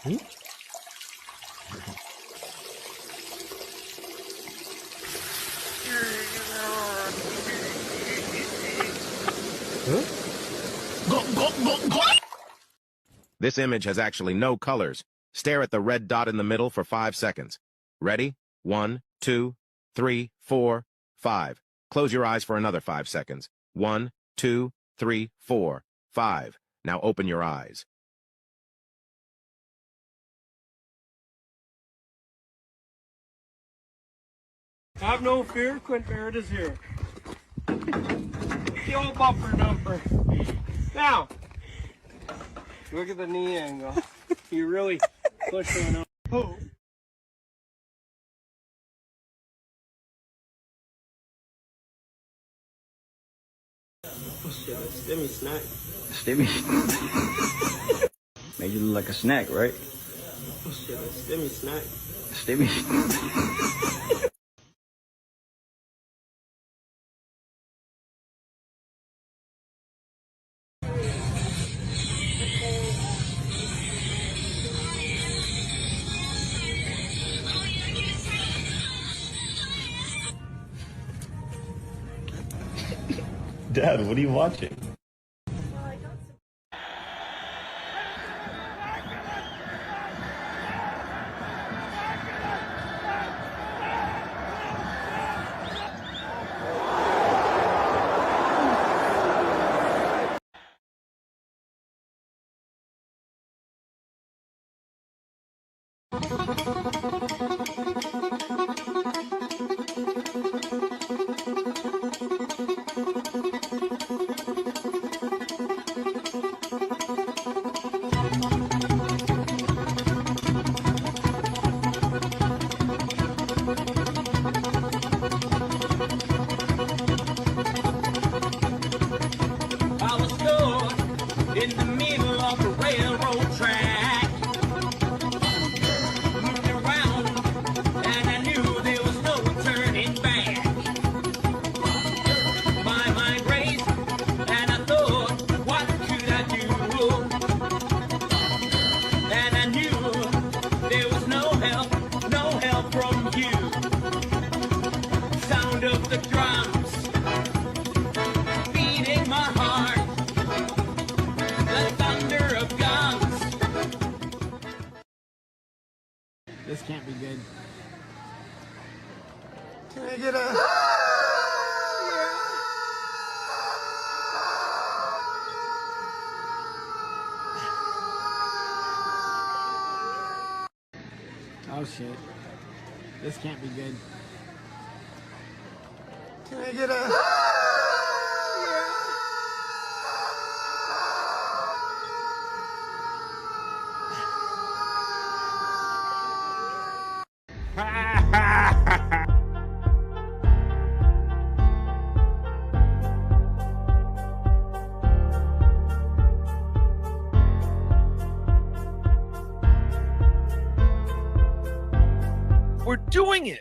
Hmm? Huh? This image has actually no colors. Stare at the red dot in the middle for 5 seconds. Ready? 1, 2, 3, 4, 5. Close your eyes for another 5 seconds. 1, 2, 3, 4, 5. Now open your eyes. Have no fear, Quint Barrett is here. The old bumper number. Now, look at the knee angle. You really pushing on. Oh. Oh shit, that's Stimmy snack. Stimmy. Made you look like a snack, right? Oh shit, that's Stimmy snack. Stimmy. Dad, what are you watching? I was stuck in the middle of the railroad track, looking around, and I knew there was no turning back. My mind raced, and I thought, what could I do? And I knew there was no help from you. Sound of the drums beating my heart, the thunder of guns. This can't be good. Can I get a... Oh shit. This can't be good. Can I get a... We're doing it.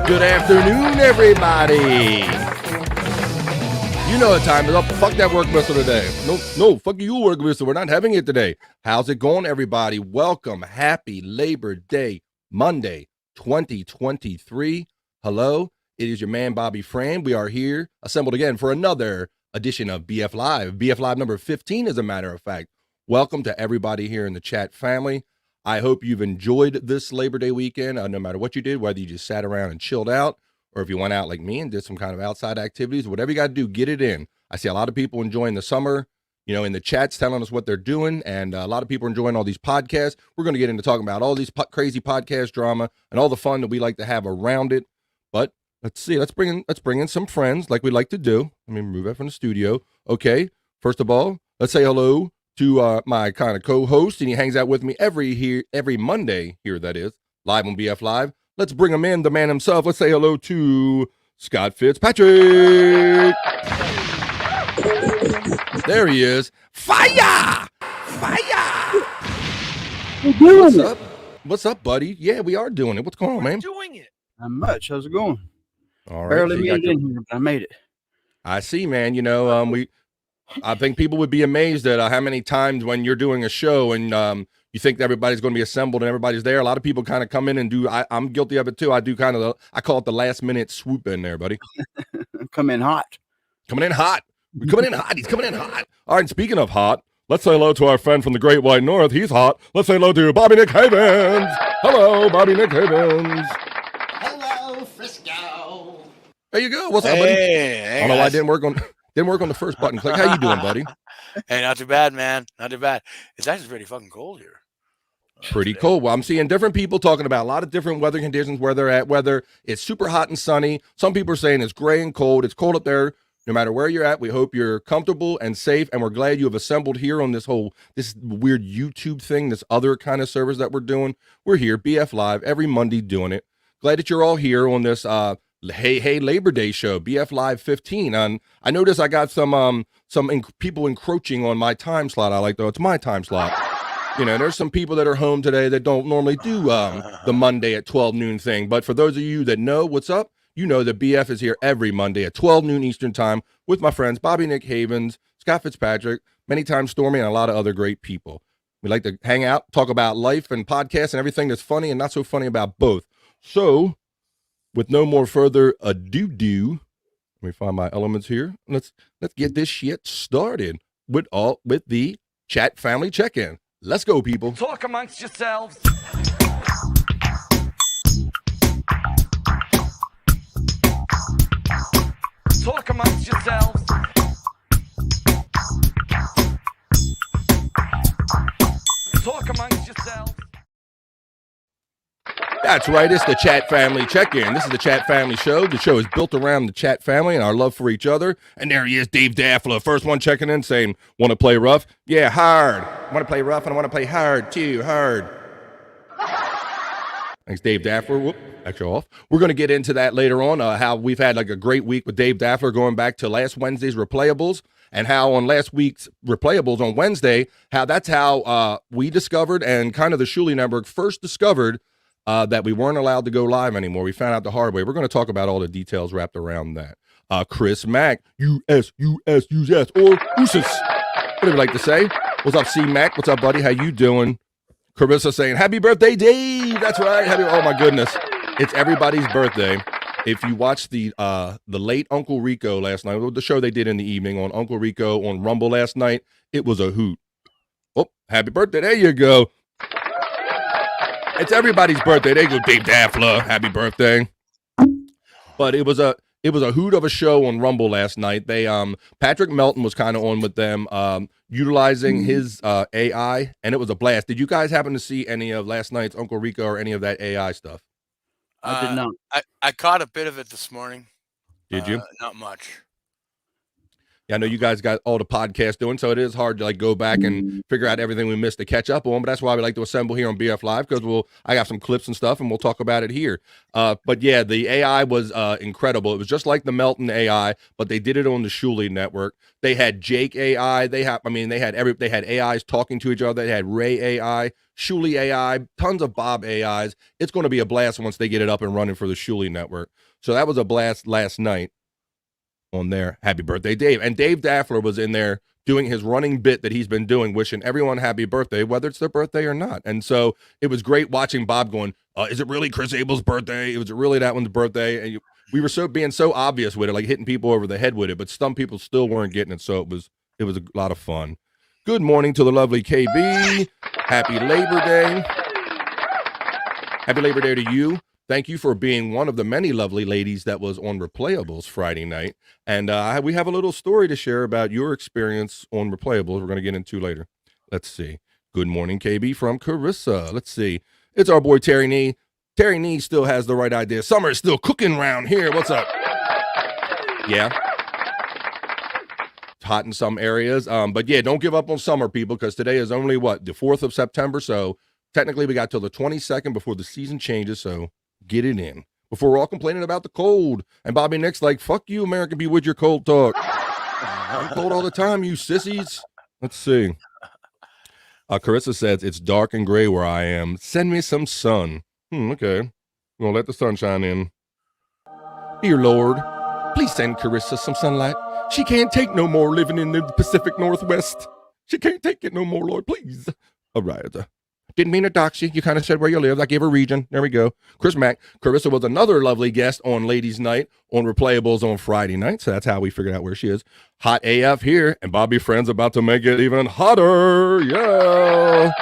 Good afternoon, everybody. You know what time is up. Fuck that work whistle today. No, fuck you, work whistle. We're not having it today. How's it going, everybody? Welcome. Happy Labor Day, Monday, 2023. Hello, it is your man, Bobby Fran. We are here, assembled again for another edition of BF Live. BF Live number 15, as a matter of fact. Welcome to everybody here in the chat family. I hope you've enjoyed this Labor Day weekend, no matter what you did, whether you just sat around and chilled out, or if you went out like me and did some kind of outside activities, whatever you got to do, get it in. I see a lot of people enjoying the summer, in the chats telling us what they're doing, and a lot of people are enjoying all these podcasts. We're going to get into talking about all these crazy podcast drama and all the fun that we like to have around it. But let's see, let's bring in some friends like we like to do. Let me move that from the studio. Okay, first of all, let's say hello to my kind of co-host, and he hangs out with me every Monday here, that is, live on BF Live. Let's bring him in, the man himself. Let's say hello to Scott Fitzpatrick. There he is. Fire! Fire! What's up? What's up, buddy? Yeah, we are doing it. What's going on, man? Doing it. Not much. How's it going? All right. Barely so you made got it in here, but I made it. I see, man. I think people would be amazed at how many times when you're doing a show and you think that everybody's going to be assembled and everybody's there. A lot of people kind of come in and do. I'm guilty of it too. I do kind of I call it the last minute swoop in there, buddy. Come in hot. Coming in hot. We're coming in hot. He's coming in hot. All right. And speaking of hot, let's say hello to our friend from the Great White North. He's hot. Let's say hello to Bobby Nick Havens. Hello, Bobby Nick Havens. Hello, Frisco. There you go. What's up, buddy? Hey, I don't know why it didn't work on the first button click. How you doing, buddy? Hey, not too bad, man. Not too bad. It's actually pretty fucking cold here. Pretty cold. Well, I'm seeing different people talking about a lot of different weather conditions where they're at, whether it's super hot and sunny. Some people are saying it's gray and cold. It's cold up there. No matter where you're at, we hope you're comfortable and safe, and we're glad you have assembled here on this weird YouTube thing, this other kind of service that we're doing. We're here, BF Live, every Monday doing it. Glad that you're all here on this Hey Labor Day show, BF Live 15. And I noticed I got some people encroaching on my time slot. I like, though, it's my time slot. There's some people that are home today that don't normally do the Monday at 12 noon thing. But for those of you that know what's up, you know that BF is here every Monday at 12 noon Eastern time with my friends Bobby Nick Havens, Scott Fitzpatrick, many times Stormy, and a lot of other great people. We like to hang out, talk about life and podcasts and everything that's funny and not so funny about both. So, with no more further ado, let me find my elements here. Let's get this shit started with the chat family check-in. Let's go, people. Talk amongst yourselves. Talk amongst yourselves. Talk amongst yourselves. That's right. It's the Chat Family Check-In. This is the Chat Family Show. The show is built around the Chat family and our love for each other. And there he is, Dave Daffler. First one checking in saying, want to play rough? Yeah, hard. Want to play rough and I want to play hard too. Hard. Thanks, Dave Daffler. Whoop, extra off. We're going to get into that later on, how we've had like a great week with Dave Daffler going back to last Wednesday's Replayables, and how on last week's Replayables on Wednesday, that's how we discovered and kind of the Shuli Network first discovered that we weren't allowed to go live anymore. We found out the hard way. We're going to talk about all the details wrapped around that. Chris Mack, U.S., or USIS, whatever you like to say. What's up, C Mac? What's up, buddy? How you doing? Carissa saying, happy birthday, Dave. That's right. Oh, my goodness. It's everybody's birthday. If you watched the late Uncle Rico last night, the show they did in the evening on Uncle Rico on Rumble last night, it was a hoot. Oh, happy birthday. There you go. It's everybody's birthday. There you go, Dave Daffler. Happy birthday. But it was a hoot of a show on Rumble last night. They Patrick Melton was kind of on with them, utilizing his AI, and it was a blast. Did you guys happen to see any of last night's Uncle Rico or any of that AI stuff? I did not. I caught a bit of it this morning. Did you? Not much. Yeah, I know you guys got all the podcasts doing, so it is hard to like go back and figure out everything we missed to catch up on. But that's why we like to assemble here on BF Live, because I got some clips and stuff, and we'll talk about it here. But yeah, the AI was incredible. It was just like the Melton AI, but they did it on the Shuli Network. They had Jake AI. They had AIs talking to each other. They had Ray AI, Shuli AI, tons of Bob AIs. It's going to be a blast once they get it up and running for the Shuli Network. So that was a blast last night on there. Happy birthday, Dave. And Dave Daffler was in there doing his running bit that he's been doing, wishing everyone happy birthday, whether it's their birthday or not. And so it was great watching Bob going, is it really Chris Abel's birthday? Was it really that one's birthday? And we were being so obvious with it, like hitting people over the head with it, but some people still weren't getting it. So it was a lot of fun. Good morning to the lovely KB. Happy Labor Day. Happy Labor Day to you. thank you for being one of the many lovely ladies that was on Replayables Friday night. And we have a little story to share about your experience on Replayables we're going to get into later. Let's see. Good morning, KB from Carissa. Let's see. It's our boy Terry Nee. Terry Nee still has the right idea. Summer is still cooking around here. What's up? Yeah. It's hot in some areas. But yeah, don't give up on summer, people, because today is only what? The 4th of September. So technically we got till the 22nd before the season changes. So get it in before we're all complaining about the cold. And Bobby Nick's like, fuck you, American B, with your cold talk. I'm cold all the time, you sissies. Let's see. Carissa says, it's dark and gray where I am. Send me some sun. Okay. We're gonna let the sunshine in. Dear Lord, please send Carissa some sunlight. She can't take no more living in the Pacific Northwest. She can't take it no more, Lord, please. All right. Didn't mean to dox you. You kind of said where you live. I gave a region. There we go. Chris Mack. Carissa was another lovely guest on Ladies Night on Replayables on Friday night. So that's how we figured out where she is. Hot AF here. And Bobby Friend's about to make it even hotter. Yeah.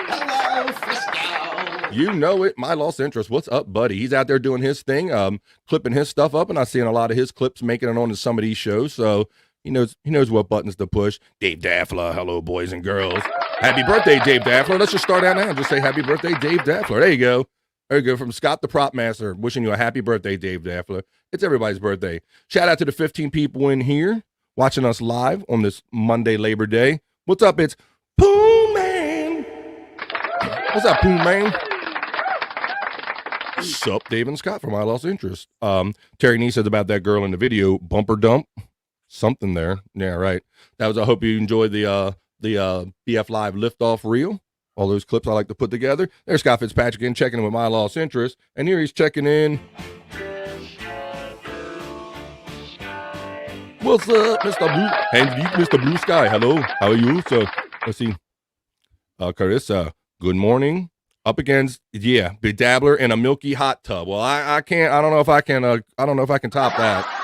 Hello, Frisco. You know it. My lost interest. What's up, buddy? He's out there doing his thing, clipping his stuff up. And I've seen a lot of his clips making it onto some of these shows. So he knows what buttons to push. Dave Daffler. Hello, boys and girls. Happy birthday, Dave Daffler. Let's just start out now and just say happy birthday, Dave Daffler. There you go. There you go. From Scott the Prop Master, wishing you a happy birthday, Dave Daffler. It's everybody's birthday. Shout out to the 15 people in here watching us live on this Monday, Labor Day. What's up? It's Pooh Man. What's up, Pooh Man? Sup, Dave and Scott from I Lost Interest. Terry Nee says about that girl in the video, bumper dump. Something there. Yeah, right. That was, I hope you enjoyed the BF Live liftoff reel. All those clips I like to put together. There's Scott Fitzpatrick in checking in with My Lost Interest. And here he's checking in. What's up, Mr. Blue? And Mr. Blue Sky. Hello. How are you? So, let's see. Carissa, good morning. Up against, Big Dabbler in a milky hot tub. Well, I can't, I don't know if I can top that.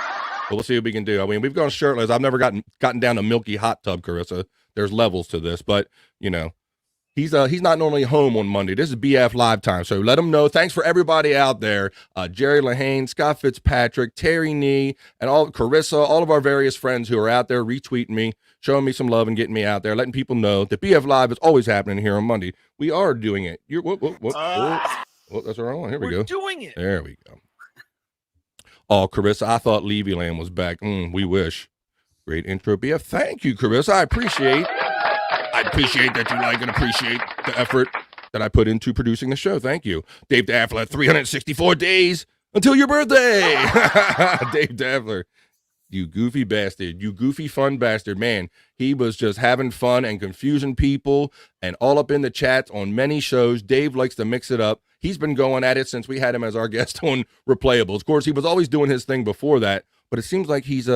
But we'll see what we can do. I mean, we've gone shirtless. I've never gotten down a milky hot tub, Carissa. There's levels to this, but you know, he's not normally home on Monday. This is BF Live time, so let him know. Thanks for everybody out there. Jerry Lahane, Scott Fitzpatrick, Terry Nee, and all Carissa, all of our various friends who are out there retweeting me, showing me some love and getting me out there, letting people know that BF Live is always happening here on Monday. We are doing it. What? That's the wrong one. Here we go. We're doing it. There we go. Oh, Carissa, I thought Levyland was back. We wish. Great intro, BF. Thank you, Carissa. I appreciate that you like and appreciate the effort that I put into producing the show. Thank you. Dave Daffler, 364 days until your birthday. Dave Daffler, you goofy bastard. You goofy fun bastard. Man, he was just having fun and confusing people and all up in the chats on many shows. Dave likes to mix it up. He's been going at it since we had him as our guest on Replayables. Of course, he was always doing his thing before that, but it seems like he's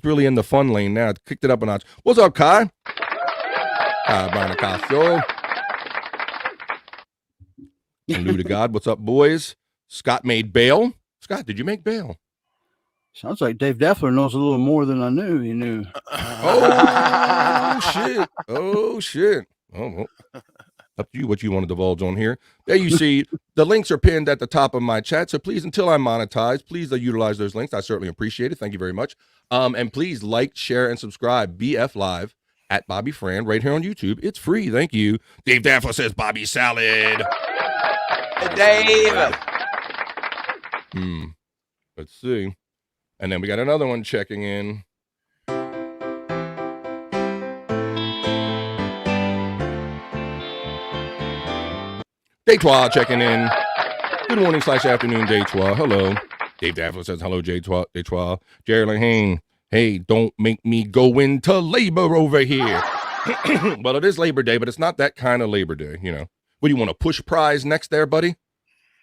really in the fun lane now. Kicked it up a notch. What's up, Kai? Kai Bonacasio. And Lou to God. What's up, boys? Scott made bail. Scott, did you make bail? Sounds like Dave Daffler knows a little more than I knew he knew. Oh, shit. Oh, shit. Oh, well. Up to you what you want to divulge on here. There you see, the links are pinned at the top of my chat. So please, until I'm monetized, please utilize those links. I certainly appreciate it. Thank you very much. And please like, share, and subscribe BF Live at Bobby Fran right here on YouTube. It's free. Thank you. Dave Daffler says Bobby Salad. Hey, Dave. Let's see. And then we got another one checking in. Daytwa checking in. Good morning / afternoon, Daytwa. Hello. Dave Daffler says hello, Daytwa. Jerry Lahane. Hey, don't make me go into labor over here. Well, it is Labor Day, but it's not that kind of Labor Day, you know. What do you want, a push prize next there, buddy?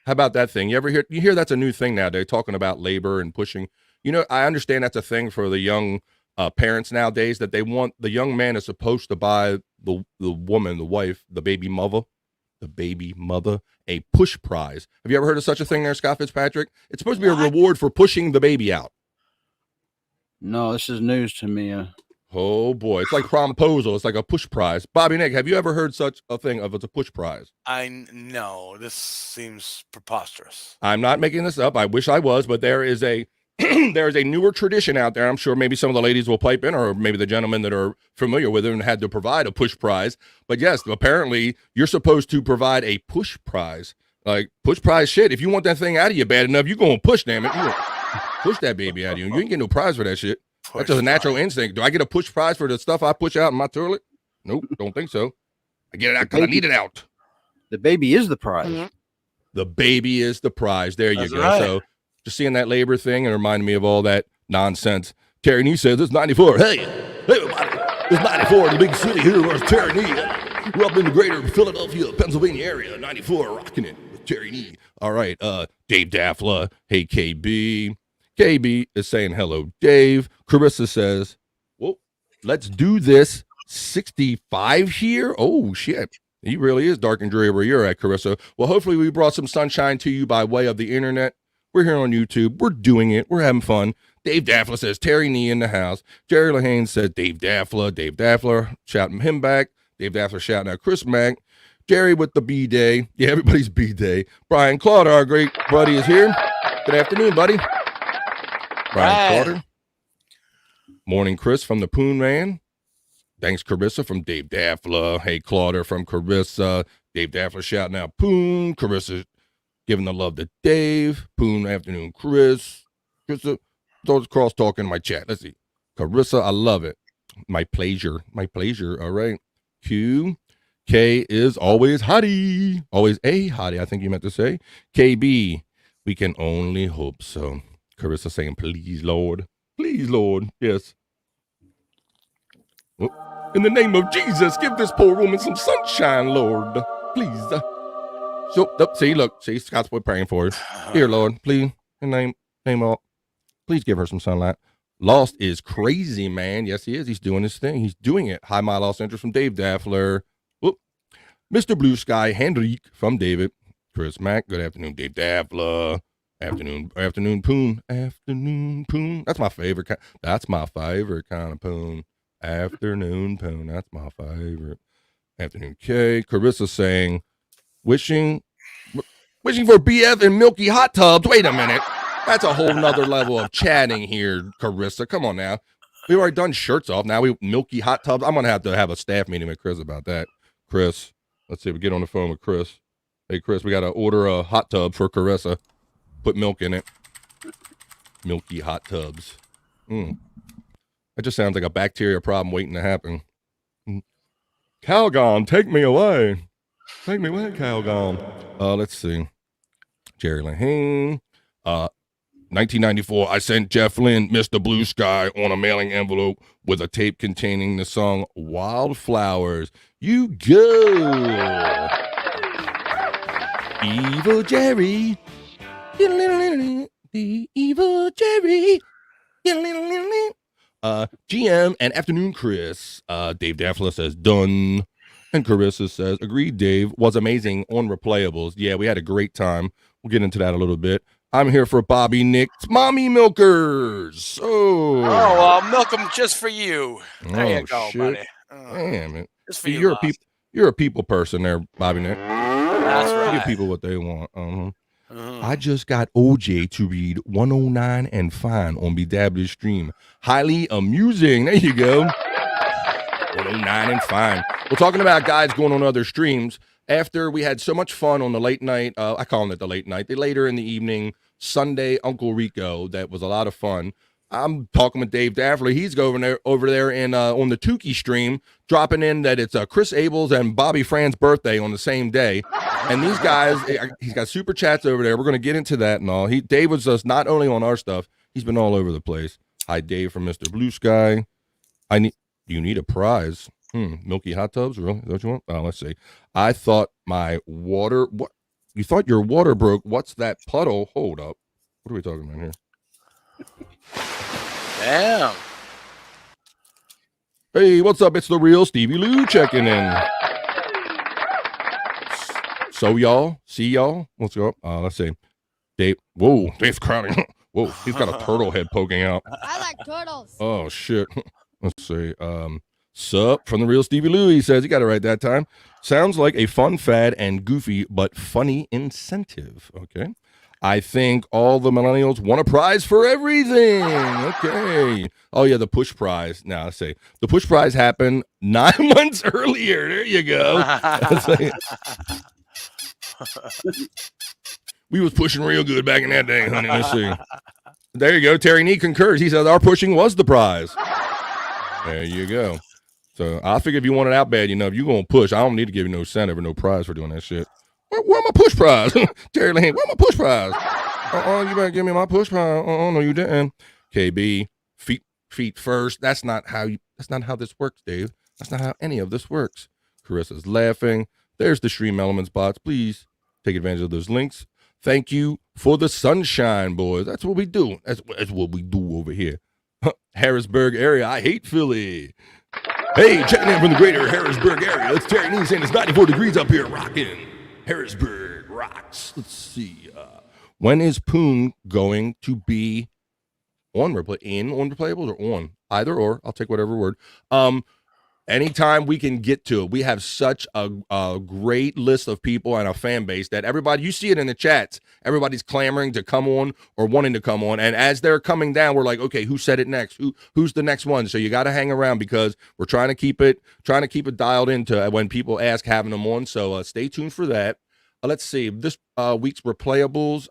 How about that thing? You hear that's a new thing nowadays, talking about labor and pushing. You know, I understand that's a thing for the young parents nowadays, that they want the young man is supposed to buy the woman, the wife, the baby mother, a push prize. Have you ever heard of such a thing there, Scott Fitzpatrick? It's supposed to be a reward for pushing the baby out. No, this is news to me. Oh boy, it's like promposal. It's like a push prize. Bobby Nick, have you ever heard such a thing of it's a push prize? No, this seems preposterous. I'm not making this up. I wish I was, but there is a there is a newer tradition out there. I'm sure maybe some of the ladies will pipe in, or maybe the gentlemen that are familiar with it and had to provide a push prize. But yes, apparently you're supposed to provide a push prize. Like push prize shit. If you want that thing out of you bad enough, you're gonna push, damn it. You push that baby out of you. You ain't getting no prize for that shit. That's just a natural instinct. Do I get a push prize for the stuff I push out in my toilet? Nope, don't think so. I get it out because I need it out. The baby is the prize. The baby is the prize. There you That's go. right. So just seeing that labor thing and reminded me of all that nonsense. Terry Nee says, it's 94. Hey, everybody. It's 94 in the big city here. Where's Terry Nee? We're up in the greater Philadelphia, Pennsylvania area. 94, rocking it with Terry Nee. All right, Dave Daffla. Hey, KB. KB is saying hello, Dave. Carissa says, well, let's do this. 65 here? Oh, shit. He really is dark and dreary where you're at, Carissa. Well, hopefully we brought some sunshine to you by way of the internet. We're here on YouTube. We're doing it. We're having fun. Dave Daffla says, Terry Nee in the house. Jerry Lahane said, Dave Daffla. Dave Daffla shouting him back. Dave Daffla shouting out Chris Mack. Jerry with the B-Day. Yeah, everybody's B-Day. Brian Claude, our great buddy, is here. Good afternoon, buddy. Brian Claude. Morning, Chris from the Poon Man. Thanks, Carissa from Dave Daffla. Hey, Clauder from Carissa. Dave Daffla shouting out Poon. Carissa giving the love to Dave. Poon, afternoon, Chris. Carissa, those cross talking in my chat. Let's see. Carissa, I love it. My pleasure. My pleasure. All right. Q. K is always hottie. Always a hottie, I think you meant to say. KB, we can only hope so. Carissa saying, please, Lord. Please, Lord. Yes. Oh, in the name of Jesus, give this poor woman some sunshine, Lord. Please. So, see, look. See, Scott's boy praying for her. Here, Lord, please. In the name of, please give her some sunlight. Lost is crazy, man. Yes, he is. He's doing his thing. He's doing it. Hi, my Lost interest from Dave Daffler. Whoop. Mr. Blue Sky, Hendrik from David. Chris Mack. Good afternoon, Dave Daffler. Afternoon Poon. Afternoon Poon. That's my favorite kind. That's my favorite kind of Poon. Afternoon Poon. That's my favorite. Afternoon K. Carissa saying, wishing for BF and Milky Hot Tubs. Wait a minute. That's a whole nother level of chatting here, Carissa. Come on now. We've already done shirts off. Now we Milky Hot Tubs. I'm going to have a staff meeting with Chris about that. Chris, let's see. We get on the phone with Chris. Hey, Chris, we got to order a hot tub for Carissa. Put milk in it. Milky Hot Tubs. That just sounds like a bacteria problem waiting to happen. Calgon, take me away. Take me away, Calgon. Let's see. Jerry Lahane. 1994, I sent Jeff Lynne, Mr. Blue Sky, on a mailing envelope with a tape containing the song Wildflowers. You go. Evil Jerry. The evil Jerry. GM and afternoon Chris. Dave Daffla says done. And Carissa says, agreed, Dave. Was amazing on replayables. Yeah, we had a great time. We'll get into that a little bit. I'm here for Bobby Nick's Mommy Milkers. Oh, milk them just for you. There you go, shit. buddy. Damn it. Just for See, you're a people person there, Bobby Nick. That's right. Give people what they want. I just got OJ to read 109 and Fine on BW stream. Highly amusing. There you go. 109 and Fine. We're talking about guys going on other streams. After we had so much fun on the late night, I call it the late night, the later in the evening, Sunday Uncle Rico, that was a lot of fun. I'm talking with Dave Daffler. He's over there in on the Tukey stream, dropping in that it's Chris Abel's and Bobby Fran's birthday on the same day. And these guys, he's got super chats over there. We're going to get into that and all. Dave was just not only on our stuff, he's been all over the place. Hi, Dave from Mr. Blue Sky. You need a prize. Milky Hot Tubs, really? Is that what you want? Let's see. I thought my water. What? You thought your water broke? What's that puddle? Hold up. What are we talking about here? Damn. Hey, what's up? It's the real Stevie Lou checking in. So y'all, see y'all. What's up? Let's see. Dave. Whoa, Dave's crowding. Whoa, he's got a turtle head poking out. I like turtles. Oh shit. Let's see. Sup from the real Stevie Louie. He says, you got it right that time. Sounds like a fun fad and goofy but funny incentive. Okay. I think all the millennials want a prize for everything. Okay. Oh, yeah, the push prize. Now, let's say the push prize happened 9 months earlier. There you go. We was pushing real good back in that day, honey. Let's see. There you go. Terry Nee concurs. He says our pushing was the prize. There you go. So I figure if you want it out bad enough, you're going to push. I don't need to give you no incentive or no prize for doing that shit. Where my push prize? Terry Lane, where my push prize? You better give me my push prize. No, you didn't. KB, feet first. That's not how this works, Dave. That's not how any of this works. Carissa's laughing. There's the Stream Elements bots. Please take advantage of those links. Thank you for the sunshine, boys. That's what we do. That's what we do over here. Harrisburg area. I hate Philly. Hey, checking in from the greater Harrisburg area. It's Terry Nee saying it's 94 degrees up here, rocking. Harrisburg rocks. Let's see. When is Poon going to be on replayables or on? Either or. I'll take whatever word. Anytime we can get to it. We have such a great list of people and a fan base that everybody, you see it in the chats, everybody's clamoring to come on or wanting to come on. And as they're coming down, we're like, okay, who said it next? Who's the next one? So you got to hang around because we're trying to keep it dialed into when people ask having them on. So stay tuned for that. Let's see. This week's replayables,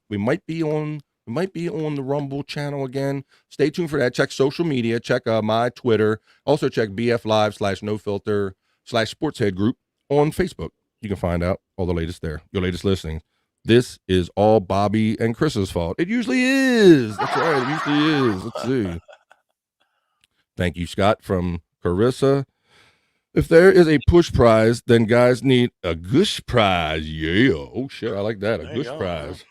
we might be on the Rumble channel again. Stay tuned for that. Check social media. Check my Twitter. Also check BF Live /NoFilter/Sportshead group on Facebook. You can find out all the latest there. Your latest listings. This is all Bobby and Chris's fault. It usually is. That's right. It usually is. Let's see. Thank you, Scott from Carissa. If there is a push prize, then guys need a gush prize. Yeah. Oh, shit. I like that. A gush prize.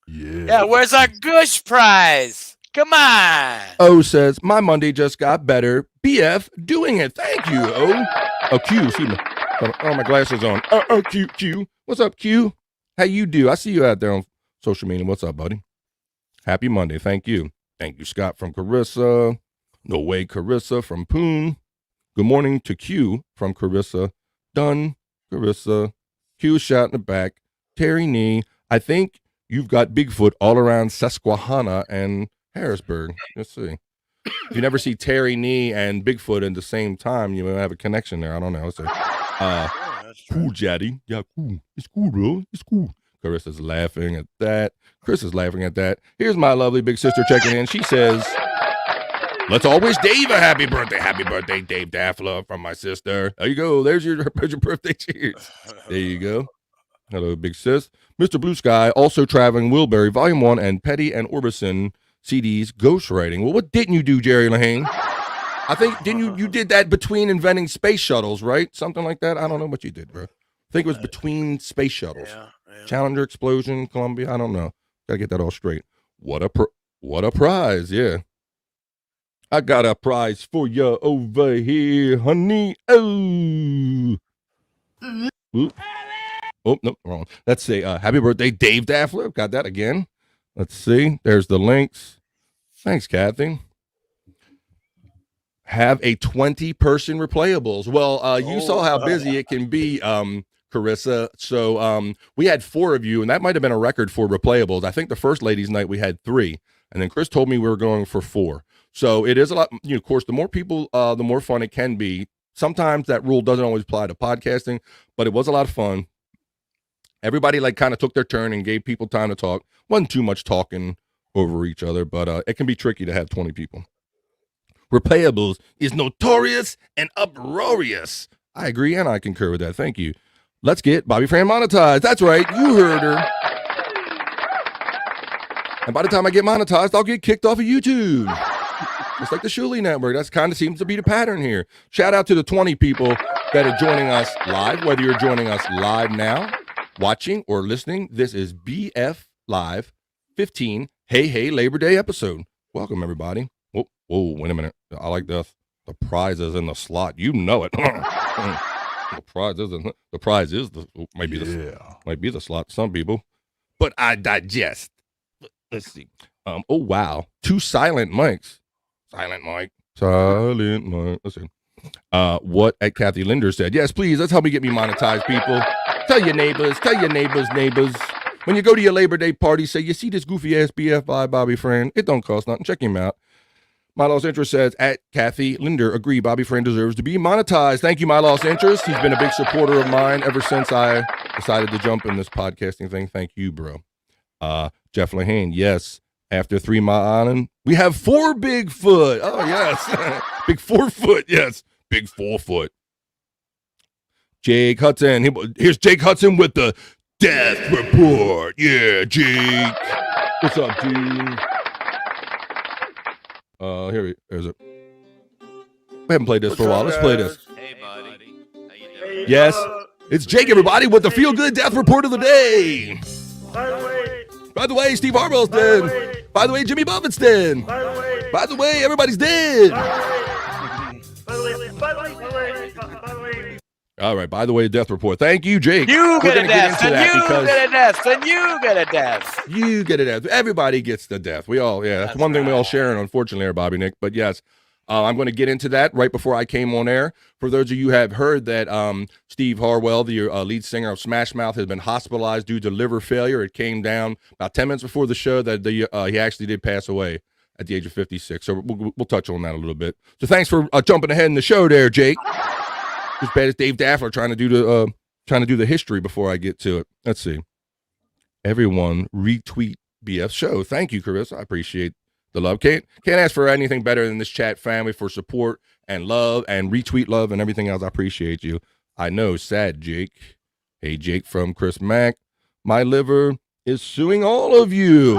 Yeah, where's our gush prize? Come on. O says, my Monday just got better. BF doing it. Thank you, O. Oh, Q, excuse me. Oh, my glasses on. Q. What's up, Q? How you do? I see you out there on social media. What's up, buddy? Happy Monday. Thank you. Thank you, Scott from Carissa. No way, Carissa from Poon. Good morning to Q from Carissa. Done, Carissa. Q shot in the back. Terry Nee. I think you've got Bigfoot all around Susquehanna and Harrisburg. Let's see. If you never see Terry Nee and Bigfoot at the same time, you may have a connection there. I don't know. Let's see. Cool, Jaddy. Yeah, cool. It's cool, bro. It's cool. Carissa's laughing at that. Chris is laughing at that. Here's my lovely big sister checking in. She says, let's all wish Dave a happy birthday. Happy birthday, Dave Daffler from my sister. There you go. There's your birthday cheers. There you go. Hello, big sis. Mr. Blue Sky, also traveling Wilbury, Volume 1, and Petty and Orbison CDs ghostwriting. Well, what didn't you do, Jerry Lahane? I think, you did that between inventing space shuttles, right? Something like that? I don't know what you did, bro. I think it was between space shuttles. Yeah. Challenger explosion, Columbia, I don't know. Gotta get that all straight. What a prize, yeah. I got a prize for you over here, honey. Oh. Oop. Oh, no, wrong. Let's say happy birthday, Dave Daffler. Got that again. Let's see. There's the links. Thanks, Kathy. Have a 20-person replayables. Well, you saw how busy it can be, Carissa. So we had 4 of you, and that might have been a record for replayables. I think the first ladies' night we had 3, and then Chris told me we were going for 4. So it is a lot. Of course, the more people, the more fun it can be. Sometimes that rule doesn't always apply to podcasting, but it was a lot of fun. Everybody kind of took their turn and gave people time to talk. Wasn't too much talking over each other, but it can be tricky to have 20 people. Replayables is notorious and uproarious. I agree, and I concur with that. Thank you. Let's get Bobby Fran monetized. That's right. You heard her. And by the time I get monetized, I'll get kicked off of YouTube. Just like the Shuli Network. That's kind of seems to be the pattern here. Shout out to the 20 people that are joining us live, whether you're joining us live now, watching, or listening. This is BF Live 15 Hey Labor Day episode. Welcome, everybody. Whoa, wait a minute. I like this. The prize is in the slot. You know it. The prize is might be the slot to some people, but I digest. Let's see. Oh wow, 2 silent mics. Silent mic. Silent night. Let's see. What at Kathy Linder said. Yes, please. Let's help me get me monetized, people. Tell your neighbors. Tell your neighbors. When you go to your Labor Day party, say, you see this goofy ass BF by Bobby Friend? It don't cost nothing. Check him out. My Lost Interest says, at Kathy Linder, agree, Bobby Friend deserves to be monetized. Thank you, My Lost Interest. He's been a big supporter of mine ever since I decided to jump in this podcasting thing. Thank you, bro. Jeff Lahane, yes. After 3 Mile Island, we have 4 Bigfoot. Oh, yes. Big 4 foot, yes. Big 4 foot. Jake Hudson. Here's Jake Hudson with the Death Report. Yeah, Jake. What's up, dude? Here's it. We haven't played this for a while. Let's play this. Hey, buddy. How you doing? Yes, it's Jake, everybody, with the Feel Good Death Report of the day. By the way, Steve Harwell's dead. By the way, Jimmy Buffett's dead. By the way, everybody's dead. All right, by the way, Death Report. Thank you, Jake. You We're get a gonna death, into and that you because get a death, and you get a death. you get a death. Everybody gets the death. We all, yeah, that's one thing we all share, and unfortunately, there, Bobby Nick. But yes, I'm going to get into that right before I came on air. For those of you who have heard that Steve Harwell, the lead singer of Smash Mouth, has been hospitalized due to liver failure. It came down about 10 minutes before the show that he actually did pass away at the age of 56. So we'll touch on that a little bit. So thanks for jumping ahead in the show there, Jake. As bad as Dave Daffler trying to do the history before I get to it. Let's see. Everyone retweet BF show. Thank you, Chris. I appreciate the love. Can't ask for anything better than this chat family for support and love and retweet love and everything else. I appreciate you. I know, sad Jake. Hey, Jake from Chris Mack. My liver is suing all of you.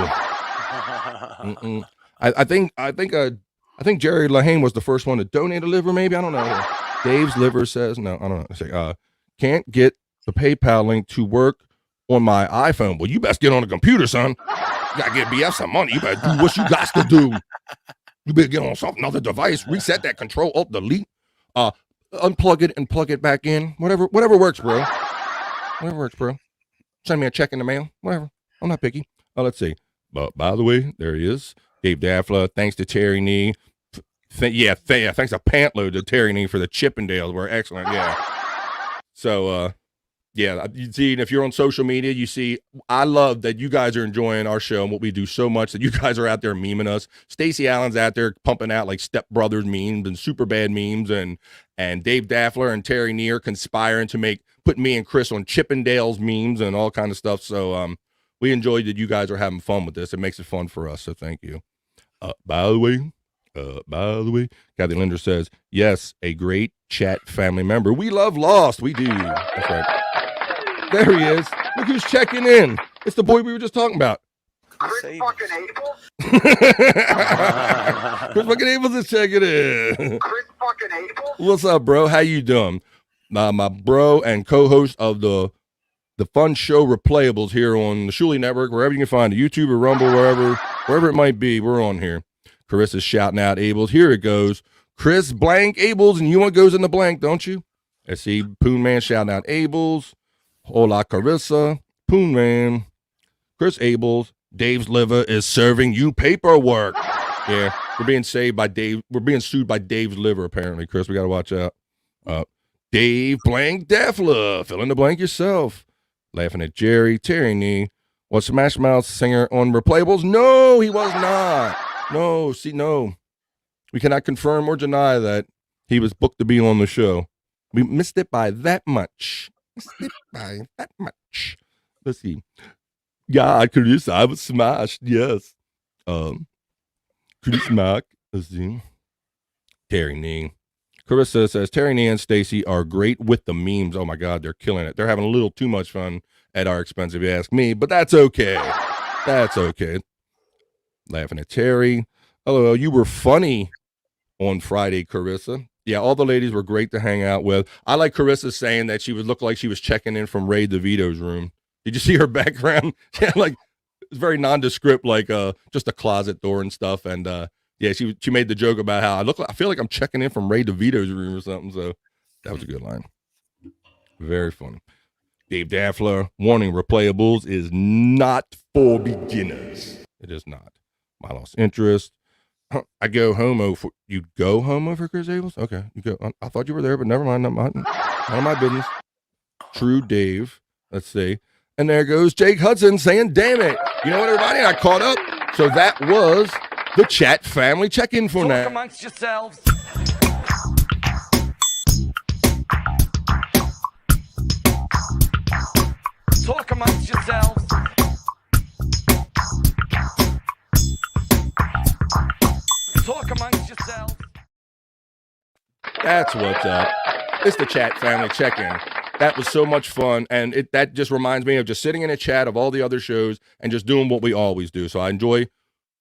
I think Jerry Lahane was the first one to donate a liver. Maybe, I don't know. Dave's liver says no. I don't know. Say, can't get the PayPal link to work on my iPhone. Well, you best get on the computer, son. You gotta get BF some money. You better do what you got to do. You better get on something, another device, reset that control, alt delete, unplug it and plug it back in. Whatever works, bro. Whatever works, bro. Send me a check in the mail. Whatever. I'm not picky. Let's see. But by the way, there he is. Dave Daffler. Thanks to Terry Nee. Thanks to Pantload to Terry Nee for the Chippendales. We're excellent. Yeah. So, yeah, you see, if you're on social media, you see, I love that you guys are enjoying our show and what we do so much that you guys are out there memeing us. Stacey Allen's out there pumping out like Step Brothers memes and super bad memes, and Dave Daffler and Terry Nee are conspiring to put me and Chris on Chippendales memes and all kind of stuff. So, we enjoy that you guys are having fun with this. It makes it fun for us. So thank you. By the way, Kathy Linder says, yes, a great chat family member. We love Lost. We do. That's right. There he is. Look who's checking in. It's the boy we were just talking about. Chris fucking Abel? Chris fucking Abel is checking in. Chris fucking Abel? What's up, bro? How you doing? My bro and co-host of the fun show Replayables here on the Shuli Network, wherever you can find it, YouTube or Rumble, wherever it might be, we're on here. Carissa's shouting out Abels. Here it goes. Chris blank Abels, and you want goes in the blank, don't you? I see Poon Man shouting out Abels. Hola, Carissa. Poon Man. Chris Abels. Dave's liver is serving you paperwork. Yeah, we're being sued by Dave's liver, apparently, Chris. We got to watch out. Dave blank Daffler. Fill in the blank yourself. Laughing at Jerry. Terry Nee. Was Smash Mouth singer on Replayables? No, he was not. No. We cannot confirm or deny that he was booked to be on the show. We missed it by that much. Let's see. Yeah, Carissa, I was smashed. Yes. Chris Mack. Let's see. Terry Nee. Carissa says, Terry Nee and Stacy are great with the memes. Oh, my God, they're killing it. They're having a little too much fun at our expense, if you ask me, but that's okay. That's okay. Laughing at Terry. Hello, you were funny on Friday, Carissa. Yeah, all the ladies were great to hang out with. I like Carissa saying that she would look like she was checking in from Ray DeVito's room. Did you see her background? Yeah, like it's very nondescript, like just a closet door and stuff. And yeah, she made the joke about how I feel like I'm checking in from Ray DeVito's room or something. So that was a good line. Very funny. Dave Daffler, warning, Replayables is not for beginners. It is not. My Lost Interest. I go homo for you. Go homo for Chris Abels? Okay, you go. I thought you were there, but never mind. None of my business. True Dave. Let's see. And there goes Jake Hudson saying, "Damn it!" You know what, everybody? I caught up. So that was the chat family check-in for now. amongst yourselves. Talk amongst yourselves. Talk amongst yourselves. That's what's up. It's the chat family check-in. That was so much fun, and that just reminds me of just sitting in a chat of all the other shows and just doing what we always do. So I enjoy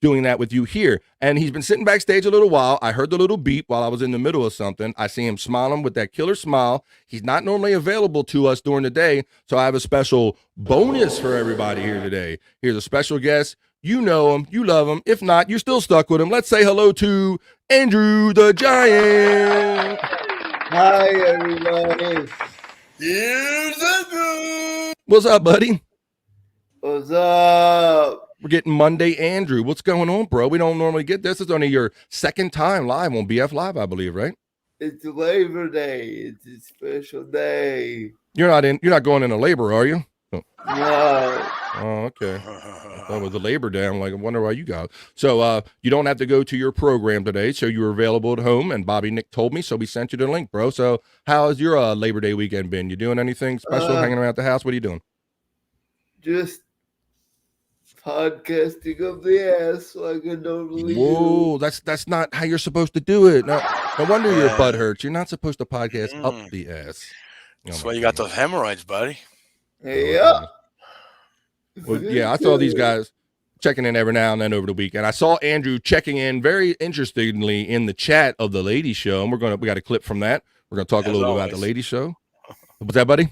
doing that with you here. And he's been sitting backstage a little while. I heard the little beep while I was in the middle of something. I see him smiling with that killer smile. He's not normally available to us during the day, so I have a special bonus for everybody here today. Here's a special guest. You know him. You love him. If not, you're still stuck with him. Let's say hello to Andrew the Giant. Hi, everybody. What's up, buddy? What's up? We're getting Monday Andrew. What's going on, bro? We don't normally get this. It's only your second time live on BF Live, I believe, right? It's Labor Day. It's a special day. You're not going into labor, are you? Oh, No. okay. I thought it was a Labor Day. I'm like, I wonder why you got. So you don't have to go to your program today. So you were available at home, and Bobby Nick told me, so we sent you the link, bro. So how has your Labor Day weekend been? You doing anything special? Hanging around the house? What are you doing? Just podcasting up the ass like I normally Whoa, that's not how you're supposed to do it. No wonder your butt hurts. You're not supposed to podcast up the ass. That's why you got those hemorrhoids, buddy. do. Yeah. Well, yeah, I saw these guys checking in every now and then over the weekend. I saw Andrew checking in very interestingly in the chat of the Lady Show, and we got a clip from that. We're gonna talk a little bit about the Lady Show. What's that, buddy?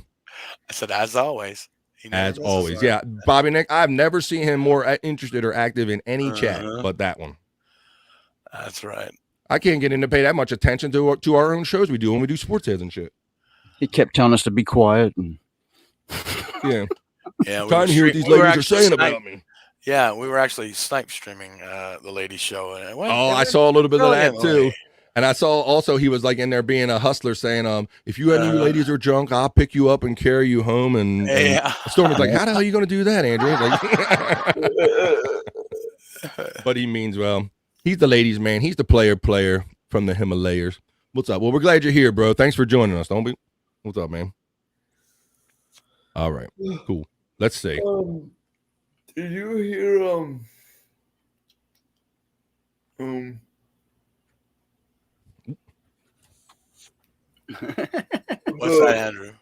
I said, as always. As always, yeah. Bobby Nick, I've never seen him more interested or active in any chat but that one. That's right. I can't get in to pay that much attention to our own shows we do when we do sports heads and shit. He kept telling us to be quiet. And Yeah. Yeah, Trying to hear what these ladies are saying about me. Yeah, we were actually snipe streaming the Lady Show. And it went, I saw a little bit of that too. And I saw also he was like in there being a hustler saying, if you any ladies are drunk, I'll pick you up and carry you home. And Storm was like, how the hell are you going to do that, Andrew? Like, but he means well. He's the ladies' man. He's the player from the Himalayas. What's up? Well, we're glad you're here, bro. Thanks for joining us. Don't be. What's up, man? All right. Cool. Let's see. Did you hear What's that, Andrew?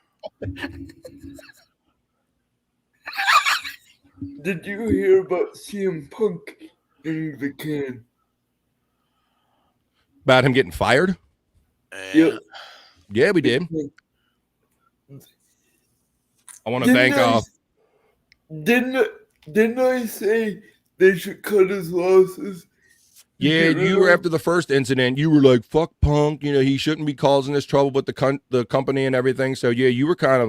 Did you hear about CM Punk in the can? About him getting fired? Yep. Yeah, we did. I want to thank Didn't I say they should cut his losses? Yeah, you were after the first incident. You were like, "Fuck Punk," he shouldn't be causing this trouble with the company and everything. So yeah, you were kind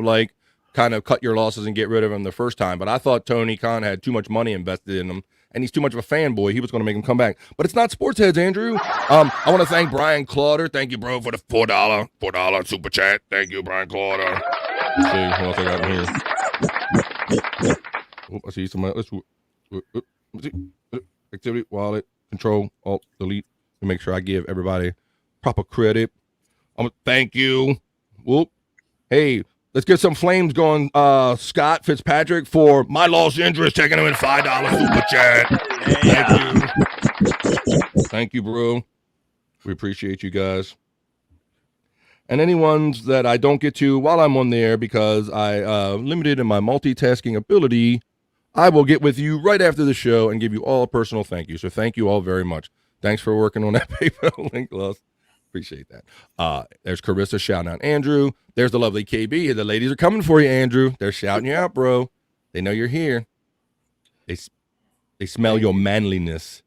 of cut your losses and get rid of him the first time. But I thought Tony Khan had too much money invested in him, and he's too much of a fanboy. He was going to make him come back. But it's not sports heads, Andrew. I want to thank Brian Clauder. Thank you, bro, for the $4 super chat. Thank you, Brian Clauder. Let's see what else I got in here. Oh, I see somebody. Let's see. Activity, wallet, control, alt, delete, to make sure I give everybody proper credit. Thank you. Whoop. Hey, let's get some flames going. Scott Fitzpatrick for my lost interest, taking him in $5 super chat. Thank you. Thank you, bro. We appreciate you guys. And any ones that I don't get to while I'm on there because I limited in my multitasking ability, I will get with you right after the show and give you all a personal thank you. So thank you all very much. Thanks for working on that PayPal link, Lost. Appreciate that. There's Carissa shouting out Andrew. There's the lovely KB. The ladies are coming for you, Andrew. They're shouting you out, bro. They know you're here. They smell your manliness.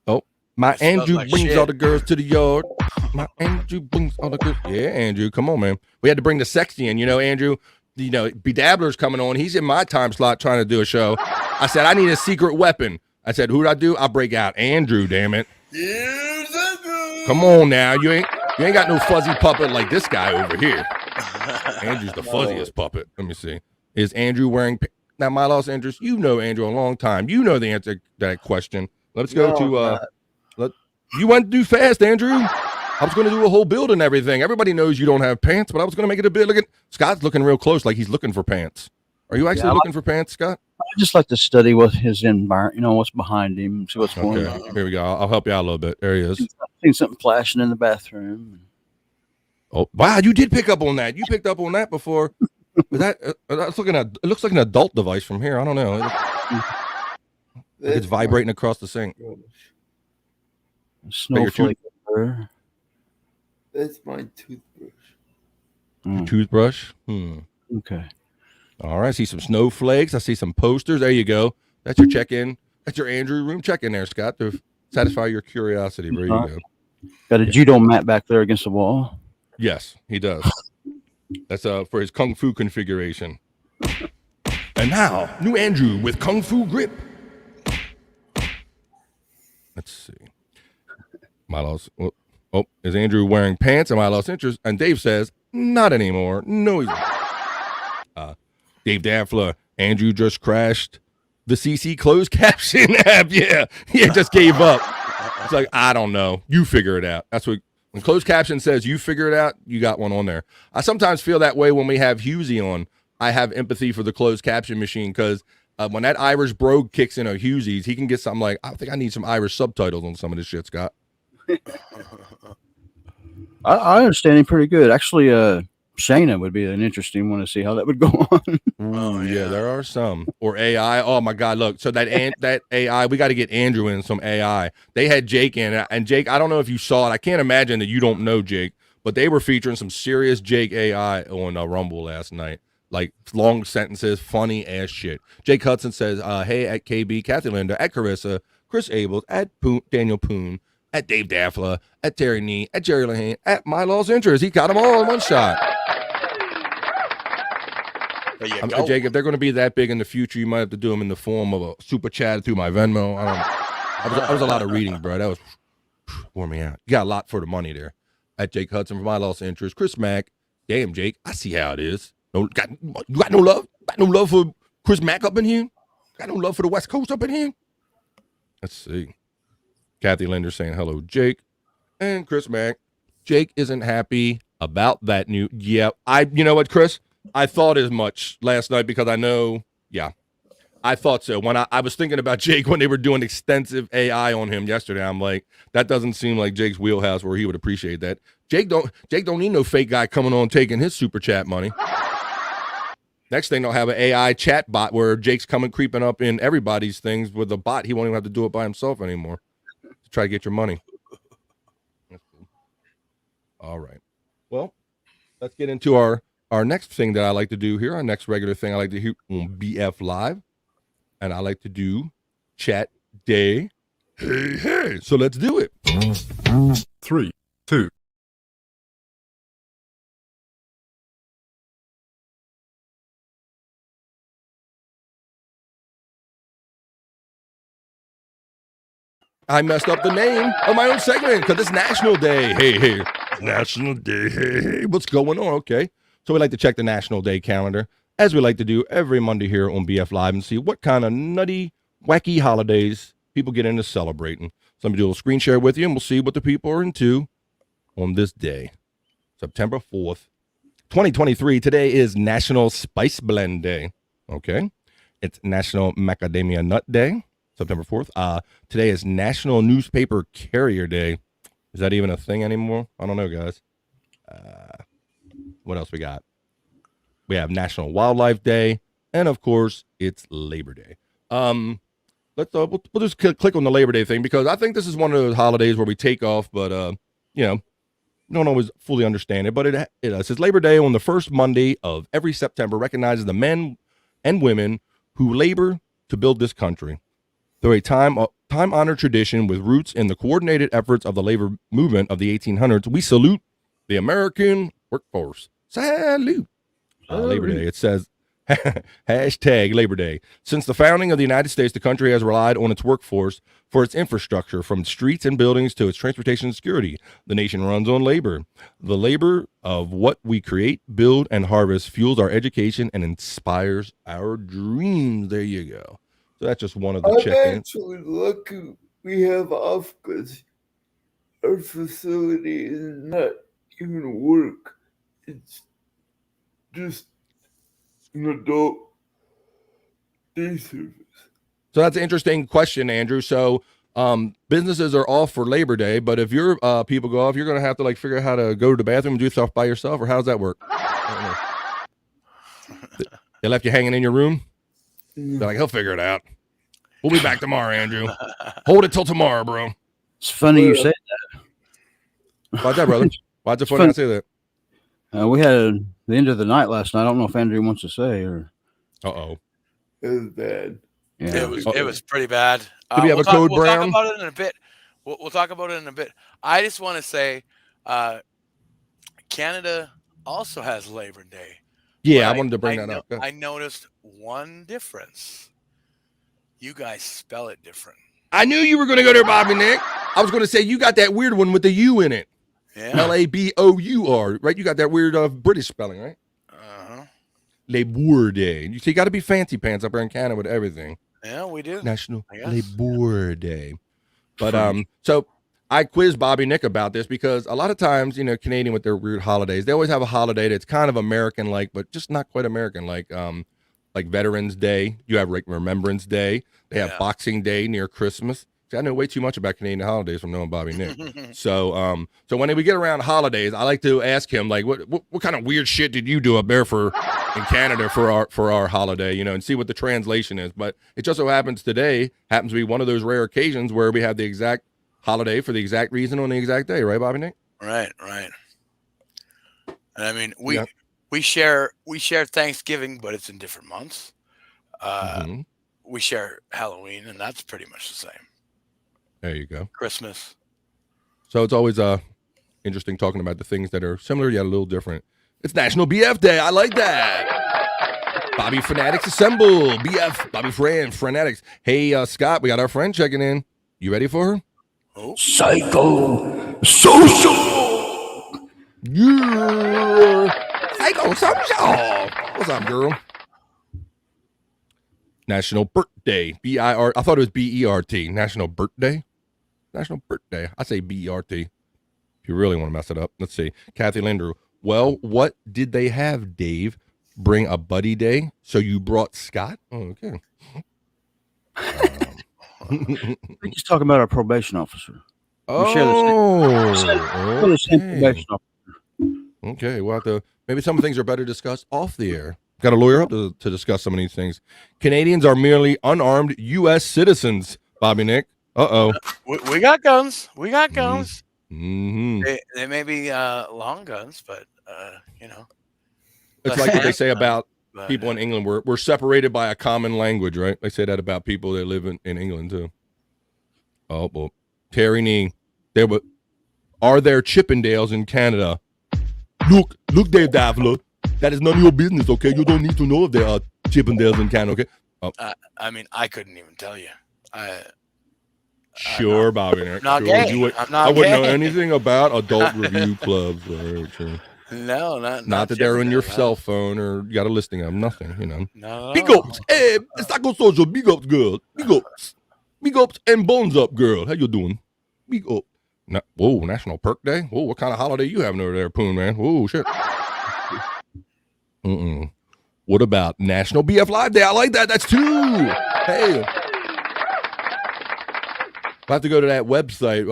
Oh, my Andrew like brings shit. all the girls to the yard. My Andrew brings all the girls. Yeah, Andrew, come on, man. We had to bring the sexy in. Andrew, Bedabbler's coming on. He's in my time slot trying to do a show. I said, I need a secret weapon. I said, who'd I do? I break out Andrew, damn it. Here's Andrew. Come on now. You ain't got no fuzzy puppet like this guy over here. Andrew's the fuzziest puppet. Let me see. Is Andrew wearing now my lost interest? You know Andrew a long time. You know the answer to that question. Let's go to you went too fast, Andrew. I was going to do a whole build and everything. Everybody knows you don't have pants, but I was going to make it a bit. Look at Scott's looking real close, like he's looking for pants. Are you actually looking for pants, Scott? I just like to study what his environment, you know, what's behind him, see what's going on. Here we go. I'll help you out a little bit. There he is. Seen something flashing in the bathroom. Oh wow, you did pick up on that. You picked up on that before. But that's looking at. It looks like an adult device from here. I don't know. It's vibrating across the sink. Snowflake. That's my toothbrush. Your toothbrush. Okay. All right. I see some snowflakes. I see some posters. There you go. That's your check-in. That's your Andrew room check-in there, Scott, to satisfy your curiosity. There you go. Got a judo mat back there against the wall. Yes, he does. That's for his kung fu configuration. And now, new Andrew with kung fu grip. Let's see. Milos. Oh, is Andrew wearing pants? Am I lost interest? And Dave says, not anymore. No, he's not. Dave Daffler, Andrew just crashed the CC closed caption app. Yeah, he just gave up. It's like, I don't know. You figure it out. That's what, when closed caption says you figure it out, you got one on there. I sometimes feel that way when we have Husey on. I have empathy for the closed caption machine because when that Irish brogue kicks in a Husey's, he can get something like, I think I need some Irish subtitles on some of this shit, Scott. I understand him pretty good. Actually, Shayna would be an interesting one to see how that would go on. Oh yeah, there are some. Or AI. Oh my God, look. So that AI, we got to get Andrew in some AI. They had Jake in, and Jake, I don't know if you saw it. I can't imagine that you don't know Jake, but they were featuring some serious Jake AI on Rumble last night. Like long sentences, funny ass shit. Jake Hudson says, hey, at KB, Kathy Linda, at Carissa, Chris Abels, at Daniel Poon, at Dave Daffler, at Terry Nee, at Jerry Lehane, at My Lost Interest. He got them all in one shot. Jake, if they're going to be that big in the future, you might have to do them in the form of a super chat through my Venmo. I was a lot of reading, bro. That was wore me out. You got a lot for the money there. At Jake Hudson for My Lost Interest. Chris Mack. Damn, Jake, I see how it is. You got no love? Got no love for Chris Mack up in here? Got no love for the West Coast up in here? Let's see. Kathy Linder saying hello, Jake. And Chris Mack. Jake isn't happy about that new. Yeah, you know what, Chris? I thought as much last night because I know, I thought so. When I was thinking about Jake when they were doing extensive AI on him yesterday, I'm like, that doesn't seem like Jake's wheelhouse where he would appreciate that. Jake don't need no fake guy coming on taking his super chat money. Next thing, they'll have an AI chat bot where Jake's creeping up in everybody's things with a bot. He won't even have to do it by himself anymore to try to get your money. All right. Well, let's get into our next thing that I like to do here. Our next regular thing I like to do on BF Live. And I like to do chat day. Hey. So let's do it. 3, 2. I messed up the name of my own segment because it's National Day. Hey. National Day. Hey. What's going on? Okay. So we like to check the National Day calendar, as we like to do every Monday here on BF Live, and see what kind of nutty, wacky holidays people get into celebrating. So I'm going to do a little screen share with you, and we'll see what the people are into on this day, September 4th, 2023. Today is National Spice Blend Day. Okay. It's National Macadamia Nut Day, September 4th. Today is National Newspaper Carrier Day. Is that even a thing anymore? I don't know, guys. What else we got? We have National Wildlife Day, and of course, it's Labor Day. We'll just click on the Labor Day thing because I think this is one of those holidays where we take off, but don't always fully understand it. But it says Labor Day on the first Monday of every September recognizes the men and women who labor to build this country. Through a time-honored tradition with roots in the coordinated efforts of the labor movement of the 1800s, we salute the American workforce. Salute. Labor Day. It says, Hashtag Labor Day. Since the founding of the United States, the country has relied on its workforce for its infrastructure, from streets and buildings to its transportation and security. The nation runs on labor. The labor of what we create, build, and harvest fuels our education and inspires our dreams. There you go. So that's just one of the I'm check-ins. actually lucky we have off because our facility is not even work. It's just an adult day service. So that's an interesting question, Andrew. So businesses are off for Labor Day, but if your people go off, you're going to have to like figure out how to go to the bathroom and do stuff by yourself, or how does that work? I don't know. They left you hanging in your room? They're like, he'll figure it out. We'll be back tomorrow, Andrew. Hold it till tomorrow, bro. It's funny you said Why's that, brother? Why's it funny I say that? that. We had the end of the night last night. I don't know if Andrew wants to say or. Uh-oh. It was bad. Yeah. It was pretty bad. Do we have a code, we'll Brown? talk about it in a bit. We'll talk about it in a bit. I just want to say, Canada also has Labor Day. Yeah, But I wanted to bring that up. I noticed one difference. You guys spell it different. I knew you were going to go there, Bobby Nick. I was going to say you got that weird one with the U in it. Yeah. Labour, right? You got that weird British spelling, right? Uh-huh. Labor Day. You see, you got to be fancy pants up there in Canada with everything. Yeah, we do. National I guess. Labor Day. But so I quizzed Bobby Nick about this because a lot of times, you know, Canadian with their weird holidays, they always have a holiday that's kind of American-like, but just not quite American-like. Like Veterans Day, you have like Remembrance Day. They have Boxing Day near Christmas. See, I know way too much about Canadian holidays from knowing Bobby Nick. So when we get around holidays, I like to ask him like, what kind of weird shit did you do up there in Canada for our holiday, you know, and see what the translation is. But it just so happens today happens to be one of those rare occasions where we have the exact holiday for the exact reason on the exact day, right, Bobby Nick? Right. And I mean, we share Thanksgiving, but it's in different months. We share Halloween, and that's pretty much the same. There you go. Christmas. So it's always interesting talking about the things that are similar yet a little different. It's National BF Day. I like that. Bobby Fanatics assemble. BF, Bobby Fanatics. Hey, Scott, we got our friend checking in. You ready for her? Oh. Psycho Social. Yeah. Psycho Social. What's up, girl? National Birthday. B-I-R. I thought it was B-E-R-T. National Birthday. National Birthday. I say B-E-R-T. If you really want to mess it up. Let's see. Kathy Linder. Well, what did they have, Dave? Bring a buddy day? So you brought Scott? Oh, okay. We're just talking about our probation officer. Okay, we'll have to, maybe some things are better discussed off the air. Got a lawyer up to discuss some of these things. Canadians are merely unarmed U.S. citizens, Bobby Nick. Uh-oh. We got guns. We got guns. Mm-hmm. They may be long guns, but you know. It's like what they say about people in England. We're separated by a common language, right? They say that about people that live in England too. Oh, well, Terry Nee. Are there Chippendales in Canada? Look, Dave Davila. That is none of your business, okay? You don't need to know if there are Chippendales in Canada, okay? Oh. I mean, I couldn't even tell you. Sure, Bobby. I'm not sure. gay. I wouldn't know anything about adult review clubs. Right, sure. No, not that they're in your cell phone or you got a listing of them. Nothing, you know. No. Big ups. Hey, it's Taco Social. Big ups, girl. Big ups. Big ups and bones up, girl. How you doing? Big up. Whoa, National Perk Day? Whoa, what kind of holiday you having over there, Poon, man? Whoa, shit. What about National BF Live Day? I like that. That's 2. Hey. I'll have to go to that website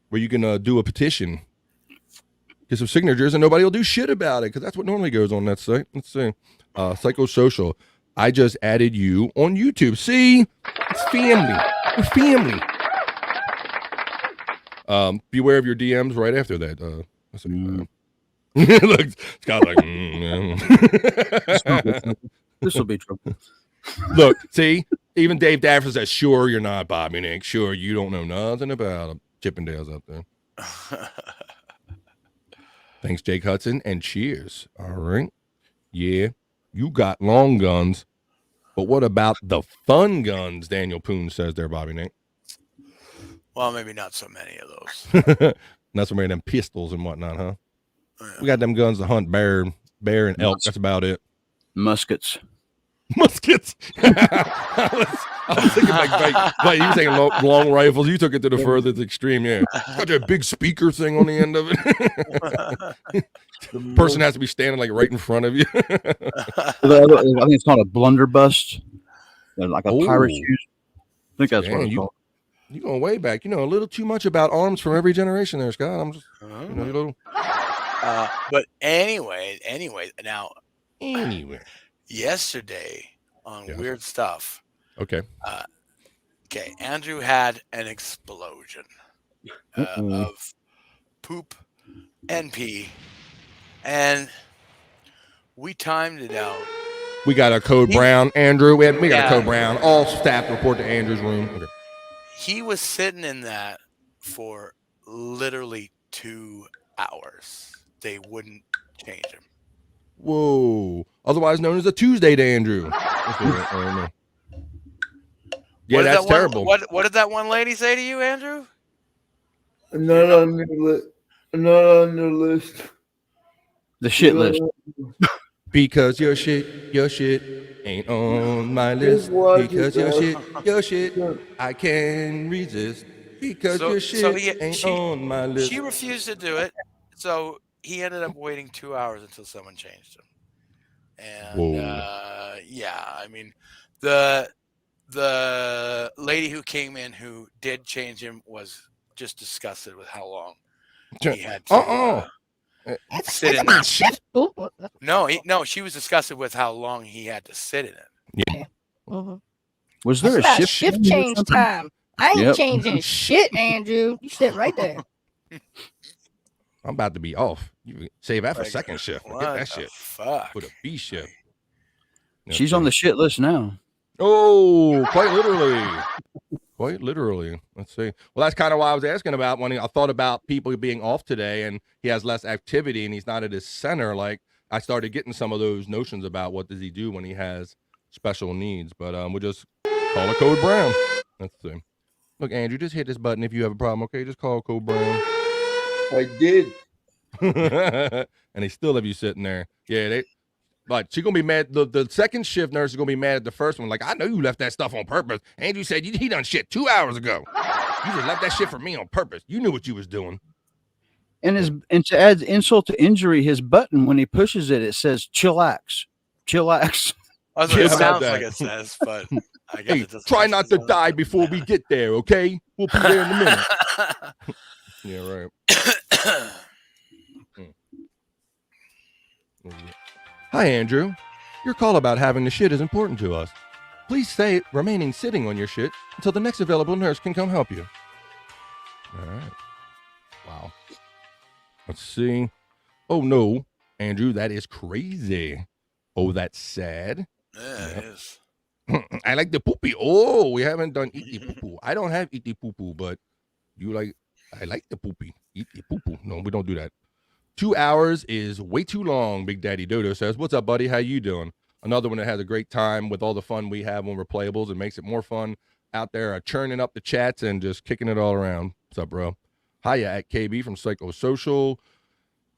where you can do a petition. Get some signatures and nobody will do shit about it because that's what normally goes on that site. Let's see. Psychosocial. I just added you on YouTube. See? It's family. We're family. Beware of your DMs right after that. Look, Scott's like, This will be trouble. Look, see? Even Dave Dafford says, sure, you're not Bobby Nick. Sure, you don't know nothing about Chippendales out there. Thanks, Jake Hudson, and cheers. All right. Yeah. You got long guns, but what about the fun guns? Daniel Poon says there, Bobby Nate. Well, maybe not so many of those. Not so many of them pistols and whatnot, huh? We got them guns to hunt bear and elk. That's about it. Muskets. Muskets. I was thinking like you were saying long rifles. You took it to the furthest extreme. Yeah, got that big speaker thing on the end of it. The person has to be standing like right in front of you. I think it's called a blunderbuss, like a pirate shoes. I think that's what it's called. You going way back. You know a little too much about arms from every generation there, Scott. I'm just, a little. But anyway, now. Anyway. Yesterday on Weird Stuff. Okay. Okay. Andrew had an explosion of poop and pee, and we timed it out. We got a code brown, Andrew. We got a code brown. All staff report to Andrew's room. Okay. He was sitting in that for literally 2 hours. They wouldn't change him. Whoa. Otherwise known as a Tuesday to Andrew. Yeah, that's terrible. What did that one lady say to you, Andrew? Not on the list. The shit list. Because your shit ain't on my list. Because your shit, I can't resist. Because your shit ain't on my list. She refused to do it, so he ended up waiting 2 hours until someone changed him. And I mean, the lady who came in who did change him was just disgusted with how long he had to sit in it. No, she was disgusted with how long he had to sit in it. Yeah. Was there a shift change time? I ain't changing shit, Andrew. You sit right there. I'm about to be off. You save that for second shift. Get that shit. Fuck. Put a B shift. She's on the shit list now. Oh, quite literally. Quite literally. Let's see. Well, that's kind of why I was asking about when I thought about people being off today and he has less activity and he's not at his center. Like I started getting some of those notions about what does he do when he has special needs. But we'll just call it Code Brown. Let's see. Look, Andrew, just hit this button if you have a problem. Okay, just call Code Brown. I did. And they still have you sitting there. Yeah, she's gonna be mad. The second shift nurse is gonna be mad at the first one. Like, I know you left that stuff on purpose. Andrew said he done shit 2 hours ago. You just left that shit for me on purpose. You knew what you was doing. And to add insult to injury, his button when he pushes it, it says chillax. Chillax. It sounds like it says, but I guess it doesn't. Try not to die before we get there, okay? We'll be there in a minute. Yeah, right. Hi, Andrew. Your call about having the shit is important to us. Please stay remaining sitting on your shit until the next available nurse can come help you. All right. Wow. Let's see. Oh, no, Andrew, that is crazy. Oh, that's sad. Yeah, it is. I like the poopy. Oh, we haven't done eat the poo-poo. I don't have eat the poo-poo, but I like the poopy. Eat the poo-poo. No, we don't do that. 2 hours is way too long, Big Daddy Dodo says. What's up, buddy? How you doing? Another one that has a great time with all the fun we have when we're playables. It makes it more fun out there, churning up the chats and just kicking it all around. What's up, bro? Hiya at KB from Psychosocial.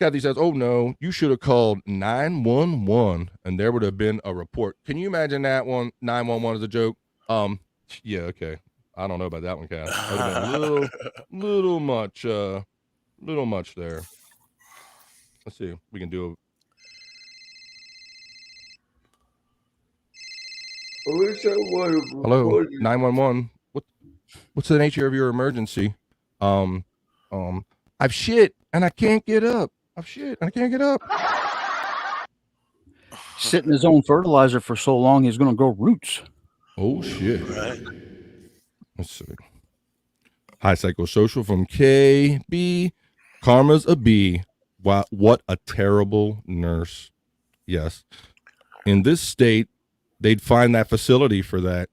Kathy says, oh, no, you should have called 911 and there would have been a report. Can you imagine that one? 911 is a joke? Yeah, okay. I don't know about that one, Kath. That would have been a little much there. Let's see. We can do Hello, 911. What's the nature of your emergency? I've shit and I can't get up. Sitting his own fertilizer for so long, he's going to grow roots. Oh, shit. Right. Let's see. Hi, Psychosocial from KB. Karma's a B. Wow, what a terrible nurse. Yes. In this state, they'd find that facility for that.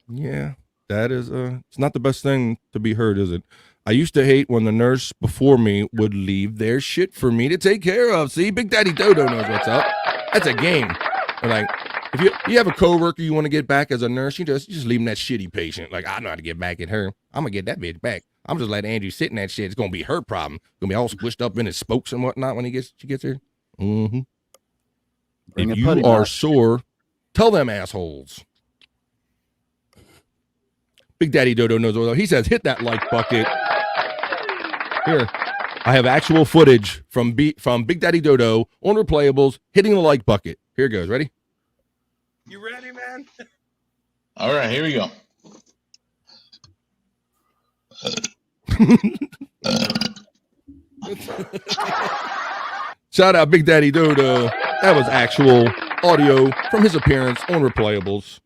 Yeah, that is it's not the best thing to be heard, is it? I used to hate when the nurse before me would leave their shit for me to take care of. See, Big Daddy Dodo knows what's up. That's a game. And like, if you have a coworker you want to get back as a nurse, you just leave him that shitty patient. Like, I know how to get back at her. I'm gonna get that bitch back. I'm just letting Andrew sit in that shit. It's gonna be her problem. Gonna be all squished up in his spokes and whatnot when she gets here. Mm-hmm. If you are sore, tell them assholes. Big Daddy Dodo knows what he says. Hit that like bucket. Here, I have actual footage from Big Daddy Dodo on Replayables hitting the like bucket. Here it goes. Ready? You ready, man? All right, here we go. Shout out Big Daddy Dodo. That was actual audio from his appearance on Replayables.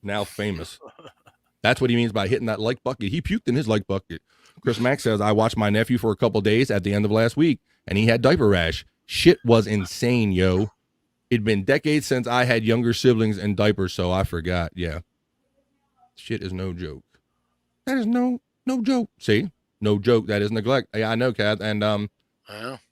Now famous. That's what he means by hitting that like bucket. He puked in his like bucket. Chris Mack says, I watched my nephew for a couple days at the end of last week, and he had diaper rash. Shit was insane, yo. It'd been decades since I had younger siblings and diapers, so I forgot. Yeah. Shit is no joke. That is no joke. See? No joke. That is neglect. Yeah, I know, Kath. And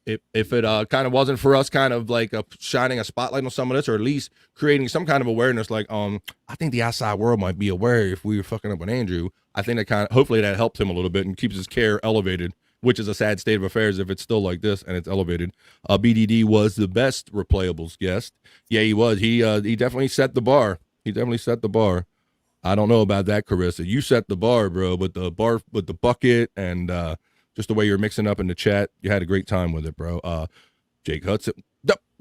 if it kind of wasn't for us kind of like shining a spotlight on some of this, or at least creating some kind of awareness, like I think the outside world might be aware if we were fucking up with Andrew. I think that hopefully that helped him a little bit and keeps his care elevated, which is a sad state of affairs if it's still like this and it's elevated. BDD was the best Replayables guest. Yeah, he was. He definitely set the bar. I don't know about that, Carissa. You set the bar, bro, with the bucket and just the way you're mixing up in the chat. You had a great time with it, bro. Jake Hudson.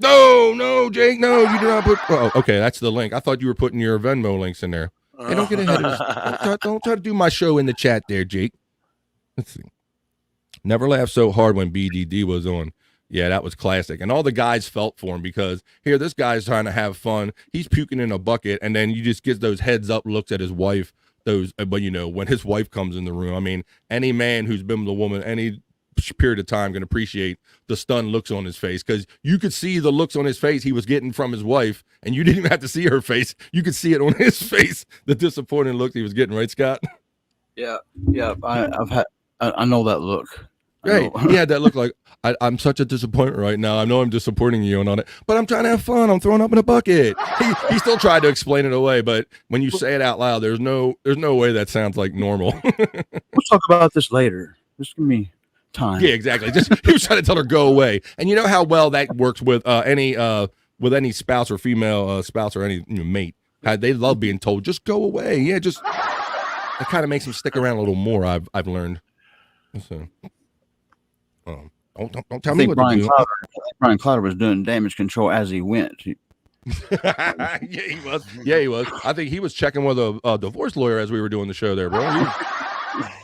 No, Jake, no, you did not put. Oh, okay, that's the link. I thought you were putting your Venmo links in there. Hey, don't get ahead of us. Don't try to do my show in the chat there, Jake. Let's see. Never laughed so hard when BDD was on. Yeah, that was classic. And all the guys felt for him because here, this guy's trying to have fun. He's puking in a bucket, and then you just get those heads up looks at his wife. But when his wife comes in the room, I mean, any man who's been with a woman any period of time can appreciate the stunned looks on his face, because you could see the looks on his face he was getting from his wife, and you didn't even have to see her face. You could see it on his face, the disappointing looks he was getting, right, Scott? Yeah. I know that look. Right. He had that look like, I'm such a disappointment right now. I know I'm disappointing you and all that, but I'm trying to have fun. I'm throwing up in a bucket. He still tried to explain it away, but when you say it out loud, there's no way that sounds like normal. We'll talk about this later. Just give me time. Yeah, exactly. He was trying to tell her go away. And you know how well that works with any spouse or female spouse or any mate. How they love being told, just go away. Yeah, it kind of makes them stick around a little more. I've learned. So, don't tell me what to do. Brian Clotter was doing damage control as he went. Yeah, he was. I think he was checking with a divorce lawyer as we were doing the show there, bro.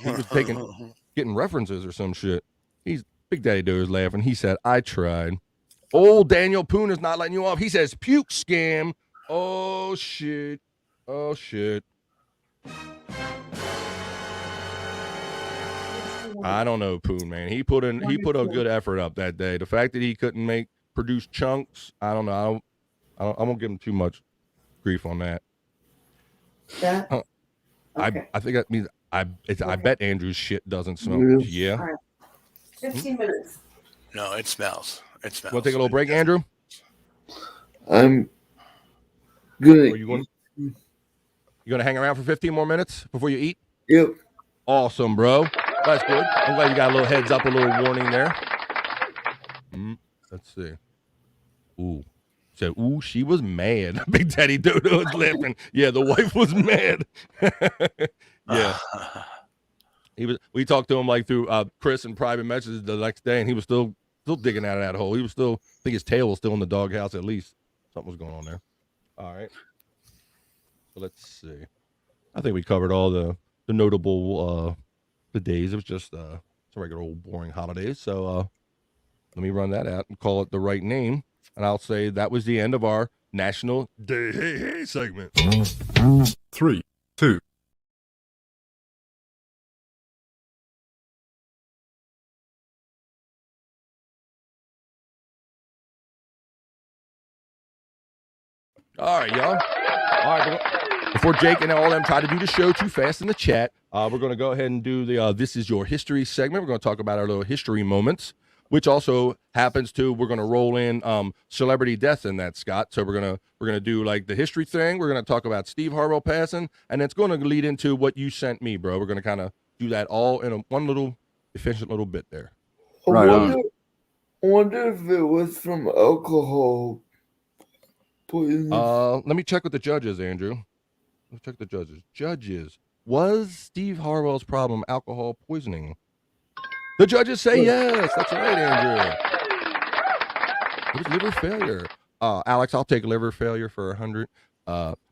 He was getting references or some shit. Big Daddy Doe is laughing. He said, I tried. Old Daniel Poon is not letting you off. He says, puke scam. Oh, shit. I don't know, Poon, man. He put a good effort up that day. The fact that he couldn't produce chunks, I don't know. I won't give him too much grief on that. Okay. I think that means I bet Andrew's shit doesn't smell. Yeah. All right. 15 minutes. No, it smells. Want to take a little break, Andrew? I'm good. You going to hang around for 15 more minutes before you eat? Yep. Awesome, bro. That's good. I'm glad you got a little heads up, a little warning there. Let's see. Ooh. So, she was mad. Big Daddy Dodo is laughing. Yeah, the wife was mad. Yeah. We talked to him like through Chris and private messages the next day, and he was still digging out of that hole. He was still, I think his tail was still in the doghouse at least. Something was going on there. All right. So let's see. I think we covered all the notable the days. It was just some regular old boring holidays. So let me run that out and call it the right name. And I'll say that was the end of our National Day Hey Hey segment. 3, 2. All right, y'all. All right, before Jake and all them try to do the show too fast in the chat, we're going to go ahead and do the This Is Your History segment. We're going to talk about our little history moments. which also happens to, we're going to roll in celebrity deaths in that, Scott. So we're gonna do like the history thing. We're going to talk about Steve Harwell passing, and it's going to lead into what you sent me, bro. We're going to kind of do that all in one little efficient little bit there. Right on. I wonder if it was from alcohol poisoning. Let me check with the judges, Andrew. Let's check the judges. Judges, was Steve Harwell's problem alcohol poisoning? The judges say yes. That's right, Andrew. It was liver failure. Alex, I'll take liver failure for 100.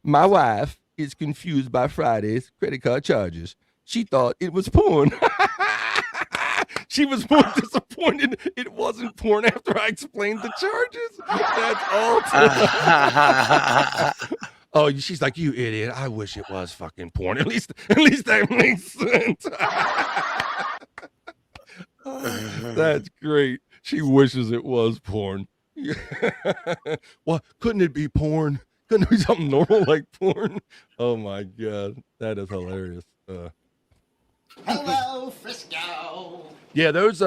My wife is confused by Friday's credit card charges. She thought it was porn. She was more disappointed it wasn't porn after I explained the charges. That's all. Oh, she's like, you idiot. I wish it was fucking porn. At least that makes sense. That's great. She wishes it was porn. Well, couldn't it be porn? Couldn't it be something normal like porn? Oh my God. That is hilarious. Hello, Frisco. Yeah, those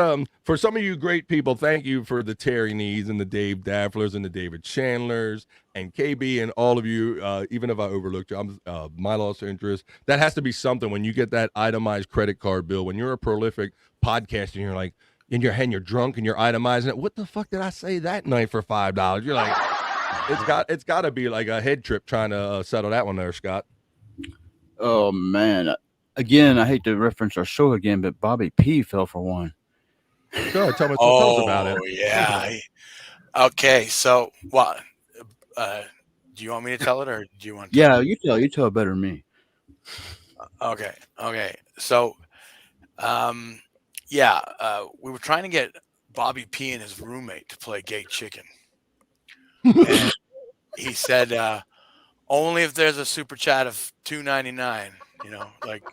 for some of you great people, thank you for the Terry Nees and the Dave Dafflers and the David Chandlers and KB and all of you, even if I overlooked you, I'm my lost interest. That has to be something when you get that itemized credit card bill, when you're a prolific podcaster and you're like in your head, you're drunk and you're itemizing it. What the fuck did I say that night for $5? You're like, it's got to be like a head trip trying to settle that one there, Scott. Oh man. Again, I hate to reference our show again, but Bobby P fell for one. Sure, tell us about it. Oh, yeah. Okay, so what? Do you want me to tell it, or do you want to? Yeah, you tell better than me. Okay. So, we were trying to get Bobby P and his roommate to play Gay Chicken. And he said, only if there's a super chat of $2.99, like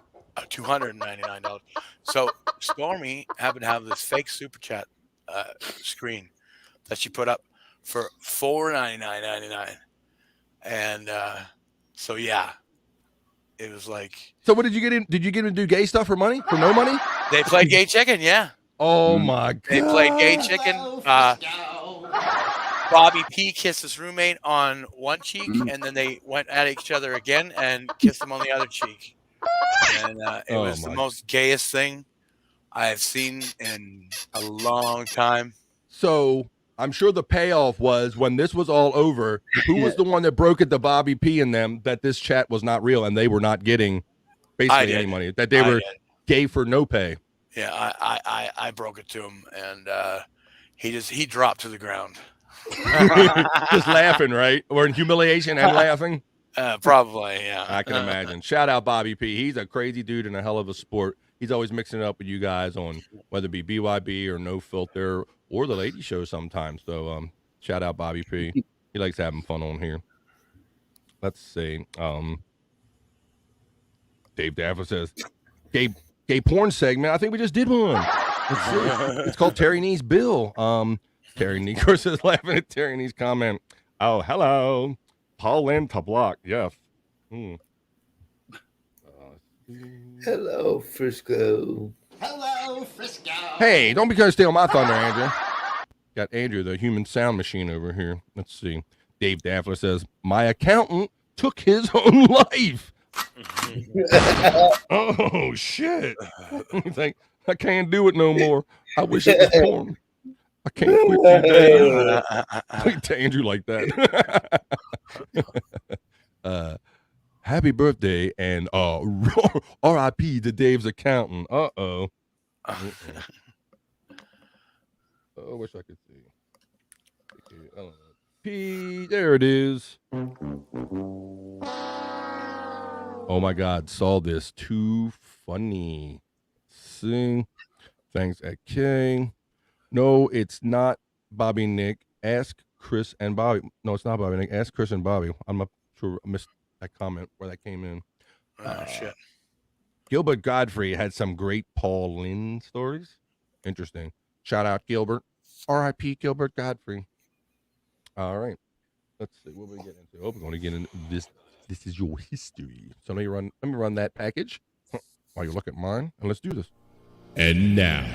$299. So Stormy happened to have this fake super chat screen that she put up for $4.99.99. And so yeah, it was like. So what did you get in? Did you get him to do gay stuff for money? For no money? They played Gay Chicken, yeah. Oh my God. They played Gay Chicken. Bobby P kissed his roommate on one cheek, and then they went at each other again and kissed him on the other cheek. And it was the most gayest thing I have seen in a long time. So I'm sure the payoff was when this was all over, who was the one that broke it to Bobby P and them that this chat was not real and they were not getting basically any money, that they were gay for no pay? Yeah, I broke it to him, and he dropped to the ground. Just laughing, right? Or in humiliation and laughing? Probably, yeah. I can imagine. Shout out Bobby P. He's a crazy dude and a hell of a sport. He's always mixing it up with you guys on whether it be BYB or No Filter or the Lady Show sometimes. So shout out Bobby P. He likes having fun on here. Let's see. Dave Daffler says, gay porn segment. I think we just did one. Let's see. It's called Terry Nee's Bill. Terry Nee, of course, is laughing at Terry Nee's comment. Oh, hello. Pauline Tablock, yes. Hello, Frisco. Hello, Frisco. Hey, don't be trying to steal my thunder, Andrew. Got Andrew, the human sound machine over here. Let's see. Dave Daffler says, my accountant took his own life. Oh, shit. He's like, I can't do it no more. I wish it was porn. I can't quit you, Dave. Look to Andrew like that. Happy birthday and R.I.P. to Dave's accountant. Uh-oh. I wish I could see. P, there it is. Oh my God, saw this. Too funny. See. Thanks, K. No, it's not Bobby Nick. Ask Chris and Bobby. No, it's not Bobby Nick. Ask Chris and Bobby. I'm not sure I missed that comment where that came in. Shit. Gilbert Godfrey had some great Paul Lynde stories. Interesting. Shout out Gilbert. R.I.P. Gilbert Godfrey. All right. Let's see what we get into. Oh, we're going to get into this. This is your history. So let me run that package while you look at mine, and let's do this. And now,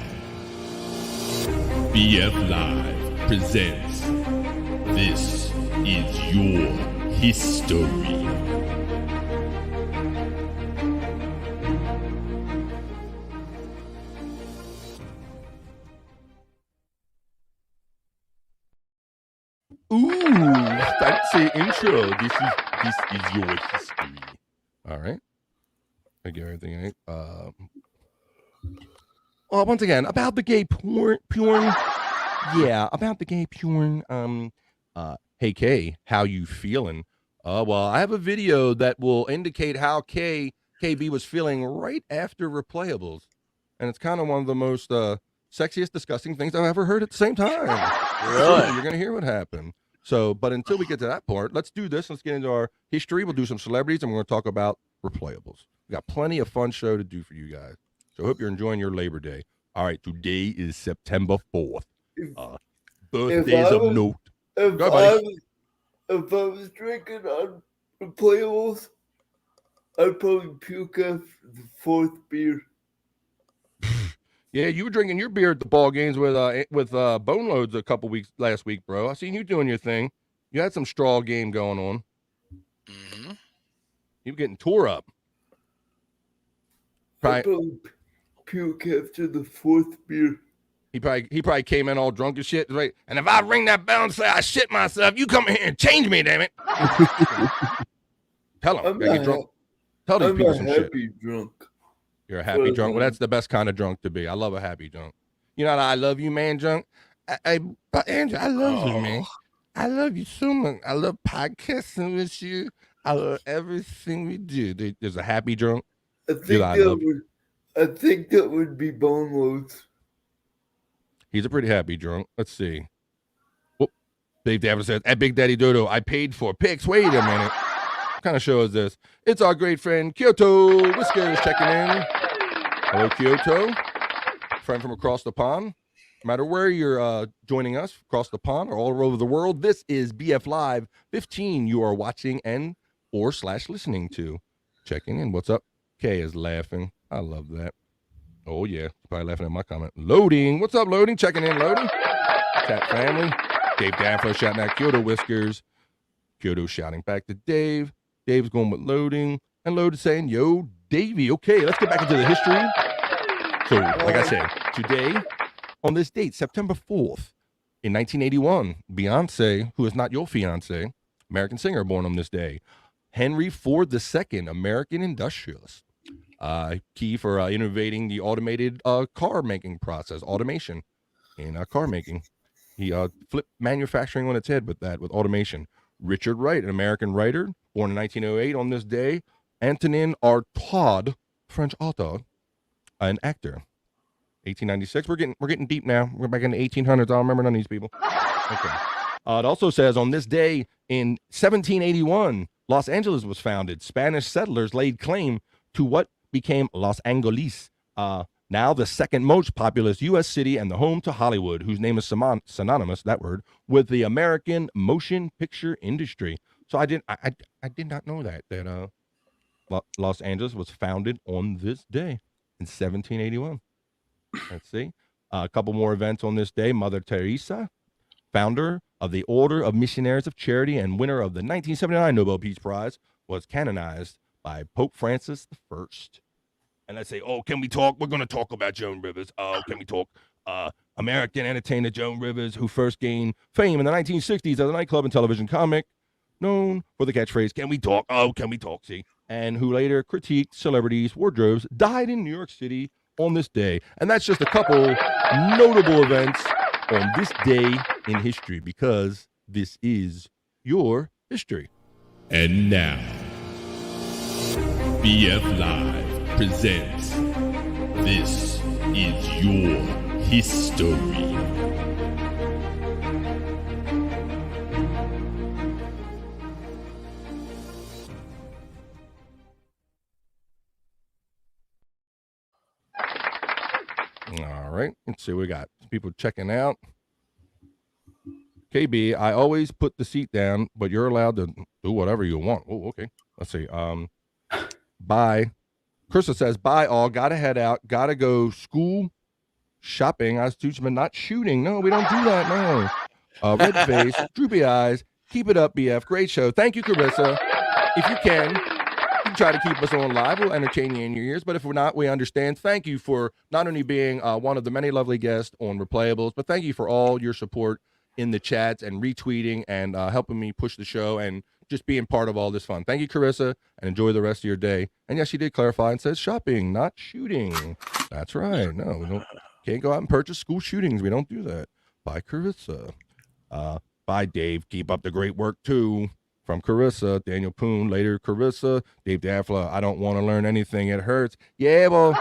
BF Live presents This Is Your History. Ooh, fancy intro. This is your history. All right. I get everything right. Once again, about the gay porn. Yeah, about the gay porn. Hey Kay, how you feeling? Well, I have a video that will indicate how KB was feeling right after Replayables, and it's kind of one of the most sexiest, disgusting things I've ever heard at the same time. Really? You're gonna hear what happened. So, but until we get to that part, let's do this. Let's get into our history. We'll do some celebrities, and we're going to talk about Replayables. We got plenty of fun show to do for you guys. So I hope you're enjoying your Labor Day. All right, today is September 4th. Birthdays of note. If I was drinking on Replayables, I'd probably puke after the fourth beer. Yeah, you were drinking your beer at the ball games with Bone Loads a couple weeks last week, bro. I seen you doing your thing. You had some straw game going on. Mm-hmm. You were getting tore up. I'd probably puke after the fourth beer. He probably came in all drunk and shit, right? And if I ring that bell and say I shit myself, you come in here and change me, damn it. Tell him. Get drunk. Tell these people some shit. I'm a happy drunk. You're a happy drunk. Well, that's the best kind of drunk to be. I love a happy drunk. You know, I love you, man, drunk. But Andrew, I love you, man. I love you so much. I love podcasting with you. I love everything we do. There's a happy drunk. I think that would be Bone Loads. He's a pretty happy drunk. Let's see. Whoop. Dave Davis says, at Big Daddy Dodo, I paid for pics. Wait a minute. What kind of show is this? It's our great friend Kyoto Whiskers checking in. Hello, Kyoto. Friend from across the pond. No matter where you're joining us, across the pond or all over the world, this is BF Live 15 you are watching and or / listening to. Checking in. What's up? Kay is laughing. I love that. Oh, yeah. Probably laughing at my comment. Loading. What's up, Loading? Checking in, Loading. Chat family. Dave Danfo shouting at Kyoto Whiskers. Kyoto shouting back to Dave. Dave's going with Loading. And Loading saying, yo, Davey. Okay, let's get back into the history. So, like I said, today, on this date, September 4th, in 1981, Beyonce, who is not your fiance, American singer born on this day. Henry Ford II, American industrialist. Key for innovating the automated car making process, automation in car making. He flipped manufacturing on its head with automation. Richard Wright, an American writer, born in 1908 on this day. Antonin Artaud, French author, an actor. 1896. We're getting deep now. We're back in the 1800s. I don't remember none of these people. Okay. It also says on this day in 1781, Los Angeles was founded. Spanish settlers laid claim to what became Los Angeles, now the second most populous U.S. city and the home to Hollywood, whose name is synonymous, that word, with the American motion picture industry. So I did not know that Los Angeles was founded on this day in 1781. Let's see. A couple more events on this day. Mother Teresa, founder of the Order of Missionaries of Charity and winner of the 1979 Nobel Peace Prize, was canonized by Pope Francis I. And let's say, oh, can we talk? We're going to talk about Joan Rivers. Oh, can we talk? American entertainer Joan Rivers, who first gained fame in the 1960s as a nightclub and television comic, known for the catchphrase, can we talk? Oh, can we talk? See? And who later critiqued celebrities' wardrobes, died in New York City on this day. And that's just a couple notable events on this day in history, because this is your history. And now, BF Live presents This Is Your History. All right, let's see what we got. People checking out. KB, I always put the seat down, but you're allowed to do whatever you want. Oh, okay. Let's see. Bye. Krista says, bye all. Gotta head out. Gotta go school. shopping. I was teaching him not shooting. No, we don't do that. No. Red face, droopy eyes. Keep it up, BF. Great show. Thank you, Carissa. If you can try to keep us on live. We'll entertain you in your ears. But if we're not, we understand. Thank you for not only being one of the many lovely guests on Replayables, but thank you for all your support in the chats and retweeting and helping me push the show and just being part of all this fun. Thank you, Carissa, and enjoy the rest of your day. And yes, she did clarify and says shopping, not shooting. That's right. No, we can't go out and purchase school shootings. We don't do that. Bye, Carissa. Bye, Dave. Keep up the great work, too. From Carissa, Daniel Poon. Later, Carissa. Dave Daffla, I don't want to learn anything. It hurts. Yeah, well,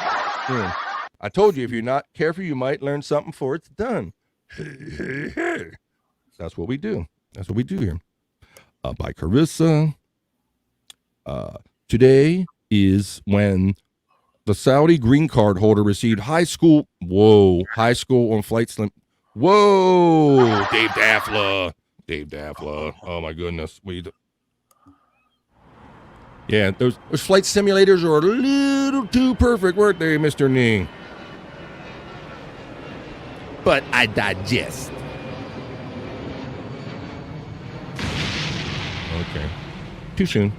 I told you, if you're not careful, you might learn something before it's done. That's what we do. That's what we do here. By Carissa. Today is when the Saudi green card holder received high school on flight slim. Whoa, Dave Daffla. Oh my goodness. Yeah, those flight simulators are a little too perfect, weren't they, Mr. Ning? But I digest. Okay. Too soon.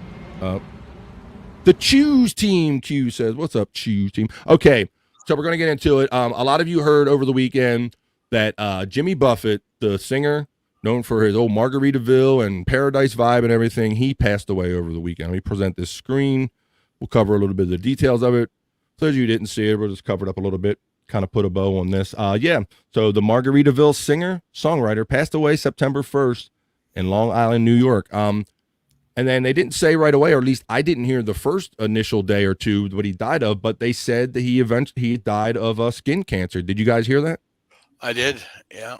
The Choose Team, Q says. What's up, Choose Team? Okay, so we're going to get into it. A lot of you heard over the weekend that Jimmy Buffett, the singer, known for his old Margaritaville and Paradise Vibe and everything, he passed away over the weekend. Let me present this screen. We'll cover a little bit of the details of it. For those of you who didn't see it, we'll just cover it up a little bit, kind of put a bow on this. So the Margaritaville singer, songwriter, passed away September 1st in Long Island, New York. And then they didn't say right away, or at least I didn't hear the first initial day or two what he died of, but they said that he died of skin cancer. Did you guys hear that? I did, yeah.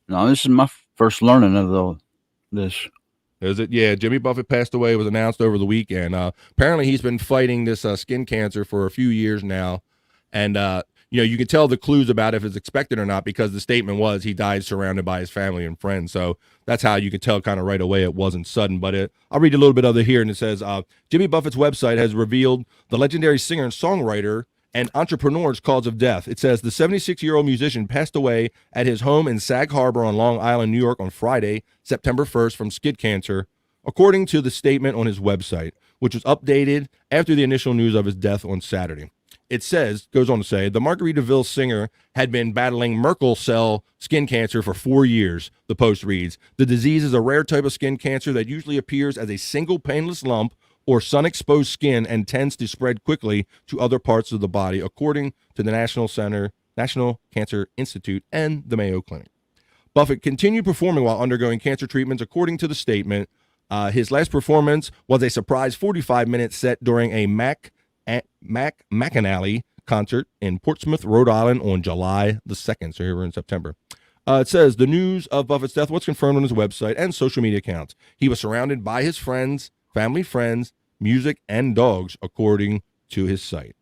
No, this is my first learning of this. Is it? Yeah, Jimmy Buffett passed away. It was announced over the weekend. Apparently, he's been fighting this skin cancer for a few years now. And, you can tell the clues about if it's expected or not because the statement was he died surrounded by his family and friends. So that's how you could tell kind of right away it wasn't sudden. But I'll read a little bit of it here, and it says, Jimmy Buffett's website has revealed the legendary singer and songwriter and entrepreneur's cause of death. It says the 76-year-old musician passed away at his home in Sag Harbor on Long Island, New York on Friday, September 1st from skin cancer, according to the statement on his website, which was updated after the initial news of his death on Saturday. It goes on to say, the Margaritaville singer had been battling Merkel cell skin cancer for 4 years, the Post reads. The disease is a rare type of skin cancer that usually appears as a single painless lump or sun-exposed skin and tends to spread quickly to other parts of the body, according to the National Cancer Institute and the Mayo Clinic. Buffett continued performing while undergoing cancer treatments, according to the statement. His last performance was a surprise 45-minute set during a McAnally concert in Portsmouth, Rhode Island on July the 2nd. So here we're in September. It says the news of Buffett's death was confirmed on his website and social media accounts. He was surrounded by his friends, family, friends, music, and dogs, according to his site.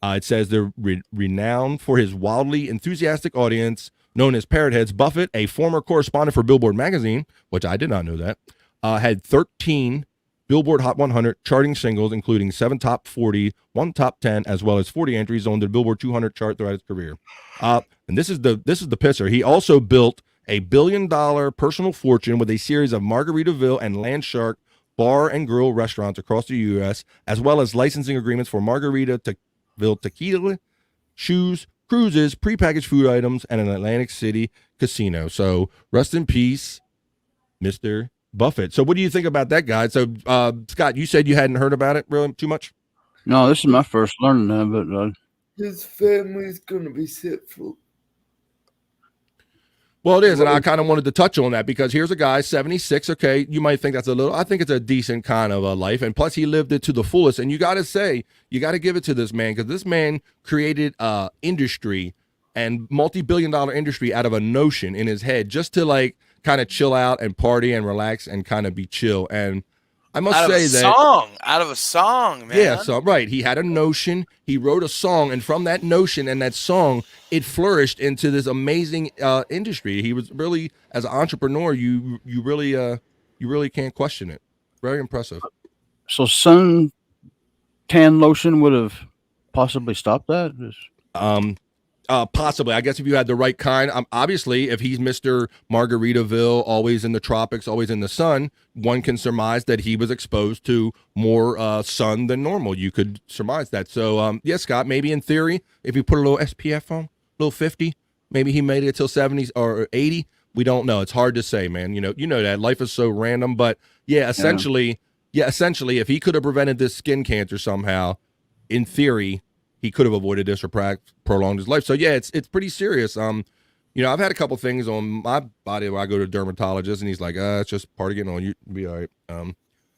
It says they're renowned for his wildly enthusiastic audience, known as Parrot Heads. Buffett, a former correspondent for Billboard magazine, which I did not know that, had 13 Billboard Hot 100 charting singles, including 7 top 40, 1 top 10, as well as 40 entries on the Billboard 200 chart throughout his career. And this is the pisser. He also built a $1 billion personal fortune with a series of Margaritaville and Landshark bar and grill restaurants across the U.S., as well as licensing agreements for Margaritaville tequila, shoes, cruises, prepackaged food items, and an Atlantic City casino. So rest in peace, Mr. Buffett. So what do you think about that, guy? So, Scott, you said you hadn't heard about it really too much? No, this is my first learning of it. His family's going to be set for. Well, it is, and I kind of wanted to touch on that because here's a guy, 76. Okay, you might think that's I think it's a decent kind of a life, and plus he lived it to the fullest. And you got to give it to this man because this man created industry and multi-billion-dollar industry out of a notion in his head just to kind of chill out and party and relax and kind of be chill. And I must say that out of a song, man. Yeah, so right. He had a notion. He wrote a song, and from that notion and that song, it flourished into this amazing industry. He was really, as an entrepreneur, you really can't question it. Very impressive. So suntan lotion would have possibly stopped that? Possibly. I guess if you had the right kind. Obviously, if he's Mr. Margaritaville, always in the tropics, always in the sun, one can surmise that he was exposed to more sun than normal. You could surmise that. So, yeah, Scott, maybe in theory, if you put a little SPF on, a little 50, maybe he made it till 70s or 80. We don't know. It's hard to say, man. You know that life is so random. But yeah, essentially, if he could have prevented this skin cancer somehow, in theory, he could have avoided this or prolonged his life. So yeah, it's pretty serious. I've had a couple things on my body where I go to a dermatologist and he's like, it's just part of getting on. You be all right.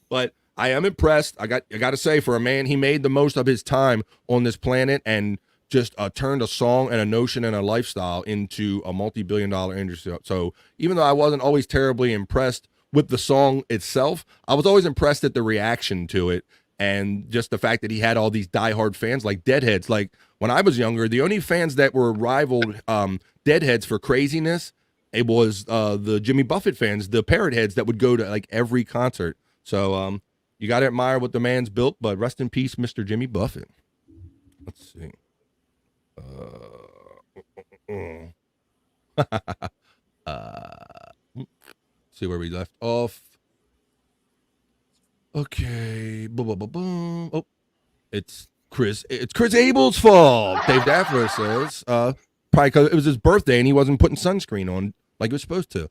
But I am impressed. I got to say, for a man, he made the most of his time on this planet and just turned a song and a notion and a lifestyle into a multi-billion-dollar industry. So even though I wasn't always terribly impressed with the song itself, I was always impressed at the reaction to it. And just the fact that he had all these diehard fans like Deadheads. Like when I was younger, the only fans that were rivaled Deadheads for craziness, it was the Jimmy Buffett fans, the Parrot Heads that would go to like every concert. So you got to admire what the man's built, but rest in peace, Mr. Jimmy Buffett. Let's see. See where we left off. Okay. Boom. Oh, it's Chris Abel's fault. Dave Daffler says, probably because it was his birthday and he wasn't putting sunscreen on like he was supposed to.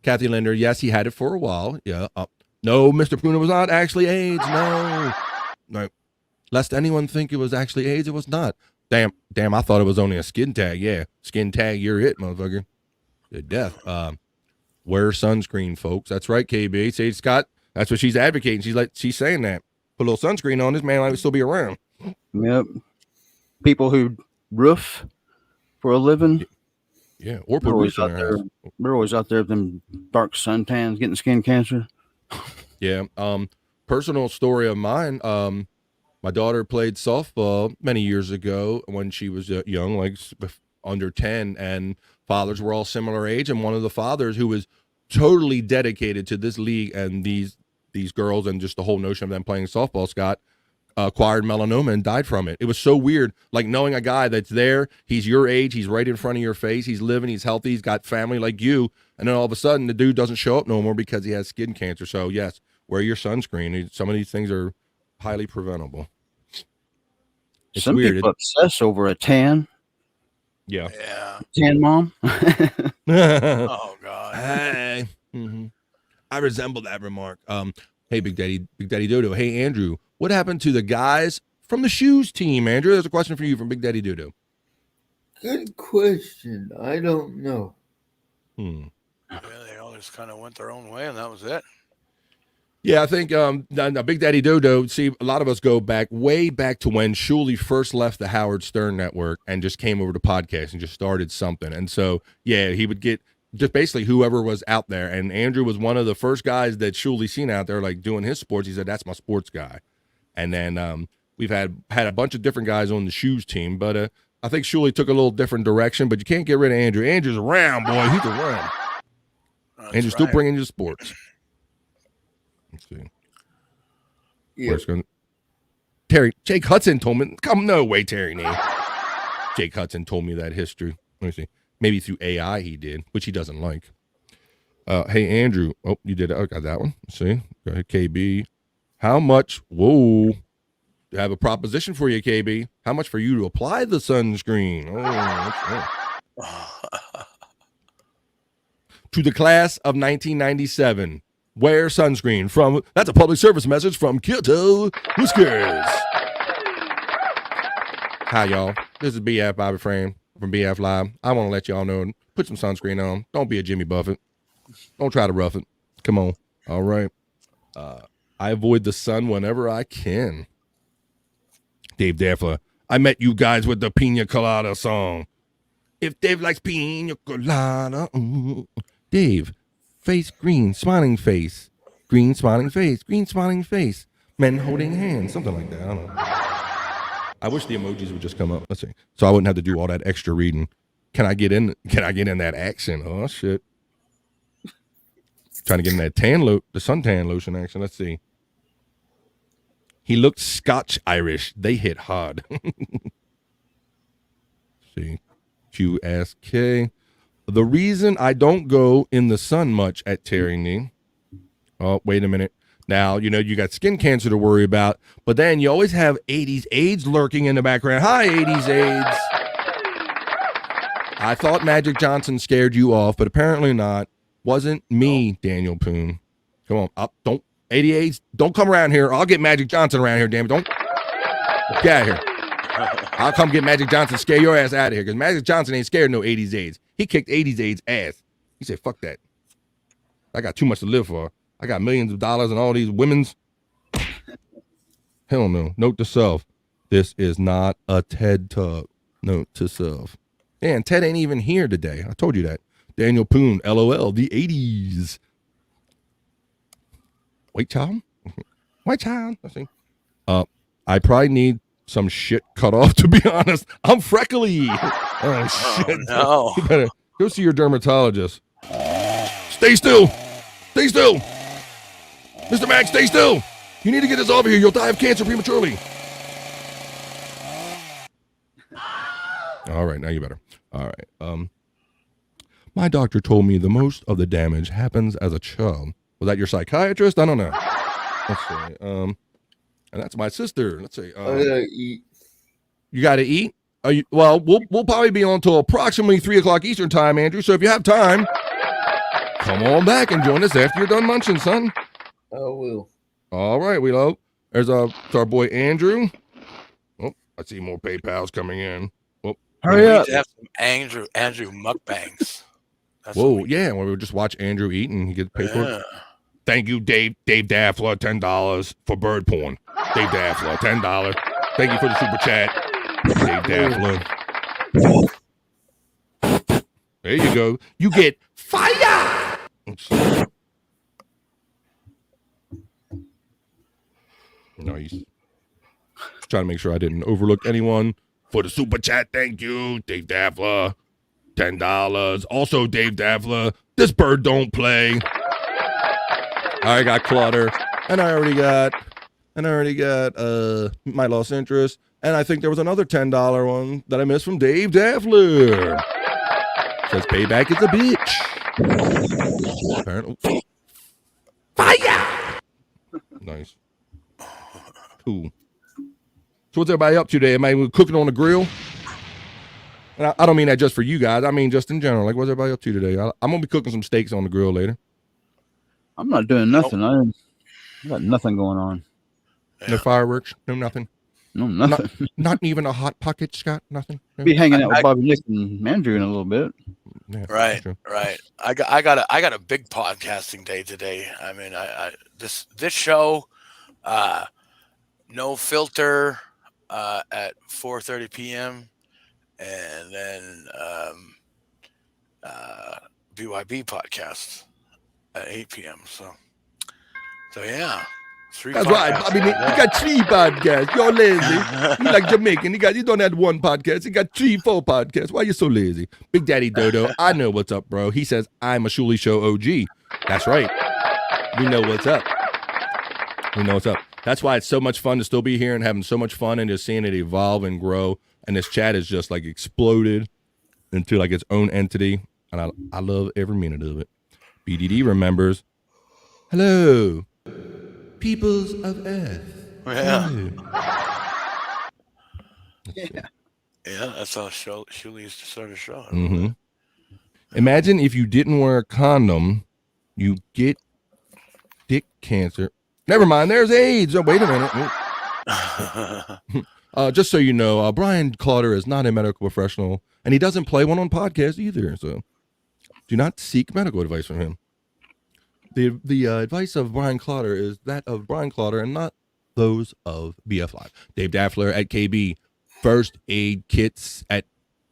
Kathy Linder, yes, he had it for a while. Yeah. No, Mr. Puna was not actually AIDS. No. Lest anyone think it was actually AIDS, it was not. Damn, I thought it was only a skin tag. Yeah. Skin tag, you're it, motherfucker. To death. Wear sunscreen, folks. That's right, KB. Sage Scott. That's what she's advocating. She's saying that. Put a little sunscreen on, this man might still be around. Yep. People who roof for a living. Yeah, or put they're always roofs in out their there. house. They're always out there with them dark suntans, getting skin cancer. Yeah. Personal story of mine. My daughter played softball many years ago when she was young, like under 10, and fathers were all similar age. And one of the fathers who was totally dedicated to this league and these girls and just the whole notion of them playing softball, Scott, acquired melanoma and died from it. It was so weird, like knowing a guy that's there, he's your age, he's right in front of your face, he's living, he's healthy, he's got family like you, and then all of a sudden the dude doesn't show up no more because he has skin cancer. So yes, wear your sunscreen. Some of these things are highly preventable. It's Some weird. people obsess over a tan. Yeah. Tan mom. Oh God. Hey. I resemble that remark. Hey, Big Daddy Dodo. Hey, Andrew, what happened to the guys from the shoes team, Andrew? There's a question for you from Big Daddy Dodo. Good question. I don't know. Yeah, they all just kind of went their own way, and that was it. Yeah, I think now Big Daddy Dodo, see, a lot of us go way back to when Shuley first left the Howard Stern Network and just came over to podcast and just started something. And so, yeah, he would get just basically whoever was out there. And Andrew was one of the first guys that Shuley seen out there, like doing his sports. He said, that's my sports guy. And then we've had a bunch of different guys on the shoes team, but I think Shuley took a little different direction, but you can't get rid of Andrew. Andrew's around, boy. He's around. Andrew's still bringing you sports. Let's see. Yeah. Terry, Jake Hudson told me. No way, Terry. Jake Hudson told me that history. Let me see. Maybe through AI he did, which he doesn't like. Hey, Andrew. Oh, you did it. I got that one. Let's see. Go ahead, KB. How much? Whoa. I have a proposition for you, KB. How much for you to apply the sunscreen? To the class of 1997. Wear sunscreen from, that's a public service message from Kyoto Whiskers. Hi, y'all. This is BF Bobby Frame from BF Live. I want to let y'all know, put some sunscreen on. Don't be a Jimmy Buffett. Don't try to rough it. Come on. All right. I avoid the sun whenever I can. Dave Daffler, I met you guys with the Pina Colada song. If Dave likes Pina Colada. Dave. Face green, smiling face. Green, smiling face. Green, smiling face. Men holding hands. Something like that. I don't know. I wish the emojis would just come up. Let's see. So I wouldn't have to do all that extra reading. Can I get in that accent? Oh, shit. Trying to get in that the suntan lotion action. Let's see. He looked Scotch Irish. They hit hard. See. QSK. The reason I don't go in the sun much at Terry. Oh, wait a minute. Now, you got skin cancer to worry about, but then you always have 80s AIDS lurking in the background. Hi, 80s AIDS. I thought Magic Johnson scared you off, but apparently not. Wasn't me, Daniel Poon. Come on. Don't 80 AIDS. Don't come around here. I'll get Magic Johnson around here, damn it. Don't get out of here. I'll come get Magic Johnson, scare your ass out of here, because Magic Johnson ain't scared of no 80s AIDS. He kicked 80s AIDS ass. He said, fuck that. I got too much to live for. I got millions of dollars and all these women's. Hell no. Note to self. This is not a TED Talk. Note to self. And Ted ain't even here today. I told you that. Daniel Poon, LOL, the 80s. White child? White child. I see. I probably need some shit cut off, to be honest. I'm freckly. Oh, shit. Oh, no. You better go see your dermatologist. Stay still. Stay still. Mr. Max, stay still. You need to get this over here. You'll die of cancer prematurely. All right, now you better. All right. My doctor told me the most of the damage happens as a child. Was that your psychiatrist? I don't know. Let's see. And that's my sister. Let's see. I gotta eat. You got to eat? Well, we'll probably be on until approximately 3 o'clock Eastern time, Andrew. So if you have time, come on back and join us after you're done munching, son. I will. All right, we love. There's our boy Andrew. Oh, I see more PayPals coming in. Oh, Hurry we up. need to have some Andrew mukbangs. That's whoa, what we- yeah. Well, we'll just watch Andrew eat and he gets paid for it. Yeah. Thank you, Dave Daffler, $10 for bird porn. Dave Daffler, $10. Thank you for the super chat. Dave Daffler. There you go. You get fire. Nice. Just trying to make sure I didn't overlook anyone for the super chat. Thank you, Dave Daffler. $10. Also, Dave Daffler. This bird don't play. I got Clutter, and I already got my lost interest, and I think there was another $10 one that I missed from Dave Daffler. Says payback is a bitch. Apparently. Fire! Nice. Cool. So what's everybody up to today? Am I cooking on the grill? And I don't mean that just for you guys. I mean just in general. Like, what's everybody up to today? I'm gonna be cooking some steaks on the grill later. I'm not doing nothing. I got nothing going on. No fireworks, no nothing. No, nothing. Not even a hot pocket, Scott. Nothing. No? Be hanging out with Bobby Nick and Andrew in a little bit. Yeah, Right, true. right. I got a big podcasting day today. I mean, this show, no filter, at 4:30 p.m. and then BYB podcast at 8 p.m. So yeah. That's right. I mean, you got 3 podcasts. You're lazy. You like Jamaican. You don't have 1 podcast. You got 3, 4 podcasts. Why are you so lazy? Big Daddy Dodo, I know what's up, bro. He says, I'm a Shuli Show OG. That's right. We know what's up. We know what's up. That's why it's so much fun to still be here and having so much fun and just seeing it evolve and grow. And this chat is just like exploded into like its own entity. And I love every minute of it. BDD remembers. Hello. Peoples of Earth. Yeah. Yeah. Yeah, that's how Shuli used to start a show. Mm-hmm. Imagine if you didn't wear a condom, you get dick cancer. Never mind, there's AIDS. Oh, wait a minute. Just so you know, Brian Clotter is not a medical professional, and he doesn't play one on podcast either. So do not seek medical advice from him. The advice of Brian Clotter is that of Brian Clotter and not those of BF Live. Dave Daffler at KB. First aid kits at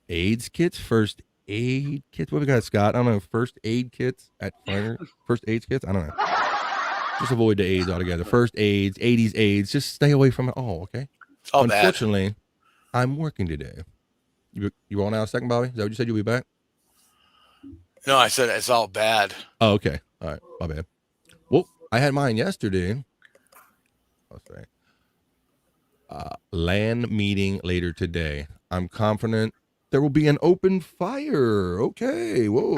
AIDS kits? First aid kits? What we got, Scott? I don't know. First aid kits at Fire? First AIDS kits? I don't know. Just avoid the AIDS altogether. First AIDS, 80s AIDS. Just stay away from it all, okay? It's all bad. Unfortunately, I'm working today. You on now a second, Bobby? Is that what you said? You'll be back? No, I said it's all bad. Oh, okay. All right. My bad. Well, I had mine yesterday. Let's say. Land meeting later today. I'm confident there will be an open fire. Okay, whoa.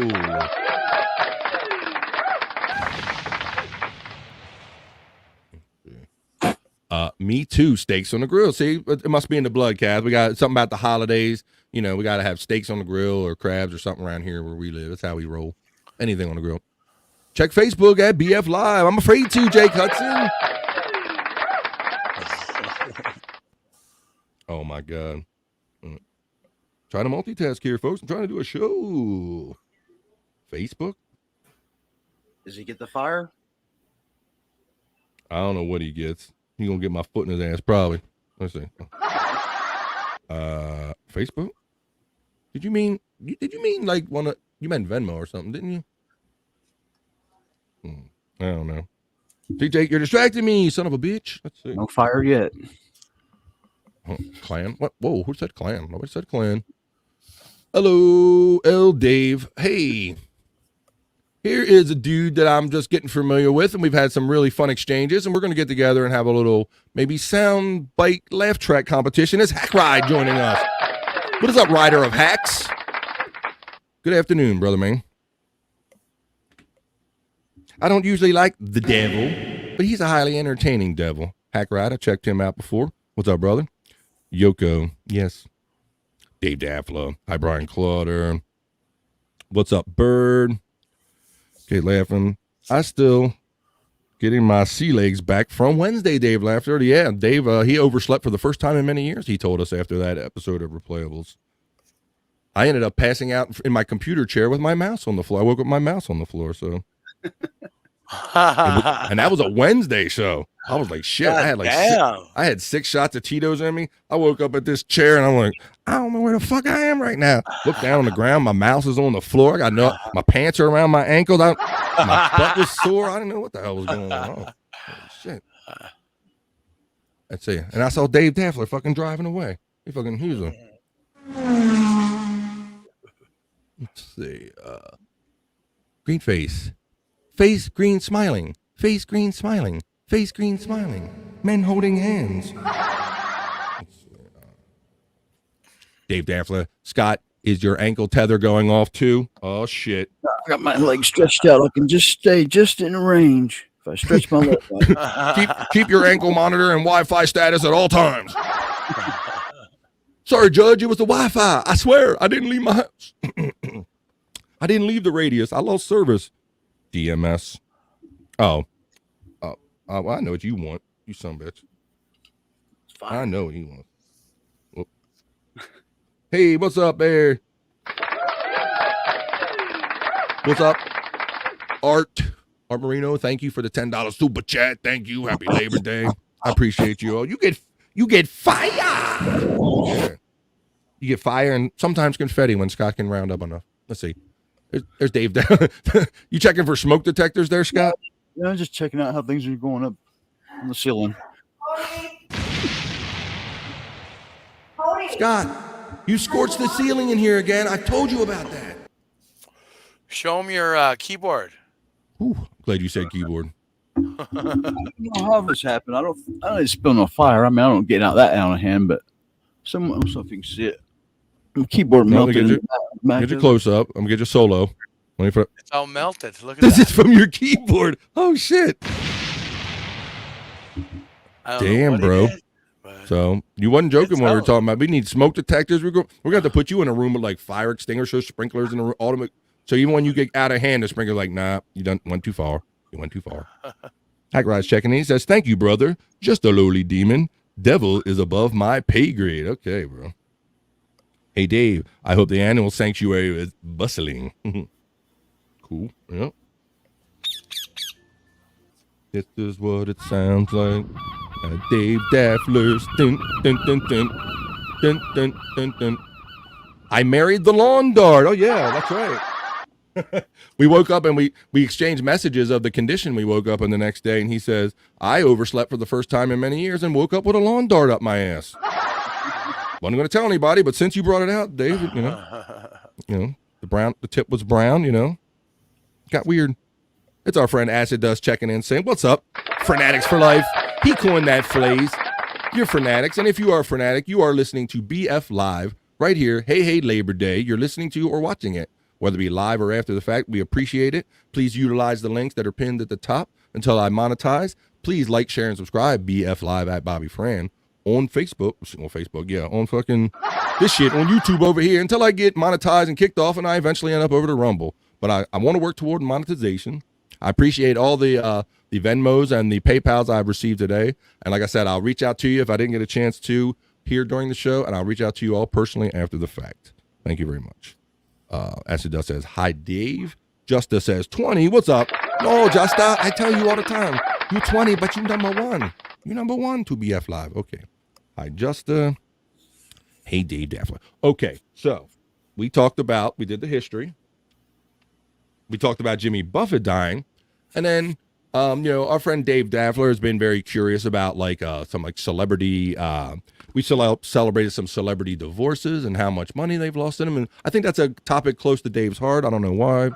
Me too. Steaks on the grill. See, it must be in the blood, Cass. We got something about the holidays. You know, we got to have steaks on the grill or crabs or something around here where we live. That's how we roll. Anything on the grill. Check Facebook at BF Live. I'm afraid to, Jake Hudson. Oh, my God. Trying to multitask here, folks. I'm trying to do a show. Facebook? Does he get the fire? I don't know what he gets. He gonna get my foot in his ass, probably. Let's see. Facebook? Did you mean like you meant Venmo or something, didn't you? I don't know. TJ, you're distracting me, son of a bitch. Let's see. No fire yet. Oh, clan? What? Whoa, who said clan? Nobody said clan. Hello, L. Dave. Hey. Here is a dude that I'm just getting familiar with, and we've had some really fun exchanges, and we're going to get together and have a little maybe sound bite laugh track competition. It's Hack Ride joining us. What is up, rider of hacks? Good afternoon, brother man. I don't usually like the devil, but he's a highly entertaining devil. Hack Ride, I checked him out before. What's up, brother? Yoko, yes. Dave Daffler. Hi, Brian Clauder. What's up, Bird? Okay, laughing. I still getting my sea legs back from Wednesday, Dave Laughter. Yeah, Dave, he overslept for the first time in many years, he told us after that episode of Replayables. I ended up passing out in my computer chair with my mouse on the floor. I woke up with my mouse on the floor, so. And that was a Wednesday show. I was like, shit, God I had 6 shots of Tito's in me. I woke up at this chair and I'm like, I don't know where the fuck I am right now. Look down on the ground. My mouse is on the floor. I got my pants are around my ankles. My butt was sore. I didn't know what the hell was going on. Holy shit. That's it. And I saw Dave Daffler fucking driving away. He was a. Let's see. Green face. Face green smiling. Face green smiling. Face green smiling. Men holding hands. Dave Daffler. Scott, is your ankle tether going off too? Oh shit. I got my legs stretched out. I can just stay just in range. If I stretch my legs out. keep your ankle monitor and Wi-Fi status at all times. Sorry, Judge, it was the Wi-Fi. I swear, I didn't leave my house. I didn't leave the radius. I lost service. DMS. Oh, I know what you want, you son of a bitch. I know what you want. Whoop. Hey, what's up, Bear? What's up, Art Marino? Thank you for the $10 super chat. Thank you. Happy Labor Day. I appreciate you all. You get fire. Yeah. You get fire and sometimes confetti when Scott can round up enough. Let's see. There's Dave down. You checking for smoke detectors there, Scott? Yeah, I'm just checking out how things are going up on the ceiling. Scott, you scorched the ceiling in here again. I told you about that. Show him your keyboard. Ooh, glad you said keyboard. I don't know how this happened. I don't spill no fire. I mean, I don't get out that out of hand, but someone else, if you can see it. My keyboard melted. Get your close up. I'm gonna get your solo. It's all melted. Look at this that. is from your keyboard. Oh shit! Damn, bro. So you wasn't joking when we were talking about we need smoke detectors. We're gonna have to put you in a room with like fire extinguishers, sprinklers, and automatic. So even when you get out of hand, the sprinkler's like, nah, went too far. You went too far. Hackride's checking in. He says, "Thank you, brother. Just a lowly demon. Devil is above my pay grade." Okay, bro. Hey, Dave, I hope the animal sanctuary is bustling. Cool. Yep. This is what it sounds like. Dave Daffler's. Dun, dun, dun, dun, dun, dun, dun, dun. I married the lawn dart. Oh, yeah, that's right. We woke up and we exchanged messages of the condition we woke up in the next day. And he says, I overslept for the first time in many years and woke up with a lawn dart up my ass. Wasn't going to tell anybody, but since you brought it out, Dave, you know, the tip was brown, got weird. It's our friend Acid Dust checking in saying, what's up, Fanatics for Life? He coined that phrase. You're fanatics. And if you are a fanatic, you are listening to BF Live right here. Hey, Labor Day. You're listening to or watching it, whether it be live or after the fact. We appreciate it. Please utilize the links that are pinned at the top until I monetize. Please like, share, and subscribe. BF Live at Bobby Fran on Facebook. On fucking this shit on YouTube over here until I get monetized and kicked off and I eventually end up over to Rumble. But I want to work toward monetization. I appreciate all the Venmos and the PayPals I've received today. And like I said, I'll reach out to you if I didn't get a chance to here during the show, and I'll reach out to you all personally after the fact. Thank you very much. Acid says, hi, Dave. Justa says, 20, what's up? No, Justa, I tell you all the time, you 20, but you number one. You number one to BF Live. Okay. Hi, Justa. Hey, Dave Daffler. Okay, so we did the history. We talked about Jimmy Buffett dying, and then our friend Dave Daffler has been very curious about some celebrity. We celebrated some celebrity divorces and how much money they've lost in them, and I think that's a topic close to Dave's heart. I don't know why.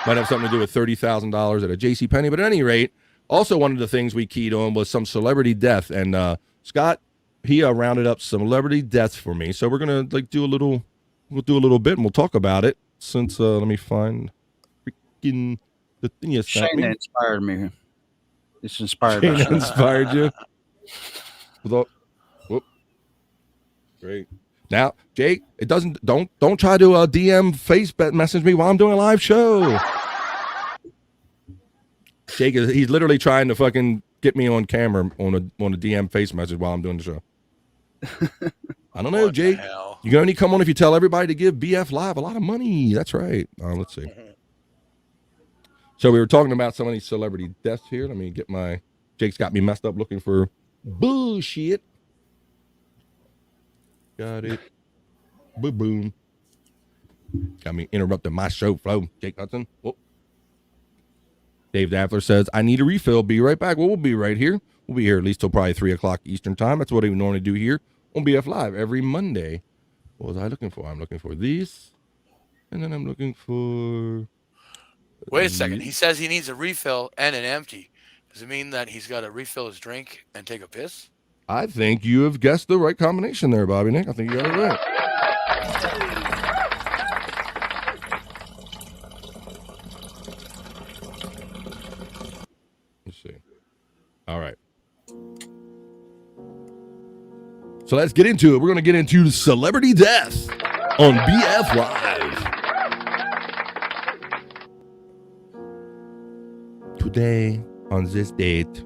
Might have something to do with $30,000 at a JCPenney, but at any rate, also one of the things we keyed on was some celebrity death, and Scott he rounded up celebrity deaths for me, so we're gonna we'll do a little bit and we'll talk about it. Since let me find. The thing you sent Shane me. inspired me. This inspired Shane me. inspired you. Whoop. Great. Now, Jake, don't try to DM Facebook message me while I'm doing a live show. Jake he's literally trying to fucking get me on camera on a DM face message while I'm doing the show. I don't know, Jake. You can only come on if you tell everybody to give BF Live a lot of money. That's right. Let's see. So we were talking about some of these celebrity deaths here. Let me get Jake's got me messed up looking for bullshit. Got it. Boom. Got me interrupting my show flow. Jake Hudson. Whoop. Dave Daffler says, I need a refill. Be right back. Well, we'll be right here. We'll be here at least till probably 3 o'clock Eastern time. That's what we normally do here on BF Live every Monday. What was I looking for? I'm looking for these. And then I'm looking for... Wait a second. He says he needs a refill and an empty. Does it mean that he's got to refill his drink and take a piss? I think you have guessed the right combination there, Bobby Nick. I think you got it right. Let's see. All right. So let's get into it. We're going to get into the celebrity death on BF Live. Today, on this date,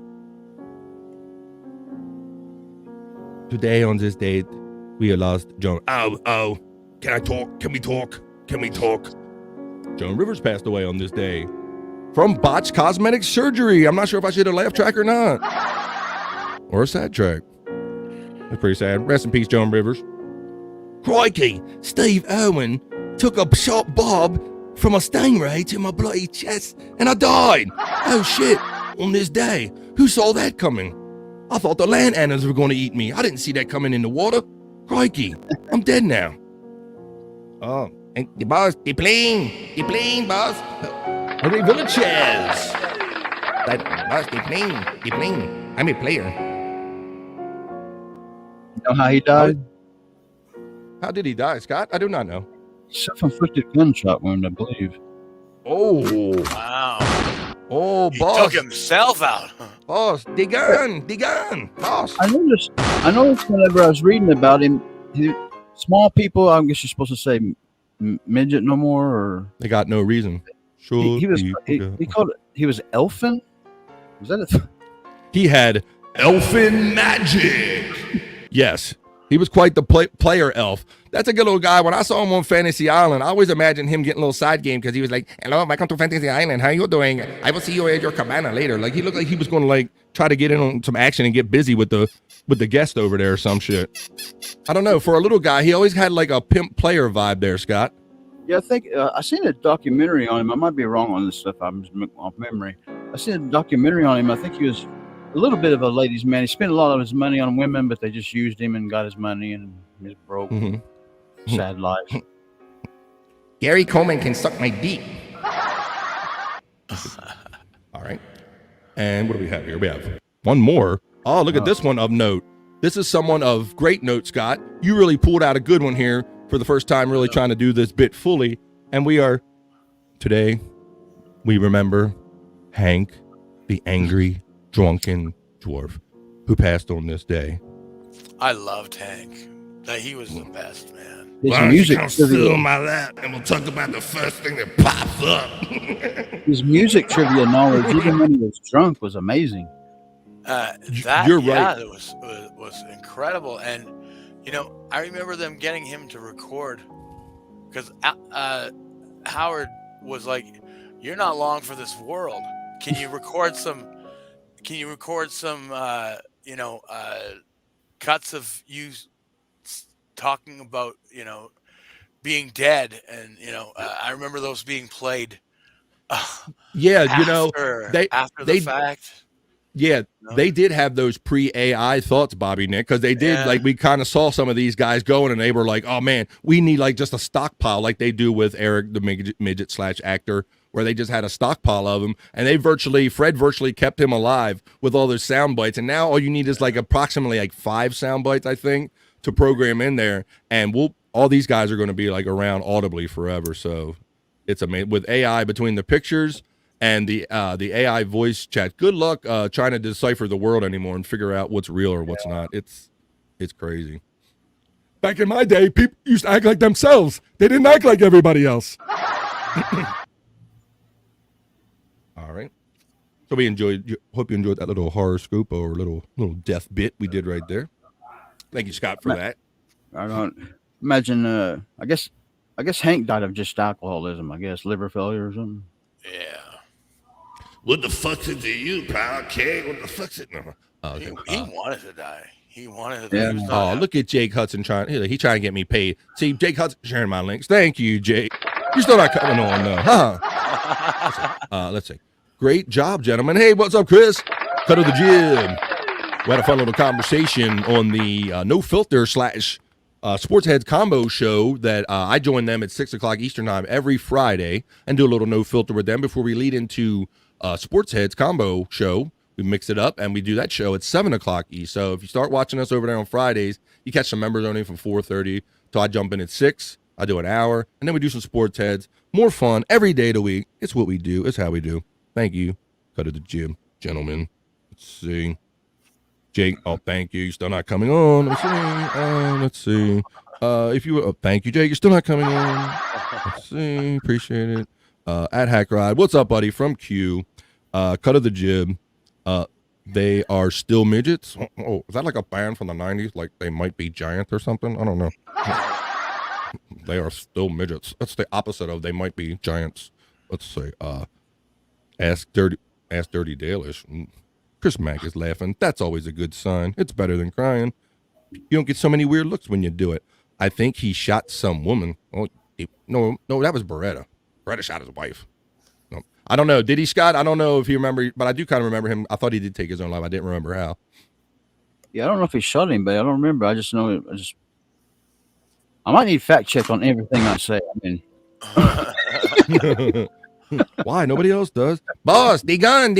we lost Joan. Oh, can I talk? Can we talk? Joan Rivers passed away on this day from botched cosmetic surgery. I'm not sure if I should have a laugh track or not. Or a sad track. That's pretty sad. Rest in peace, Joan Rivers. Crikey, Steve Irwin took a shot bob from a stingray to my bloody chest, and I died. Oh shit, on this day. Who saw that coming? I thought the land animals were going to eat me. I didn't see that coming in the water. Crikey, I'm dead now. Oh, and the boss, the plane, boss. Hurry, villages. That boss, the plane. I'm a player. You know how he died? How did he die, Scott? I do not know. Self-inflicted gunshot wound, I believe. Oh. Wow. Oh, He boss. took himself out. Boss, the gun, boss. I noticed whenever I was reading about him, small people, I guess you're supposed to say midget no more, or they got no reason. Sure. He was elfin? Was that He had elfin magic. Yes. He was quite the player elf. That's a good little guy. When I saw him on Fantasy Island, I always imagined him getting a little side game because he was like, hello, welcome to Fantasy Island. How you doing? I will see you at your cabana later. Like, he looked like he was going to try to get in on some action and get busy with the guest over there or some shit. I don't know. For a little guy, he always had a pimp player vibe there, Scott. Yeah, I think I seen a documentary on him. I might be wrong on this stuff. I'm just off memory. I seen a documentary on him. I think he was a little bit of a ladies' man. He spent a lot of his money on women, but they just used him and got his money, and he's broke. Mm-hmm. Sad life. Gary Coleman can suck my dick. All right. And what do we have here? We have one more. Oh, look at this one of note. This is someone of great note, Scott. You really pulled out a good one here for the first time really trying to do this bit fully. And today, we remember Hank, the angry, drunken dwarf who passed on this day. I loved Hank. He was the best, man. His music trivia, my lap, and we'll talk about the first thing that pops up. his music trivia knowledge, even when he was drunk, was amazing. You're right. It was incredible. And I remember them getting him to record because Howard was like, "You're not long for this world. Can you record some? Cuts of you talking about being dead?" And I remember those being played. Yeah, after the fact. Yeah, they did have those pre-AI thoughts, Bobby Nick, because they did, like, we kind of saw some of these guys going, and they were like, oh, man, we need, like, just a stockpile, like they do with Eric, the midget/actor, where they just had a stockpile of them, and Fred virtually kept him alive with all those sound bites, and now all you need is, like, approximately, like, 5 sound bites, I think, to program in there, and all these guys are going to be, like, around audibly forever, so it's amazing. With AI between the pictures and the AI voice chat. Good luck trying to decipher the world anymore and figure out what's real or what's not. It's crazy. Back in my day, people used to act like themselves. They didn't act like everybody else. All right. So hope you enjoyed that little horror scoop or little death bit we did right there. Thank you, Scott, for that. I don't imagine. I guess Hank died of just alcoholism. I guess liver failure or something. Yeah. What the fuck's it to you, pal? Okay, what the fuck's it? No. Okay. He wanted to die. He wanted to die. Oh, look at Jake Hudson trying to get me paid. See, Jake Hudson sharing my links. Thank you, Jake. You're still not coming on, though, huh? Let's see. Great job, gentlemen. Hey, what's up, Chris? Cut of the gym. We had a fun little conversation on the No Filter / Sports Heads combo show that I join them at 6 o'clock Eastern time every Friday and do a little No Filter with them before we lead into Sports Heads combo show. We mix it up and we do that show at 7 o'clock East. So if you start watching us over there on Fridays, you catch some members only from 4:30 till I jump in at 6. I do an hour and then we do some Sports Heads. More fun every day of the week. It's what we do. It's how we do. Thank you. Cut to the gym, gentlemen. Let's see. Jake, thank you. You're still not coming on. Let's see. If you thank you, Jake. You're still not coming on. Let's see. Appreciate it. At Hack Ride. What's up, buddy? From Q. Cut of the Jib. They are still midgets. Oh, is that like a band from the 90s? Like they might be giant or something? I don't know. They are still midgets. That's the opposite of they might be giants. Let's see. Ask Dirty Dalish. Chris Mack is laughing. That's always a good sign. It's better than crying. You don't get so many weird looks when you do it. I think he shot some woman. Oh, no, that was Beretta. Beretta shot his wife. No, I don't know. Did he, Scott? I don't know if you remember, but I do kind of remember him. I thought he did take his own life. I didn't remember how. Yeah, I don't know if he shot anybody. I don't remember. I just know. I might need fact check on everything I say. I mean, why? Nobody else does. Boss, the gun.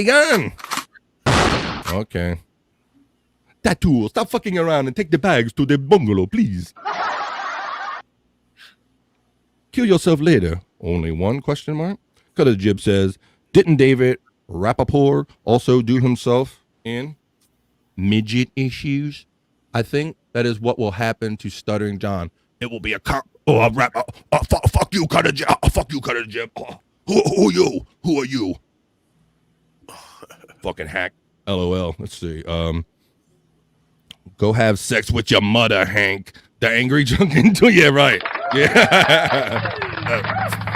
Okay. Tattoo, stop fucking around and take the bags to the bungalow, please. Kill yourself later. Only one question mark? Cut of the Jib says, didn't David Rappaport also do himself in midget issues? I think that is what will happen to Stuttering John. It will be a fuck you, Cut of the Jib. Fuck you, Cut of the Jib. Who are you? Who are you? Fucking hack. LOL. Let's see. Go have sex with your mother, Hank. The angry drunken. Yeah, right. Yeah.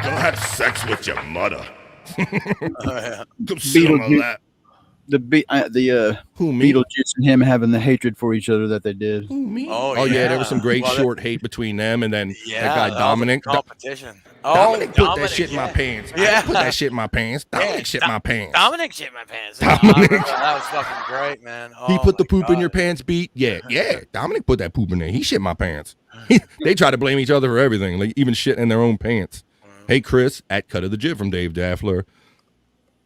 Go have sex with your mother. Come sit on my lap. Who, me? Beetlejuice and him having the hatred for each other that they did. Who, me? Oh yeah, there was some great short hate between them, and then that guy Dominic. Competition. Dominic put that shit in my pants. Yeah, put that shit in my pants. Dominic shit my pants. Dominic shit my pants. That was fucking great, man. He put the poop in your pants beat. Yeah. Dominic put that poop in there. He shit my pants. They try to blame each other for everything, like even shit in their own pants. Hey, Chris, at Cut of the Jib from Dave Daffler.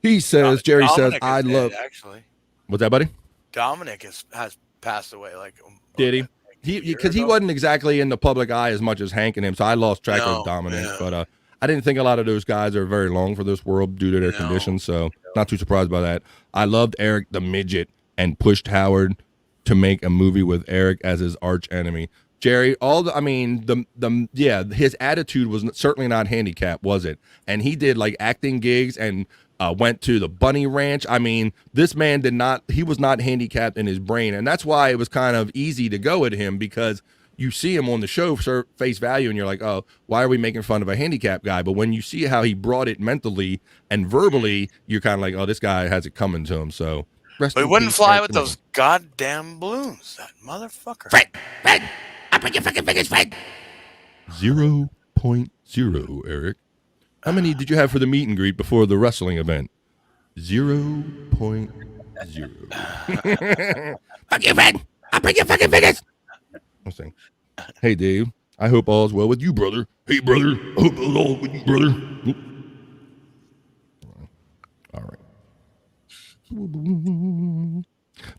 He says, Jerry says, I love. Actually, What's that, buddy? Dominic has passed away. Like, did he? because he wasn't exactly in the public eye as much as Hank and him, so I lost track of dominance. But I didn't think a lot of those guys are very long for this world due to their conditions, so not too surprised by that. I loved Eric the Midget and pushed Howard to make a movie with Eric as his arch enemy. Jerry, his attitude was certainly not handicapped, was it? And he did like acting gigs and went to the Bunny Ranch. I mean, this man he was not handicapped in his brain. And that's why it was kind of easy to go at him, because you see him on the show for face value and you're like, oh, why are we making fun of a handicapped guy? But when you see how he brought it mentally and verbally, you're kind of like, oh, this guy has it coming to him. So But he wouldn't fly with those goddamn balloons. That motherfucker. Fred, I bring your fucking fingers, Fred. 0.0, Eric. How many did you have for the meet and greet before the wrestling event? 0.0. Fuck you, Fred. I bring your fucking fingers. I'm saying, hey, Dave. I hope all's well with you, brother. Hey, brother. I hope all's well with you, brother. All right.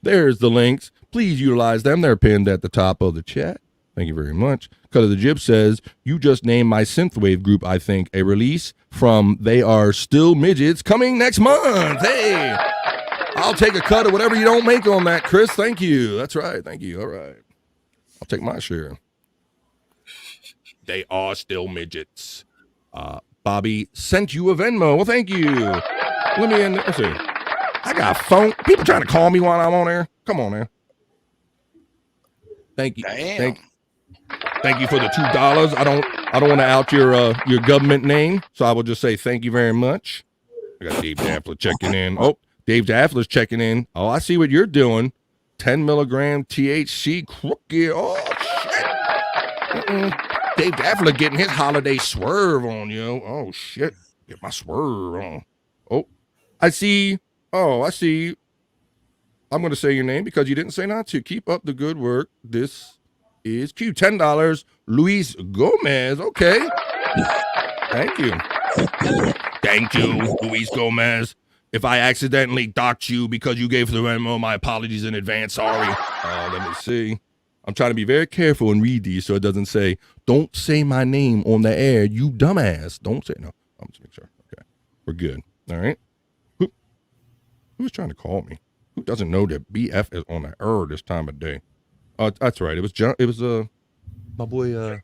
There's the links. Please utilize them. They're pinned at the top of the chat. Thank you very much. Cut of the Jib says, you just named my synthwave group, I think. A release from They Are Still Midgets coming next month. Hey, I'll take a cut of whatever you don't make on that, Chris. Thank you. That's right. Thank you. All right. I'll take my share. They Are Still Midgets. Bobby sent you a Venmo. Well, thank you. Let me let's see. I got a phone. People trying to call me while I'm on there. Come on, man. Thank you. Thank you for the $2. I don't want to out your government name, so I will just say thank you very much. I got Dave Daffler checking in. Oh, Dave Daffler's checking in. Oh, I see what you're doing. 10 milligram THC crooked. Oh shit. Dave Daffler getting his holiday swerve on you. Oh shit. Get my swerve on. Oh, I see. Oh, I see. I'm going to say your name because you didn't say not to. Keep up the good work. This is Q. $10. Luis Gomez. Okay. Thank you. Thank you, Luis Gomez. If I accidentally docked you because you gave the Venmo, my apologies in advance. Sorry. Let me see. I'm trying to be very careful and read these so it doesn't say, don't say my name on the air, you dumbass. Don't say, no. I'm just making sure. Okay. We're good. All right. Who's trying to call me? Who doesn't know that BF is on the air this time of day? That's right. It was my boy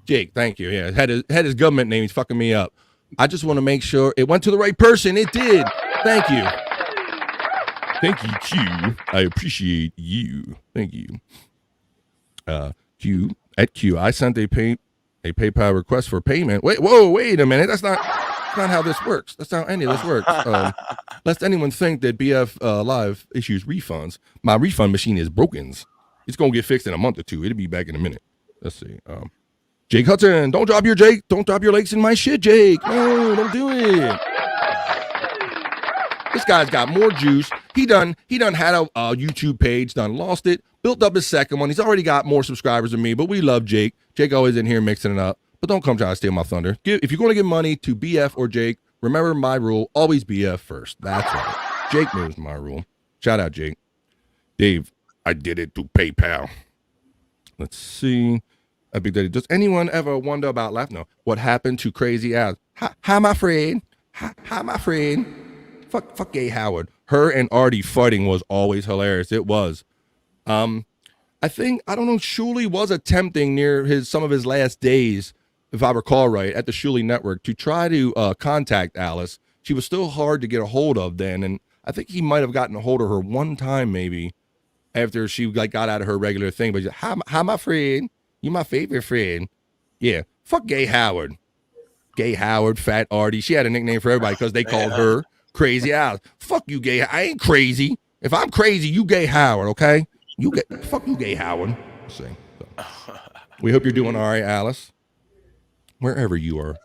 Jake. Thank you. Yeah, had his government name. He's fucking me up. I just want to make sure it went to the right person. It did. Thank you. Thank you, Q. I appreciate you. Thank you. Q. I sent a PayPal request for payment. Wait a minute. That's not how this works. That's not how any of this works. Lest anyone think that BF Live issues refunds. My refund machine is broken. It's gonna get fixed in a month or two. It'll be back in a minute. Let's see. Jake Hudson, don't drop your legs in my shit, Jake. No, don't do it. This guy's got more juice. He done had a YouTube page, lost it, built up his second one. He's already got more subscribers than me, but we love Jake. Jake always in here mixing it up. But don't come trying to steal my thunder. If you're going to give money to BF or Jake, remember my rule, always BF first. That's right. Jake knows my rule. Shout out, Jake. Dave, I did it through PayPal. Let's see. Big Daddy, does anyone ever wonder about life? No. What happened to Crazy Al? Hi, my friend. Hi, my friend. Fuck Gay Howard. Her and Artie fighting was always hilarious. It was. I don't know, Shuley was attempting near some of his last days, if I recall right, at the Shuley Network to try to contact Alice. She was still hard to get a hold of then, and I think he might have gotten a hold of her one time maybe after she got out of her regular thing. But hi, my friend. You my favorite friend. Yeah. Fuck Gay Howard. Gay Howard, Fat Artie. She had a nickname for everybody because they called her Crazy Alice. Fuck you, Gay. I ain't crazy. If I'm crazy, you Gay Howard, okay? Fuck you, Gay Howard. See. So. We hope you're doing all right, Alice. Wherever you are.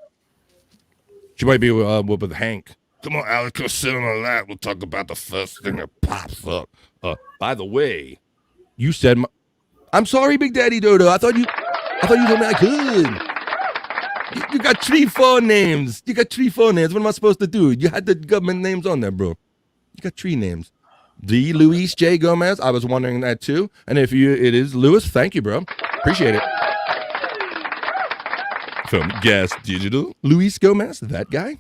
She might be with Hank. Come on, Alice, come sit on my lap. We'll talk about the first thing that pops up. By the way, you said I'm sorry, Big Daddy Dodo. I thought you told me I could. You got 3 phone names. What am I supposed to do? You had the government names on there, bro. You got 3 names. The Luis J. Gomez. I was wondering that too. And if it is Luis, thank you, bro. Appreciate it. From Gas Digital, Luis Gomez, that guy.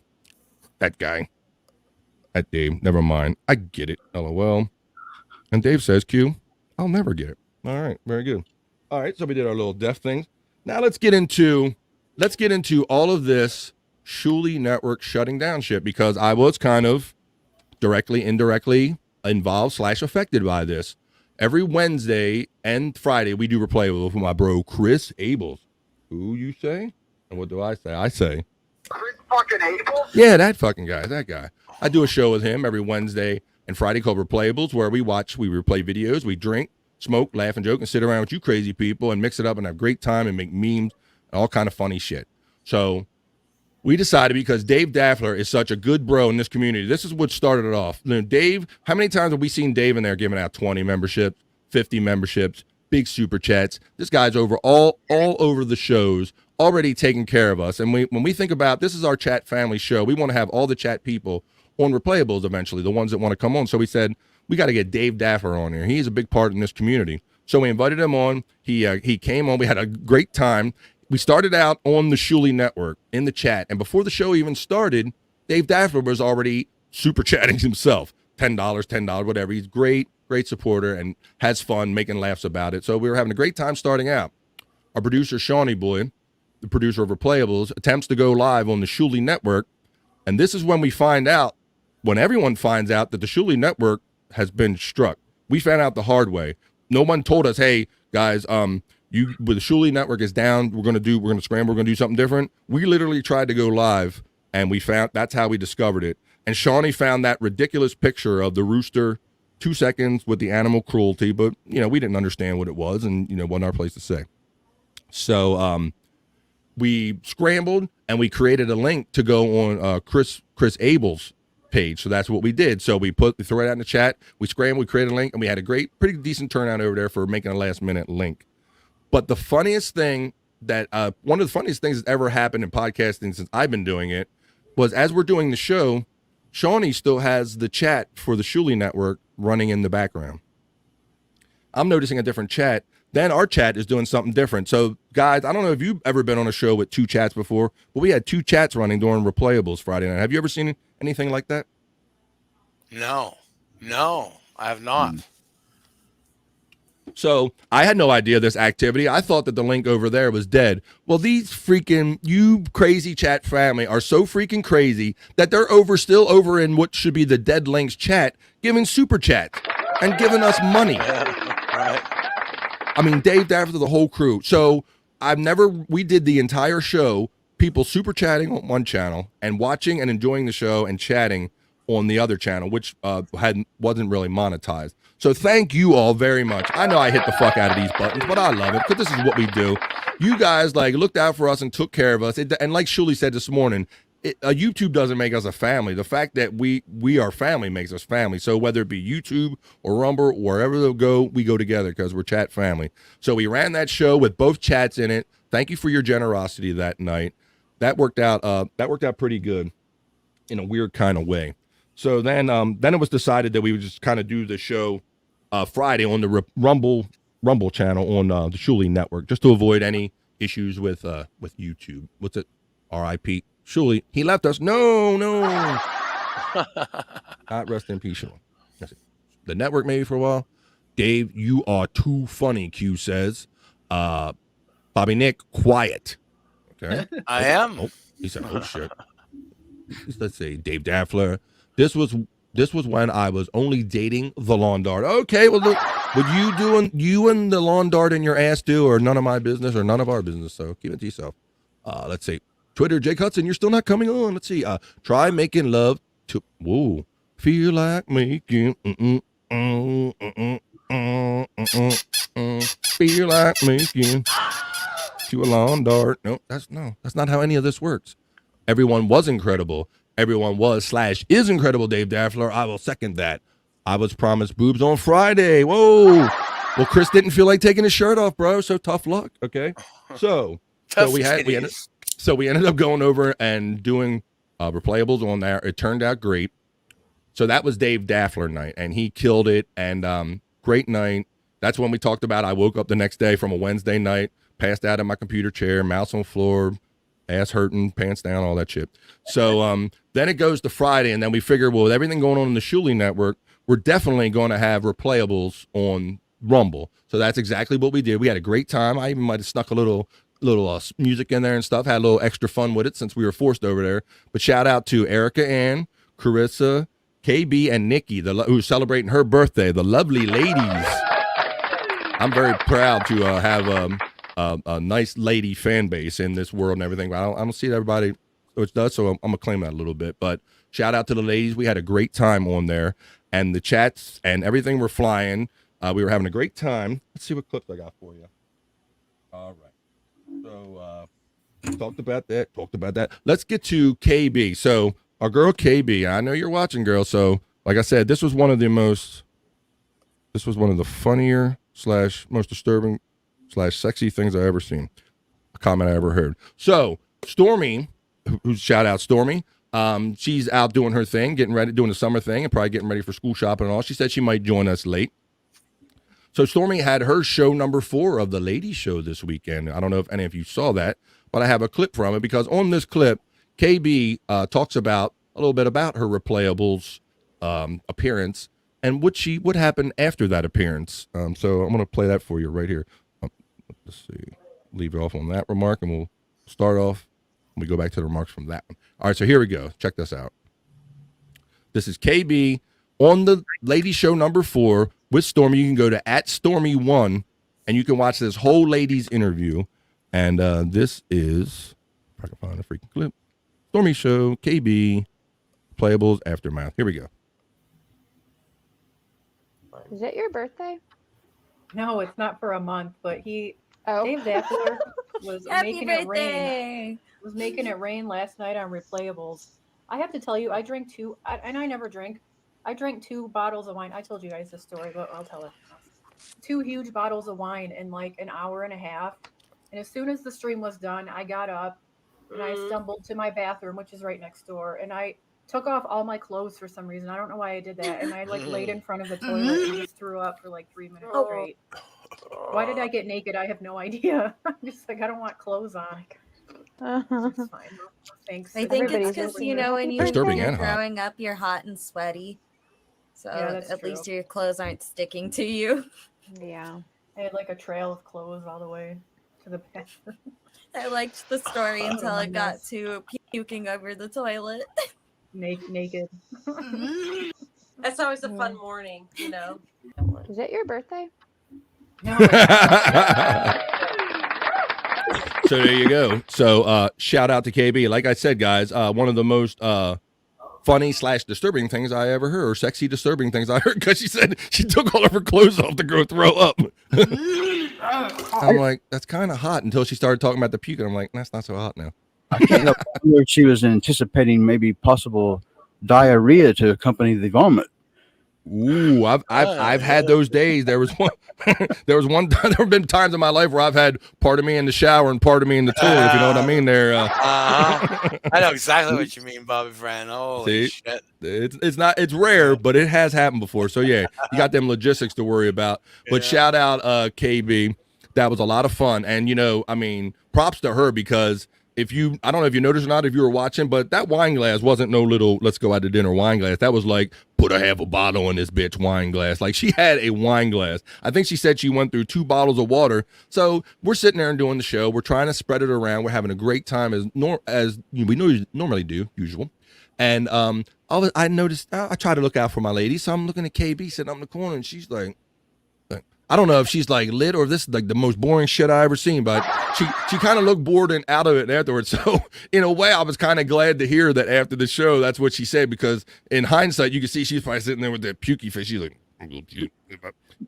That Dave, never mind. I get it. LOL. And Dave says, Q, I'll never get it. All right, very good. All right, so we did our little deaf things. Now let's get into all of this Shuli Network shutting down shit, because I was kind of directly, indirectly involved / affected by this. Every Wednesday and Friday, we do Replayables with my bro Chris Abels. Who you say? And what do I say? I say Chris fucking Abels? Yeah, that fucking guy, that guy. I do a show with him every Wednesday and Friday called Replayables, where we replay videos, we drink, smoke, laugh, and joke, and sit around with you crazy people and mix it up and have a great time and make memes and all kind of funny shit. So we decided, because Dave Daffler is such a good bro in this community, this is what started it off. You know, Dave, how many times have we seen Dave in there giving out 20 memberships, 50 memberships, big super chats? This guy's over all over the shows, already taking care of us. And when we think about, this is our chat family show, we want to have all the chat people on Replayables eventually, the ones that want to come on. So we said, we got to get Dave Daffler on here. He's a big part in this community. So we invited him on. He came on. We had a great time. We started out on the Shuli Network in the chat. And before the show even started, Dave Daffler was already super chatting himself. $10, whatever. He's great supporter and has fun making laughs about it. So we were having a great time starting out. Our producer, Shawnee Boy, the producer of Replayables, attempts to go live on the Shuli Network. And this is when we find out, when everyone finds out, that the Shuli Network has been struck. We found out the hard way. No one told us, hey, guys, the Shuli Network is down. We're going to scramble. We're going to do something different. We literally tried to go live, and that's how we discovered it. And Shawnee found that ridiculous picture of the rooster, 2 seconds with the animal cruelty, but, we didn't understand what it was, and, wasn't our place to say. So we scrambled, and we created a link to go on Chris Abels' page. So that's what we did. So we threw it out in the chat. We scrambled, we created a link, and we had a pretty decent turnout over there for making a last-minute link. But the funniest thing one of the funniest things that's ever happened in podcasting since I've been doing it was, as we're doing the show, Shawnee still has the chat for the Shuli Network running in the background. I'm noticing a different chat. Then our chat is doing something different. So, guys, I don't know if you've ever been on a show with 2 chats before, but we had 2 chats running during Replayables Friday night. Have you ever seen anything like that? No, I have not. So I had no idea this activity. I thought that the link over there was dead. Well, you crazy chat family are so freaking crazy that they're still over in what should be the dead links chat, giving super chats and giving us money. Right. I mean, Dave Daffler, the whole crew. So we did the entire show, people super chatting on one channel and watching and enjoying the show and chatting on the other channel, which wasn't really monetized. So thank you all very much. I know I hit the fuck out of these buttons, but I love it because this is what we do. You guys looked out for us and took care of us. And like Shuli said this morning, YouTube doesn't make us a family. The fact that we are family makes us family. So whether it be YouTube or Rumble, wherever they'll go, we go together because we're chat family. So we ran that show with both chats in it. Thank you for your generosity that night. That worked out pretty good in a weird kind of way. So then it was decided that we would just kind of do the show Friday on the Rumble channel on the Shuli Network, just to avoid any issues with YouTube. What's it? R.I.P. Shuli. He left us. No. Not rest in peace, Shuli. The network maybe for a while. Dave, you are too funny, Q says. Bobby Nick, quiet. Okay. I am. Oh, he said, oh, shit. Let's see. Dave Daffler. This was when I was only dating the lawn dart. Okay, well, look, what you and the lawn dart in your ass do are none of my business or none of our business, so keep it to yourself. Let's see. Twitter, Jake Hudson, you're still not coming on. Let's see. Try making love to, whoa, feel like making, feel like making to a lawn dart. No, that's not how any of this works. Everyone was incredible. Everyone was / is incredible, Dave Daffler. I will second that. I was promised boobs on Friday. Whoa. Well, Chris didn't feel like taking his shirt off, bro. So tough luck. Okay. So we ended up going over and doing Replayables on there. It turned out great. So that was Dave Daffler night, and he killed it. And great night. That's when we talked about I woke up the next day from a Wednesday night, passed out in my computer chair, mouse on the floor, ass hurting, pants down, all that shit. So then it goes to Friday, and then we figure, well, with everything going on in the Shuli network, we're definitely going to have replayables on Rumble. So that's exactly what we did. We had a great time. I even might have snuck a little music in there and stuff, had a little extra fun with it since we were forced over there. But shout out to Erica Ann, Carissa, KB, and Nikki, who's celebrating her birthday, the lovely ladies. I'm very proud to have a nice lady fan base in this world and everything. I don't see that everybody which does, so I'm going to claim that a little bit. But shout out to the ladies. We had a great time on there, and the chats and everything were flying. We were having a great time. Let's see what clips I got for you. All right. So talked about that. Let's get to KB. So our girl KB, I know you're watching, girl. So like I said, this was one of the funnier / most disturbing / sexy things I ever seen. A comment I ever heard. So Stormy, who's shout out Stormy, she's out doing her thing, getting ready, doing the summer thing, and probably getting ready for school shopping and all. She said she might join us late. So Stormy had her show number 4 of the Ladies Show this weekend. I don't know if any of you saw that, but I have a clip from it because on this clip, KB talks about a little bit about her Replayables appearance and what happened after that appearance. So I'm going to play that for you right here. Let's see. Leave it off on that remark, and we'll start off. We go back to the remarks from that one. All right, so here we go. Check this out. This is KB on the Ladies Show number 4 with Stormy. You can go to @Stormy1, and you can watch this whole ladies interview. And this is, if I can find a freaking clip, Stormy Show, KB, Playables Aftermath. Here we go. Is it your birthday? No, it's not for a month, but Dave Daffler was making it rain. Was making it rain last night on Replayables. I have to tell you, I drank 2, and I never drink. I drank 2 bottles of wine. I told you guys this story, but I'll tell it. 2 huge bottles of wine in like an hour and a half. And as soon as the stream was done, I got up and I stumbled to my bathroom, which is right next door, and I took off all my clothes for some reason. I don't know why I did that. And I like laid in front of the toilet and just threw up for like 3 minutes straight. Why did I get naked? I have no idea. I'm just like, I don't want clothes on. It's fine. Thanks. I think it's because, you know, when you're growing up, you're hot and sweaty. So Yeah, at least your clothes aren't sticking to you. Yeah. I had like a trail of clothes all the way to the bathroom. I liked the story until it got to puking over the toilet. Naked. That's always a fun morning, you know. Is it your birthday? So there you go. So shout out to KB. Like I said, guys, one of the most funny / disturbing things I ever heard, or sexy disturbing things I heard, because she said she took all of her clothes off to go throw up. I'm like, that's kind of hot, until she started talking about the puke, and I'm like, that's not so hot now. I can't help but wonder if she was anticipating maybe possible diarrhea to accompany the vomit. Ooh, I've had those days. There was one there have been times in my life where I've had part of me in the shower and part of me in the toilet, if you know what I mean. I know exactly what you mean, Bobby Friend. Holy shit. It's rare, but it has happened before. So yeah, you got them logistics to worry about. But shout out KB. That was a lot of fun. And you know, I mean, props to her, because I don't know if you noticed or not, if you were watching, but that wine glass wasn't no little let's go out to dinner wine glass. That was like, put a half a bottle in this bitch wine glass. Like, she had a wine glass. I think she said she went through 2 bottles of water. So we're sitting there and doing the show. We're trying to spread it around. We're having a great time as we normally do, usual. And I noticed, I try to look out for my lady. So I'm looking at KB sitting up in the corner, and she's like, I don't know if she's like lit or if this is like the most boring shit I ever seen, but she kind of looked bored and out of it afterwards. So in a way, I was kind of glad to hear that after the show, that's what she said, because in hindsight, you can see she's probably sitting there with that pukey face. She's like, I'm gonna puke.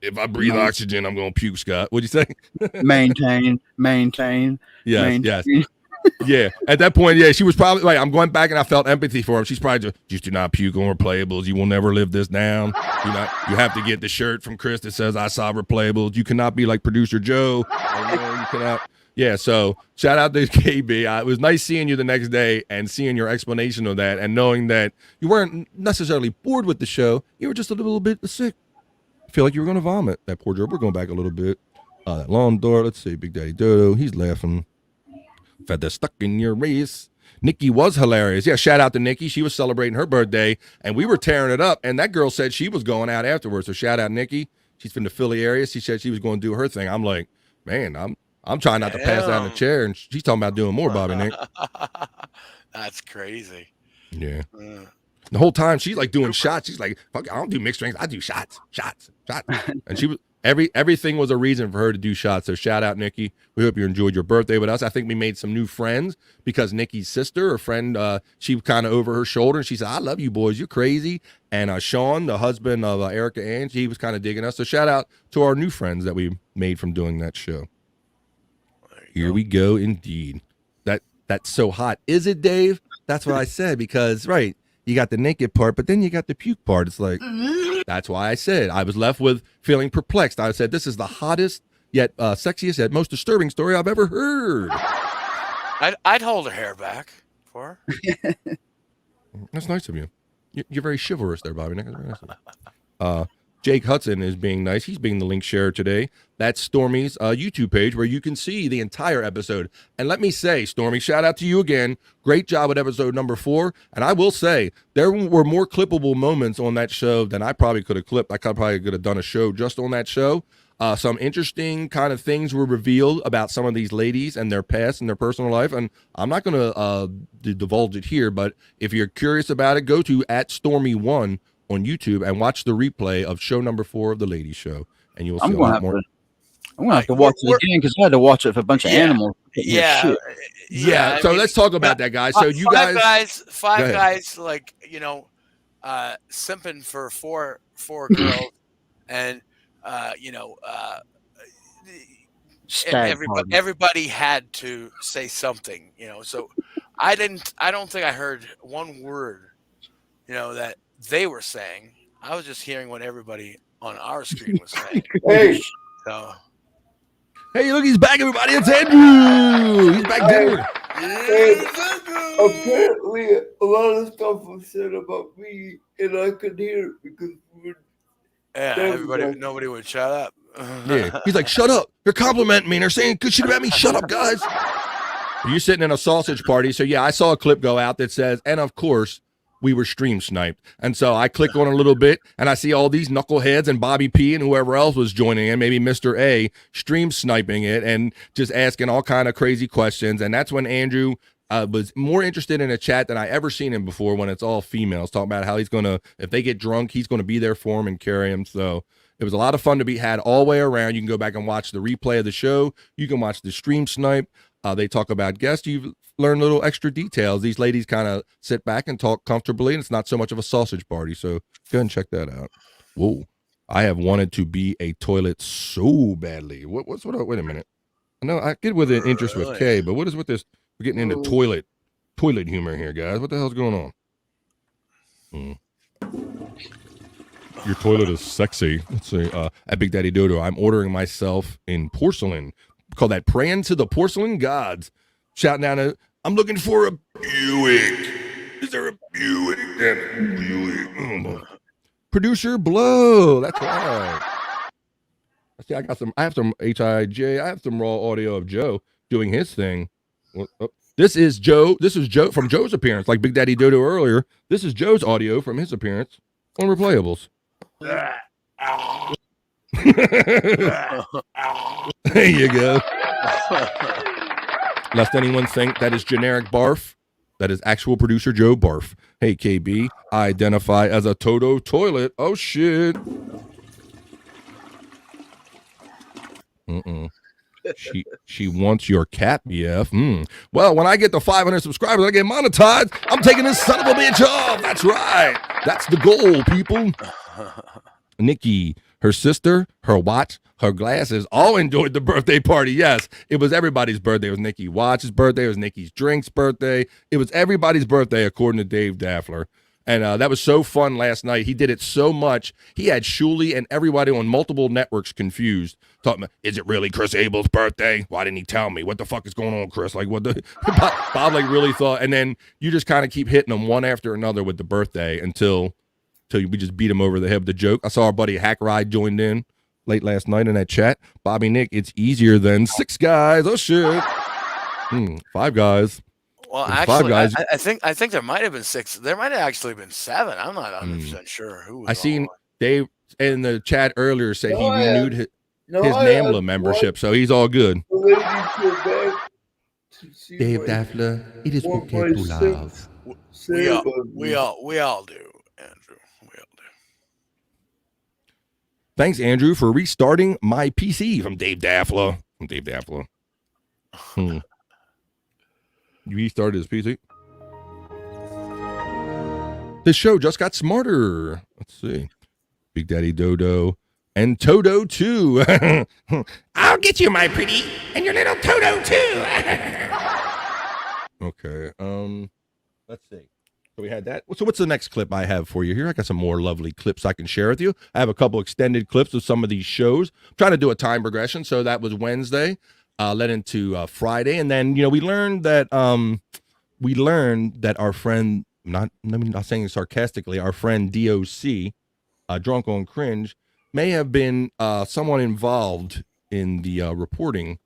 If I breathe oxygen, I'm gonna puke, Scott. What'd you say? Maintain. Yes. Yeah, at that point, yeah, she was probably like, I'm going back and I felt empathy for him. She's probably just do not puke on Replayables. You will never live this down. You have to get the shirt from Chris that says I saw Replayables. You cannot be like Producer Joe. You cannot. Yeah, so shout out to KB. It was nice seeing you the next day and seeing your explanation of that and knowing that you weren't necessarily bored with the show. You were just a little bit sick. I feel like you were going to vomit. That poor Joe. We're going back a little bit. That long door. Let's see. Big Daddy Dodo. He's laughing. Feather stuck in your race. Nikki was hilarious. Yeah, shout out to Nikki. She was celebrating her birthday, and we were tearing it up. And that girl said she was going out afterwards. So shout out Nikki. She's from the Philly area. She said she was going to do her thing. I'm like, man, I'm trying not to pass out in the chair, and she's talking about doing more, Bobby Nick. That's crazy. Yeah. The whole time she's like doing shots. She's like, fuck, I don't do mixed drinks. I do shots. And she was everything was a reason for her to do shots. So shout out, Nikki. We hope you enjoyed your birthday with us. I think we made some new friends because Nikki's sister, her friend, she kind of over her shoulder, and she said, I love you boys. You're crazy. And Sean, the husband of Erica Ange, he was kind of digging us. So shout out to our new friends that we made from doing that show. Here we go, indeed. That's so hot. Is it, Dave? That's what I said because, right, you got the naked part, but then you got the puke part. It's like, that's why I said I was left with feeling perplexed. I said, this is the hottest, yet sexiest, yet most disturbing story I've ever heard. I'd hold her hair back for her. That's nice of you. You're very chivalrous there, Bobby. That's very nice of you. Jake Hudson is being nice. He's being the link sharer today. That's Stormy's YouTube page where you can see the entire episode. And let me say, Stormy, shout out to you again. Great job with episode number 4. And I will say, there were more clippable moments on that show than I probably could have clipped. I probably could have done a show just on that show. Some interesting kind of things were revealed about some of these ladies and their past and their personal life. And I'm not going to divulge it here, but if you're curious about it, go to @Stormy1 on YouTube and watch the replay of show number 4 of the Ladies Show, and you will see a lot more. I'm gonna have to watch it again because I had to watch it for a bunch of animals. Yeah. So let's talk about that, guys. So you five guys, like simping for four girls, and everybody had to say something, So I don't think I heard one word, that they were saying. I was just hearing what everybody on our screen was saying. Hey. So. Hey, look, he's back, everybody. It's Andrew. He's back there. Hey, apparently, a lot of stuff was said about me, and I could hear it because nobody would shut up. Yeah, he's like, shut up. They're complimenting me. They're saying good shit about me. Shut up, guys. You're sitting in a sausage party. So, yeah, I saw a clip go out that says, and of course, we were stream sniped. And so I click on a little bit and I see all these knuckleheads and Bobby P and whoever else was joining in, maybe Mr. A, stream sniping it and just asking all kind of crazy questions. And that's when Andrew was more interested in a chat than I ever seen him before, when it's all females, talking about how he's going to, if they get drunk, he's going to be there for them and carry them. So it was a lot of fun to be had all the way around. You can go back and watch the replay of the show. You can watch the stream snipe. They talk about guests. You've learned little extra details. These ladies kind of sit back and talk comfortably, and it's not so much of a sausage party. So go ahead and check that out. Whoa. I have wanted to be a toilet so badly. Wait a minute. I know I get with an interest with Kay, but what is with this? We're getting into toilet humor here, guys. What the hell's going on? Your toilet is sexy. Let's see. At Big Daddy Dodo, I'm ordering myself in porcelain. Call that praying to the porcelain gods. Shouting down, I'm looking for a Buick. Is there a Buick? Damn it, Buick. Producer Blow. That's right. See, I have some HIJ. I have some raw audio of Joe doing his thing. This is Joe. This is Joe from Joe's appearance, like Big Daddy Dodo earlier. This is Joe's audio from his appearance on Replayables. There you go. Lest anyone think that is generic barf, that is actual producer Joe Barf. Hey, KB, I identify as a Toto toilet. Oh, shit. She wants your cat, BF. Well, when I get to 500 subscribers, I get monetized. I'm taking this son of a bitch off. That's right. That's the goal, people. Nikki, her sister, her watch, her glasses, all enjoyed the birthday party. Yes, it was everybody's birthday. It was Nikki Watch's birthday. It was Nikki's Drink's birthday. It was everybody's birthday, according to Dave Daffler. And that was so fun last night. He did it so much. He had Shuli and everybody on multiple networks confused. Talking about, is it really Chris Abel's birthday? Why didn't he tell me? What the fuck is going on, Chris? Like, what the Bob like really thought. And then you just kind of keep hitting them one after another with the birthday until we just beat him over the head with the joke. I saw our buddy Hack Ride joined in late last night in that chat. Bobby Nick, it's easier than 6 guys. Oh shit. 5 guys. Well, There's actually, 5 guys. I think there might have been 6. There might have actually been 7. I'm not 100% sure who was I seen on. Dave in the chat earlier said he renewed his I NAMBLA have membership, so he's all good. The lady came back to see Dave my Daffler, it is okay to 1.6 love. We all, button. we all do, Andrew. We all do. Thanks, Andrew, for restarting my PC from Dave Daffler. You restarted his PC? This show just got smarter. Let's see. Big Daddy Dodo and Toto too. I'll get you, my pretty, and your little Toto too. Okay. Let's see. So we had that. So what's the next clip I have for you here? I got some more lovely clips I can share with you. I have a couple extended clips of some of these shows. I'm trying to do a time progression. So that was Wednesday, led into Friday, and then we learned that our friend, not saying it sarcastically, our friend DOC, Drunk on Cringe, may have been somewhat involved in the reporting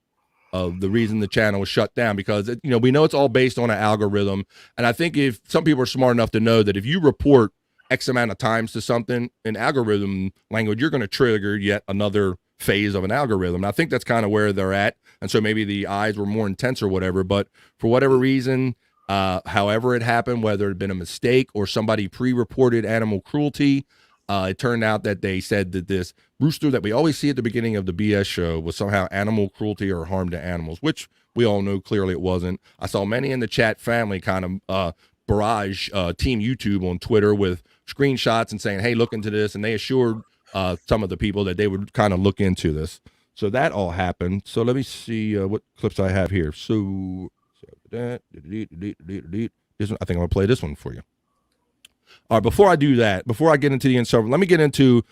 of the reason the channel was shut down, because we know it's all based on an algorithm, and I think if some people are smart enough to know that if you report X amount of times to something in algorithm language, you're going to trigger yet another phase of an algorithm. And I think that's kind of where they're at, and so maybe the eyes were more intense or whatever, but for whatever reason, however it happened, whether it had been a mistake or somebody pre-reported animal cruelty, it turned out that they said that this rooster that we always see at the beginning of the BS show was somehow animal cruelty or harm to animals, which we all know clearly it wasn't. I saw many in the chat family kind of barrage Team YouTube on Twitter with screenshots and saying, hey, look into this. And they assured some of the people that they would kind of look into this. So that all happened. So let me see what clips I have here. So that, this one, I think I'm going to play this one for you. All right, before I do that, before I get into the insert, let me get into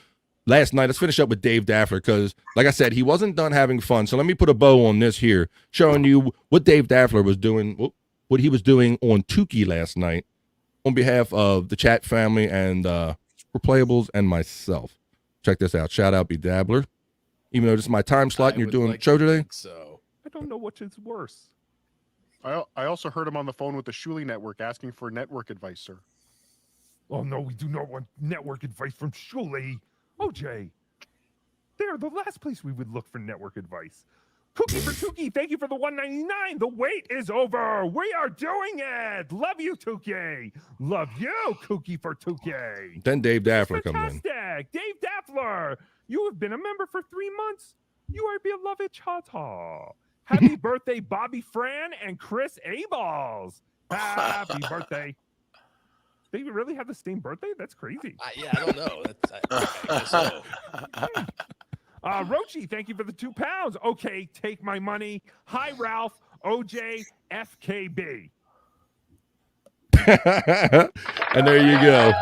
last night. Let's finish up with Dave Daffler, because, like I said, he wasn't done having fun. So let me put a bow on this here, showing you what Dave Daffler was doing, what he was doing on Tukey last night on behalf of the chat family and Replayables and myself. Check this out. Shout out, B Dabbler. Even though this is my time slot and you're doing a show today. So I don't know which is worse. I also heard him on the phone with the Shuli Network asking for network advice, sir. Oh, no, we do not want network advice from Shuli. OJ, they're the last place we would look for network advice. Cookie for Tukey, thank you for the $1.99. The wait is over. We are doing it. Love you, Tukey. Love you, Cookie for Tukey. Then Dave Daffler comes in. Fantastic. Dave Daffler, you have been a member for 3 months. You are beloved Chata. Happy birthday, Bobby Fran and Chris Abels. Happy birthday. They really have the same birthday? That's crazy. Yeah, I don't know. I guess so. Rochi, thank you for the £2. Okay, take my money. Hi, Ralph. OJ, FKB. And there you go.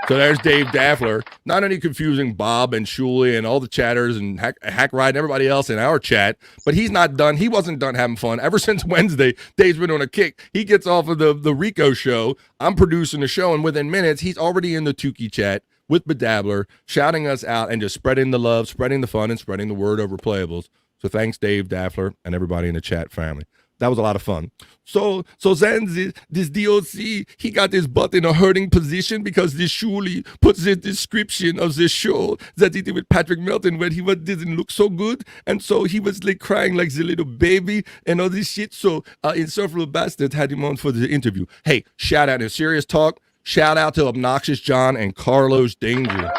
So there's Dave Daffler, not only confusing Bob and Shuli and all the chatters and Hack Ride and everybody else in our chat, but he's not done. He wasn't done having fun. Ever since Wednesday, Dave's been on a kick. He gets off of the Rico show. I'm producing the show, and within minutes, he's already in the Tukey chat with Bedabbler, shouting us out and just spreading the love, spreading the fun, and spreading the word over Playables. So thanks, Dave Daffler, and everybody in the chat family. That was a lot of fun. So then this DOC, he got his butt in a hurting position because this Shuli puts the description of this show that he did with Patrick Melton where he didn't look so good. And so he was like crying like the little baby and all this shit. So Insufferable Bastard had him on for the interview. Hey, shout out in serious talk. Shout out to Obnoxious John and Carlos Danger.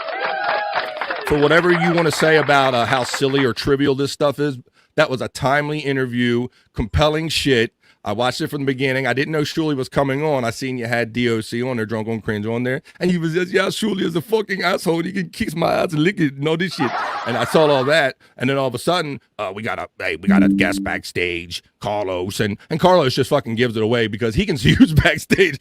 For whatever you want to say about how silly or trivial this stuff is, that was a timely interview, compelling shit. I watched it from the beginning. I didn't know Shuli was coming on. I seen you had DOC on there, Drunk on Cringe on there. And he was just, yeah, Shuli is a fucking asshole. He can kiss my ass and lick it and all this shit. And I saw all that. And then all of a sudden, we got a guest backstage, Carlos. And Carlos just fucking gives it away because he can see who's backstage.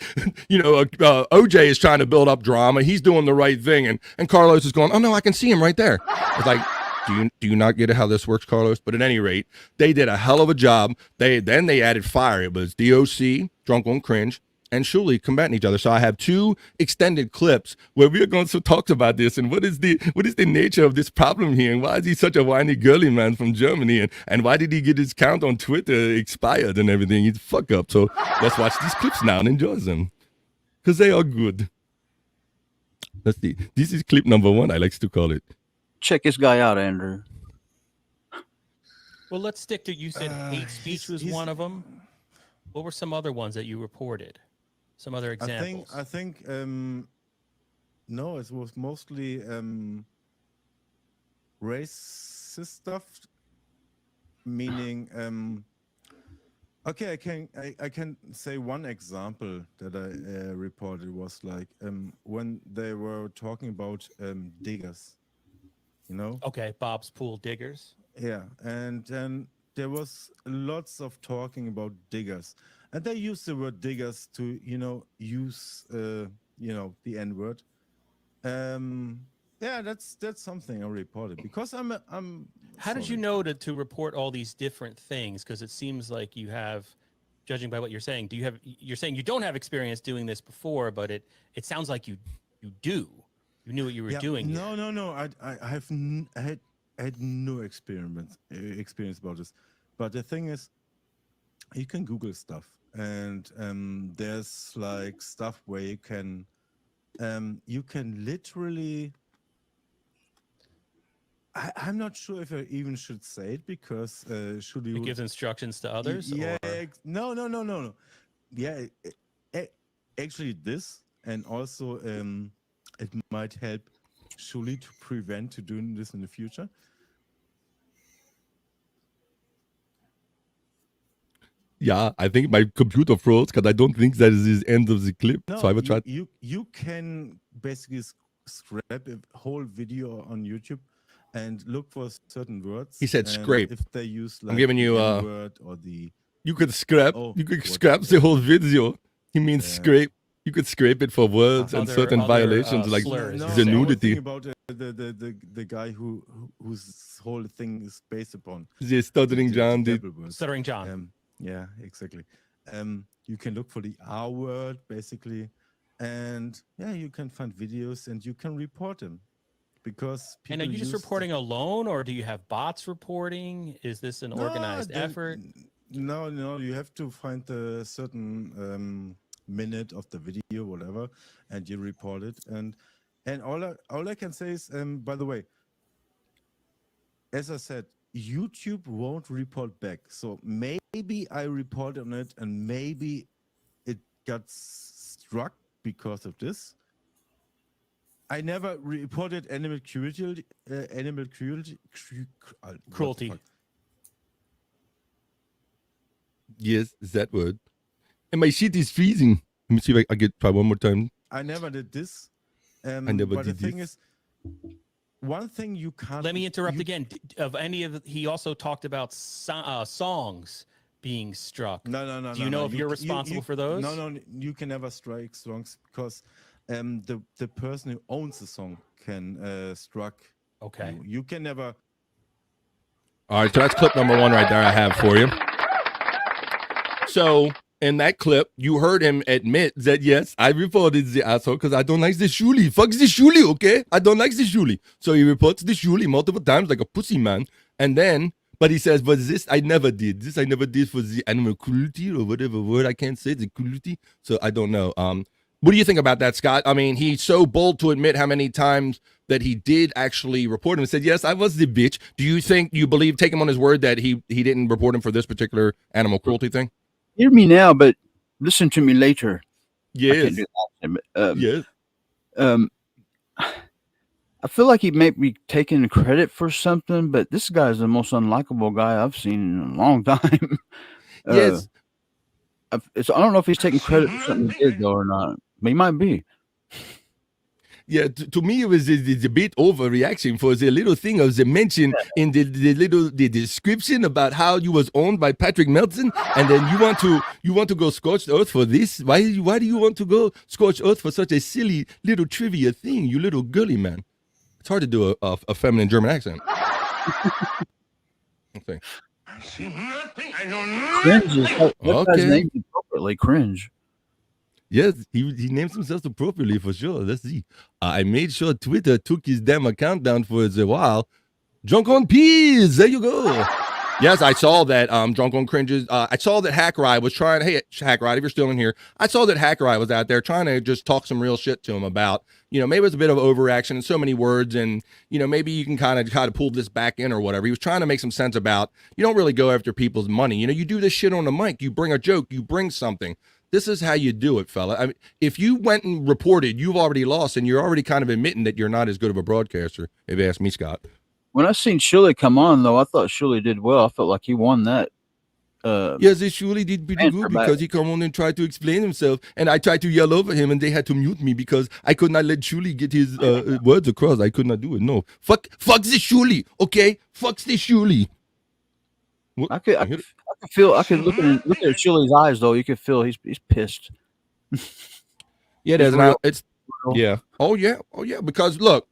OJ is trying to build up drama. He's doing the right thing. And Carlos is going, oh, no, I can see him right there. It's like, do you not get how this works, Carlos? But at any rate, they did a hell of a job. Then they added fire. It was DOC, Drunk on Cringe, and Shuli combating each other. So I have 2 extended clips where we are going to talk about this and what is the nature of this problem here, and why is he such a whiny girly man from Germany, and why did he get his account on Twitter expired and everything? He's fuck up. So let's watch these clips now and enjoy them because they are good. Let's see. This is clip number 1. I like to call it. Check this guy out, Andrew. Well, let's stick to, you said hate speech was one of them. What were some other ones that you reported? Some other examples? I think no, it was mostly racist stuff. Meaning, okay, I can say one example that I reported was like when they were talking about diggers. Okay, Bob's Pool diggers. Yeah, and then there was lots of talking about diggers, and they used the word diggers to use the N-word. Yeah, that's something I reported because I'm. How did you know to report all these different things? Because it seems like you have, judging by what you're saying, you're saying you don't have experience doing this before, but it sounds like you do. You knew what you were doing. No. I had no experience about this. But the thing is, you can Google stuff, and there's like stuff where you can literally. I'm not sure if I even should say it because should you? It gives instructions to others. Yeah. Or? No. Yeah, actually this, and also it might help Shuli to prevent to doing this in the future. Yeah, I think my computer froze because I don't think that is the end of the clip. No, so I will try. You can basically scrap a whole video on YouTube and look for certain words. He said scrape. If they use like I'm giving you the word or the. You could scrap. You could scrap the whole video. He means scrape. You could scrape it for words and certain violations like the nudity. About the guy whose whole thing is based upon the Stuttering John. Stuttering John. Yeah, exactly. You can look for the R word basically, and yeah, you can find videos and you can report them because. And are you just reporting alone, or do you have bots reporting? Is this an organized effort? No. You have to find a certain minute of the video, whatever, and you report it. And all I can say is, by the way, as I said, YouTube won't report back. So maybe I report on it, and maybe it got struck because of this. I never reported animal cruelty. Cruelty. Yes, that word. And my shit is freezing. Let me see if I get try one more time. I never did this. I never but did the thing this. is, one thing you can't. Let me interrupt again. Of any of he also talked about songs being struck. No. Do you know if you're responsible for those? No. You can never strike songs because the person who owns the song can struck. Okay. You can never. All right, so that's clip number 1 right there. I have for you. So in that clip, you heard him admit that, yes, I reported the asshole because I don't like the Shuli. Fuck the Shuli, okay? I don't like the Shuli. So he reports the Shuli multiple times like a pussy man. And then, but he says, but this I never did. This I never did for the animal cruelty or whatever word I can't say, the cruelty. So I don't know. What do you think about that, Scott? I mean, he's so bold to admit how many times that he did actually report him and said, yes, I was the bitch. Do you believe, take him on his word that he didn't report him for this particular animal cruelty thing? Hear me now, but listen to me later. Yes. Yes. I feel like he may be taking credit for something, but this guy's the most unlikable guy I've seen in a long time. Yes. I don't know if he's taking credit for something he did though or not. But he might be. Yeah, to me it was a bit overreaction for the little thing of the mention in the description about how you was owned by Patrick Melton, and then you want to go scorched earth for this. Why do you want to go scorched earth for such a silly little trivia thing, you little girly man? It's hard to do a feminine German accent. Okay. Cringe is that guy's name appropriately. Cringe. Yes, he names himself appropriately for sure. Let's see. I made sure Twitter took his damn account down for a while. Drunk on Peas. There you go. Yes, I saw that Drunk on Cringes. I saw that Hackride was trying. Hey, Hackride, if you're still in here, I saw that Hackride was out there trying to just talk some real shit to him about, maybe it was a bit of overreaction and so many words, and maybe you can kind of pull this back in or whatever. He was trying to make some sense about you don't really go after people's money. You do this shit on the mic. You bring a joke. You bring something. This is how you do it, fella. I mean, if you went and reported, you've already lost, and you're already kind of admitting that you're not as good of a broadcaster, if you ask me, Scott. When I seen Shuley come on, though, I thought Shuley did well. I felt like he won that. Yes, Shuley did pretty good because he come on and tried to explain himself, and I tried to yell over him, and they had to mute me because I could not let Shuley get his words across. I could not do it. No, fuck the Shuley, okay? Fuck the Shuley. I could feel. I could look at Shuley's eyes though. You could feel he's pissed. Yeah, there's now. It's yeah. Oh yeah. Because look,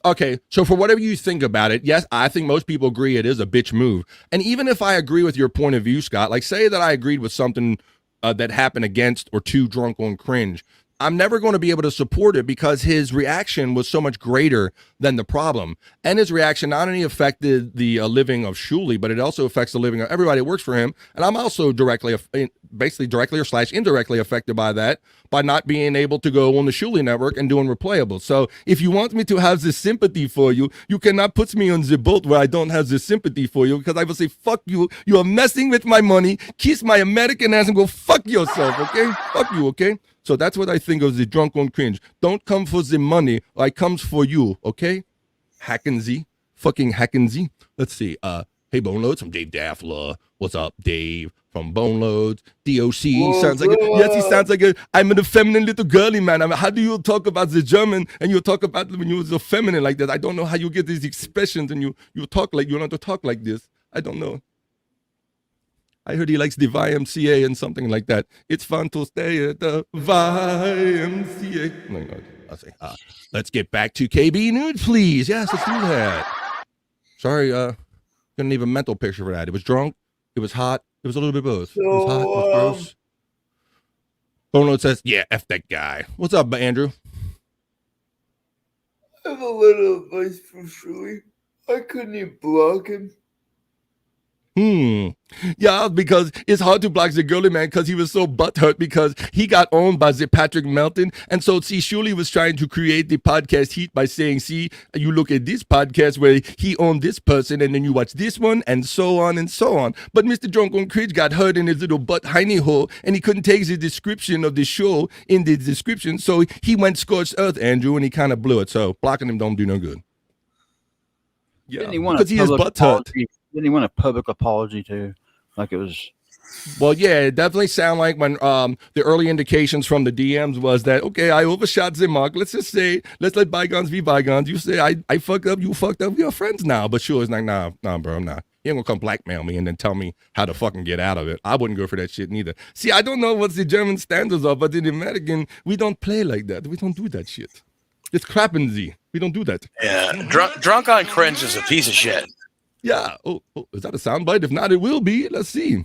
okay. So for whatever you think about it, yes, I think most people agree it is a bitch move. And even if I agree with your point of view, Scott, like say that I agreed with something that happened against or to Drunk on Cringe, I'm never going to be able to support it because his reaction was so much greater than the problem. And his reaction not only affected the living of Shuley, but it also affects the living of everybody that works for him. And I'm also directly or / indirectly affected by that, by not being able to go on the Shuley network and doing replayables. So if you want me to have this sympathy for you, you cannot put me on the boat where I don't have this sympathy for you, because I will say, fuck you. You are messing with my money. Kiss my American ass and go fuck yourself, okay? Fuck you, okay? So that's what I think of the Drunk on Cringe. Don't come for the money. I comes for you, okay? Hackensy. Fucking Hackensy. Let's see. Hey, Boneloads from Dave Daffler. What's up, Dave? From Boneloads. DOC. Sounds like yes, he sounds like I'm an effeminate little girly man. I mean, how do you talk about the German and you talk about when you was a feminine like that? I don't know how you get these expressions and you talk like you don't have to talk like this. I don't know. I heard he likes the YMCA and something like that. It's fun to stay at the YMCA. No, I'll say, let's get back to KB Nude, please. Yes, let's do that. Sorry, gonna need a mental picture for that. It was drunk. It was hot. It was a little bit both. It was hot. It was gross. Bono says, yeah, F that guy. What's up, Andrew? I have a little advice for Shuley. I couldn't even block him. Yeah, because it's hard to block the girly man because he was so butthurt because he got owned by the Patrick Melton. And so, see, Shuley was trying to create the podcast heat by saying, see, you look at this podcast where he owned this person and then you watch this one and so on and so on. But Mr. Drunk on Cringe got hurt in his little butt hiney hole and he couldn't take the description of the show in the description. So he went scorched earth, Andrew, and he kind of blew it. So blocking him don't do no good. Yeah, because he is butthurt. Didn't he want a public apology too? Like it was. Well, yeah, it definitely sounded like when the early indications from the DMs was that, okay, I overshot the mark. Let's just say, let's let bygones be bygones. You say I fucked up, you fucked up, we are friends now. But sure, it's like, nah, bro, I'm not. You ain't gonna come blackmail me and then tell me how to fucking get out of it. I wouldn't go for that shit neither. See, I don't know what the German standards are, but in the American, we don't play like that. We don't do that shit. It's crappensy. We don't do that. Yeah, drunk on Cringe is a piece of shit. Yeah. Oh, is that a soundbite? If not, it will be. Let's see.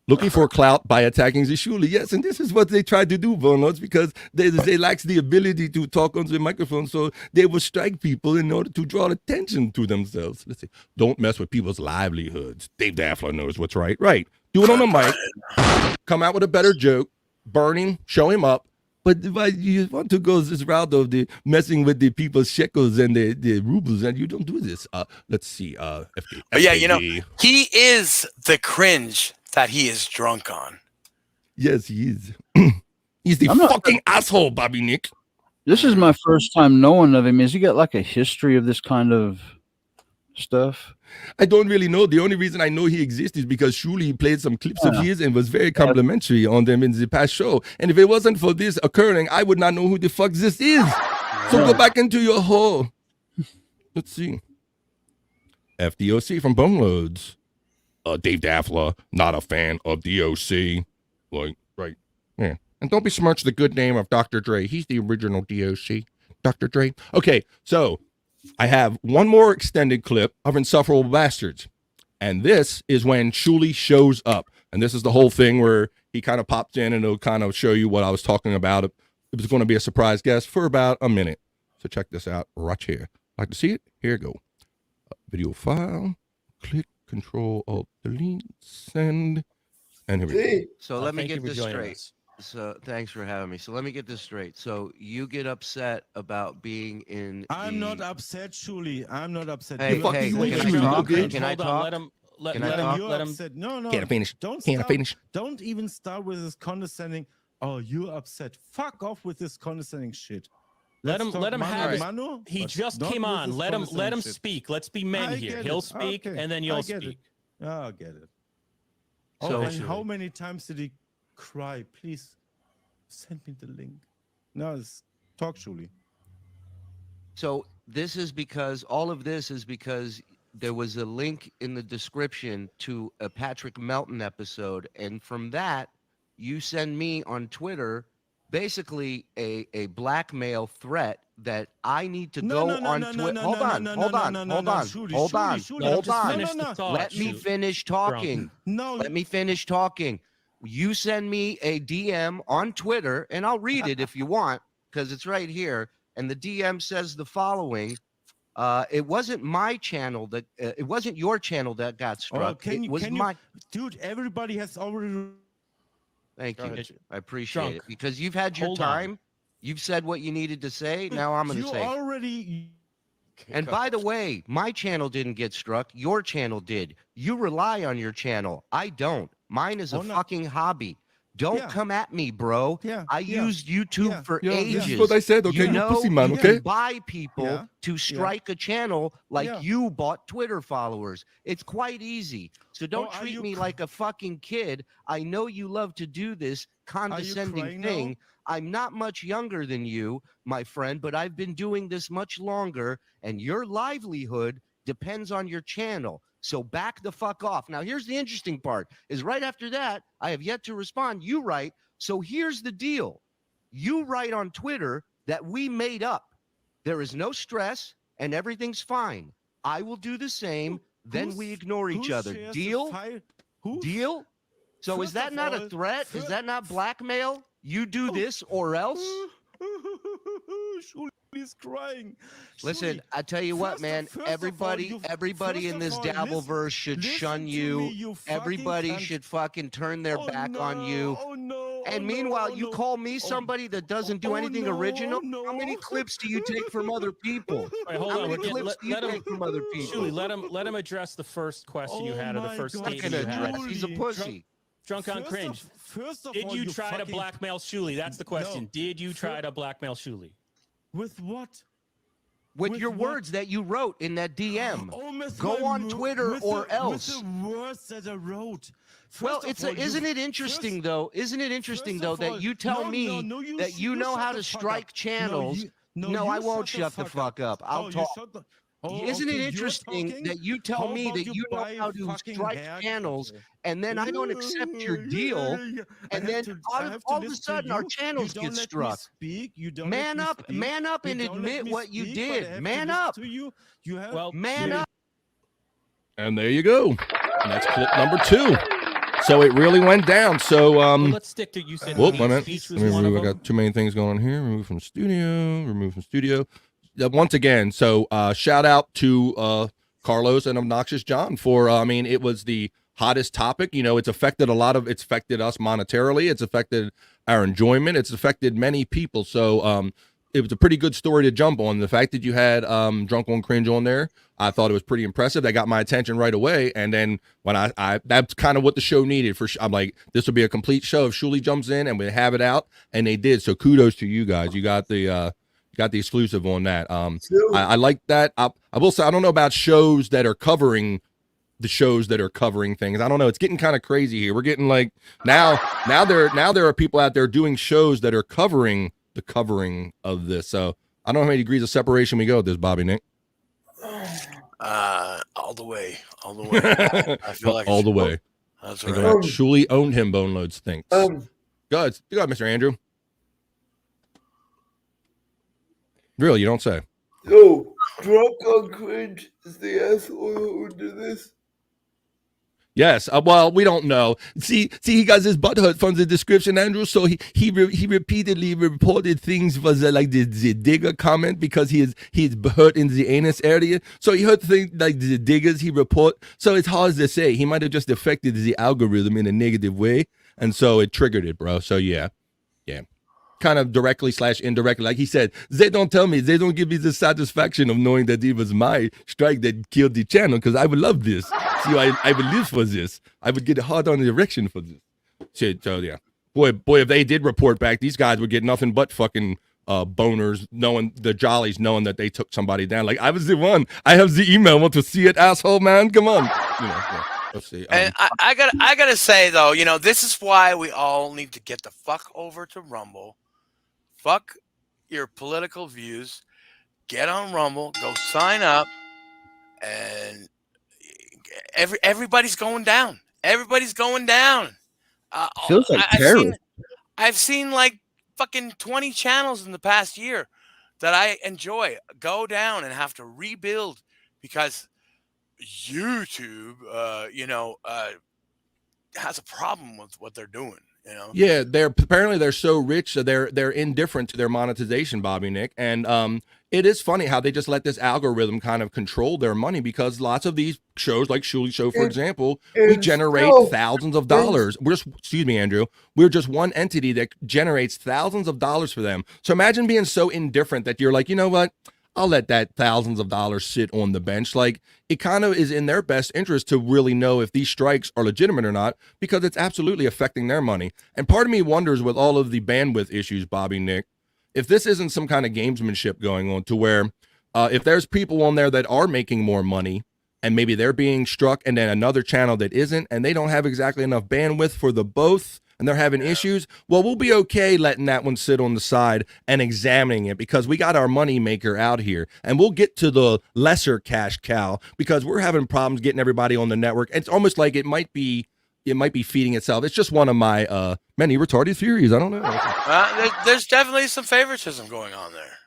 Looking for clout by attacking the Shuley. Yes, and this is what they tried to do, Bonots, because they lack the ability to talk on the microphone, so they will strike people in order to draw attention to themselves. Let's see. Don't mess with people's livelihoods. Dave Daffler knows what's right. Right. Do it on the mic. Come out with a better joke. Burn him. Show him up. But if you want to go this route of the messing with the people's shekels and the rubles, and you don't do this. Let's see. But yeah, he is the cringe that he is drunk on. Yes, he is. He's the fucking asshole, Bobby Nick. This is my first time knowing of him. Has he got like a history of this kind of stuff? I don't really know. The only reason I know he exists is because Shuli played some clips of his and was very complimentary on them in the past show. And if it wasn't for this occurring, I would not know who the fuck this is. So go back into your hole. Let's see. FDOC from Boneloads. Dave Daffler, not a fan of DOC. Like, right. Yeah. And don't besmirch the good name of Dr. Dre. He's the original DOC. Dr. Dre. Okay, so I have one more extended clip of Insufferable Bastards. And this is when Shuli shows up. And this is the whole thing where he kind of pops in and it'll kind of show you what I was talking about. It was going to be a surprise guest for about a minute. So check this out right here. Like to see it? Here you go. Video file. Click Control Alt Delete. Send. And here we go. So let me get this straight. So thanks for having me. So let me get this straight. So you get upset about being in. I'm not upset, Shuli. I'm not upset. Hey, You're hey, fucking can I talk? Can I talk? Let him. Can I talk? You're upset. No. Can't finish. Don't Can't start- finish. Don't even start with this condescending. Oh, you're upset. Fuck off with this condescending shit. Let Let's him talk have it. Mano, He but just not came with on. this Let him condescending shit. speak. Let's be men I here. get He'll it. speak Okay. and then I you'll get speak. it. I get it. So- And how many times did he cry? Please send me the link. No, it's talk, Shuli. So this is because all of this is because there was a link in the description to a Patrick Melton episode, and from that you send me on Twitter basically a blackmail threat that I need to go on Twitter. Hold on. Let me finish talking. Let me finish talking. You send me a DM on Twitter, and I'll read it if you want, because it's right here. And the DM says the following: it wasn't my channel that it wasn't your channel that got struck. Can It you, was can my. you, dude? Everybody has already. Thank Go you. ahead. I appreciate Drunk. it because you've had your Hold on. time. You've said what you needed to say. Now I'm going to You say. already. And by the way, my channel didn't get struck. Your channel did. You rely on your channel. I don't. Mine is a Oh, no. fucking hobby. Don't Yeah. come at me, bro. Yeah, I yeah, used YouTube yeah, for yeah, ages. this is what I said, okay? You You know, pussy man, you okay? can buy people Yeah, to strike a channel like Yeah. you bought Twitter followers. It's quite easy. So don't are treat you me like a fucking kid. I know you love to do this condescending crying thing. now? I'm not much younger than you, my friend, but I've been doing this much longer, and your livelihood depends on your channel. So back the fuck off. Now, here's the interesting part, is right after that, I have yet to respond. You write, so here's the deal. You write on Twitter that we made up. There is no stress, and everything's fine. I will do the same, then we ignore each who other. shares the Deal? file? Who? Deal? So is First that of not a all, threat? Is fir- that not blackmail? You do this or else? Shuli's crying. Listen, Shuli, I tell you what, first man. of all, Everybody in this Dabbleverse should shun you. Everybody should fucking turn their back on you. Oh no! And meanwhile, you call me somebody that doesn't do anything original. How many clips do you take from other people? Right, hold How on. many We're clips do you let him, take from other people? Shuli, let him address the first question you had or the first God, statement you had. He's a pussy. Drunk on cringe. First of Did all, you try to fucking- blackmail Shuli? That's the question. No. Did you try to blackmail Shuli? With what? With your words that you wrote in that DM. Oh, with Go my on wo- Twitter with or the, else. With the words that I wrote. Well, First of it's all, isn't it interesting though? Isn't it interesting though first of all, that you tell no, me no, you that sh- you you know shut how the to fuck strike up. channels? No, No, I you won't shut the fuck up. I'll you talk. shut the- Oh, Isn't okay, it you're interesting talking? that you tell How me about that you know buy how to fucking strike hair channels, cutter? and then I don't accept your deal, I and have then to- I have to all of a listen to sudden our you. channels You get don't let me struck. speak. You don't Man let me up, speak. man up, You and don't let admit me what you speak, but I did. have to Man listen up. to you. You have Well, Man up. And there you go. And that's clip number 2. So it really went down. So Well, let's stick to you said whoop, hate wait a minute. speech Let was me one of remove. I them. got too many things going on here. Remove from studio. Remove from studio. Once again, so shout out to Carlos and Obnoxious John for I mean, it was the hottest topic. You know, it's affected us monetarily. It's affected our enjoyment. It's affected many people. So it was a pretty good story to jump on. The fact that you had Drunk on Cringe on there, I thought it was pretty impressive. That got my attention right away. And then when I that's kind of what the show needed. I'm like, this will be a complete show if Shuli jumps in and we have it out, and they did. So kudos to you guys. You got the Got the exclusive on that. I like that. I will say I don't know about shows that are covering the shows that are covering things. I don't know. It's getting kind of crazy here. We're getting like now there are people out there doing shows that are covering the covering of this. So I don't know how many degrees of separation we go with this, Bobby Nick. All the way. I feel like all the way. That's right. right. Shuli owned him. Bone loads thinks. Go ahead, Mr. Andrew. Really, you don't say. No, Drunk on Cringe is the asshole who did this. Yes. Well, we don't know. See, he got his butt hurt from the description, Andrew. So he repeatedly reported things was like the digger comment because he's hurt in the anus area. So he heard things like the diggers he report. So it's hard to say. He might have just affected the algorithm in a negative way, and so it triggered it, bro. So yeah. Kind of directly / indirectly, like he said, they don't tell me, they don't give me the satisfaction of knowing that it was my strike that killed the channel because I would love this. See, I would live for this. I would get a hard on the erection for this. Shit, so yeah, boy, if they did report back, these guys would get nothing but fucking boners, knowing the jollies, knowing that they took somebody down. Like I was the one. I have the email. Want to see it, asshole, man? Come on. Yeah. Let's see. And I gotta say though, this is why we all need to get the fuck over to Rumble. Fuck your political views. Get on Rumble. Go sign up, and everybody's going down. Everybody's going down. Feels like terror. I've seen like fucking 20 channels in the past year that I enjoy go down and have to rebuild because YouTube, has a problem with what they're doing. Yeah, they're so rich, so they're indifferent to their monetization, Bobby Nick, and it is funny how they just let this algorithm kind of control their money because lots of these shows, like Shuli's show, for example, we generate thousands of dollars. Excuse me, Andrew. We're just one entity that generates thousands of dollars for them. So imagine being so indifferent that you're like, you know what? I'll let that thousands of dollars sit on the bench. Like it kind of is in their best interest to really know if these strikes are legitimate or not, because it's absolutely affecting their money. And part of me wonders with all of the bandwidth issues, Bobby Nick, if this isn't some kind of gamesmanship going on to where if there's people on there that are making more money and maybe they're being struck and then another channel that isn't, and they don't have exactly enough bandwidth for the both, and they're having issues, well, we'll be okay letting that one sit on the side and examining it because we got our money maker out here, and we'll get to the lesser cash cow because we're having problems getting everybody on the network. It's almost like it might be feeding itself. It's just one of my many retarded theories. I don't know. There's definitely some favoritism going on there.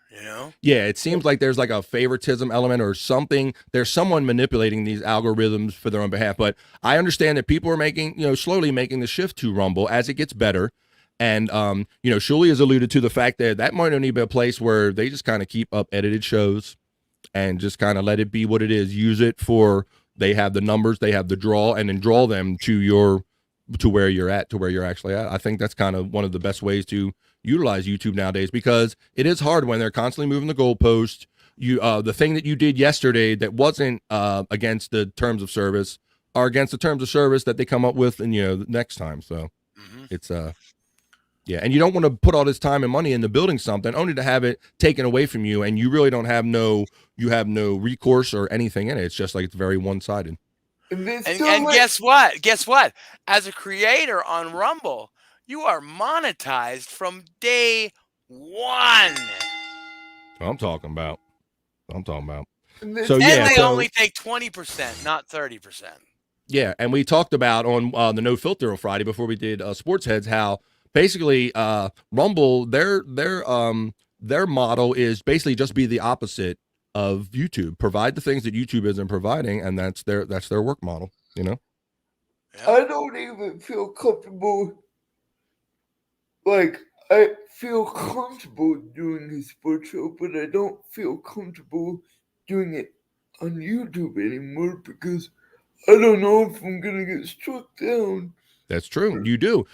Yeah, it seems like there's like a favoritism element or something. There's someone manipulating these algorithms for their own behalf. But I understand that people are making, slowly making the shift to Rumble as it gets better. And, Shuli has alluded to the fact that might only be a place where they just kind of keep up edited shows and just kind of let it be what it is. Use it for, they have the numbers, they have the draw, and then draw them to where you're at, to where you're actually at. I think that's kind of one of the best ways to utilize YouTube nowadays because it is hard when they're constantly moving the goalpost. The thing that you did yesterday that wasn't against the terms of service are against the terms of service that they come up with, and the next time. So it's yeah, and you don't want to put all this time and money into building something only to have it taken away from you, and you really don't have no recourse or anything in it. It's just like it's very one-sided. And guess what? Guess what? As a creator on Rumble, you are monetized from day one. I'm talking about. So yeah, they only take 20%, not 30%. Yeah, and we talked about on the No Filter on Friday before we did Sports Heads how basically Rumble their model is basically just be the opposite of YouTube. Provide the things that YouTube isn't providing, and that's their work model. I don't even feel comfortable. Like, I feel comfortable doing a sports show, but I don't feel comfortable doing it on YouTube anymore because I don't know if I'm gonna get struck down. That's true. You do.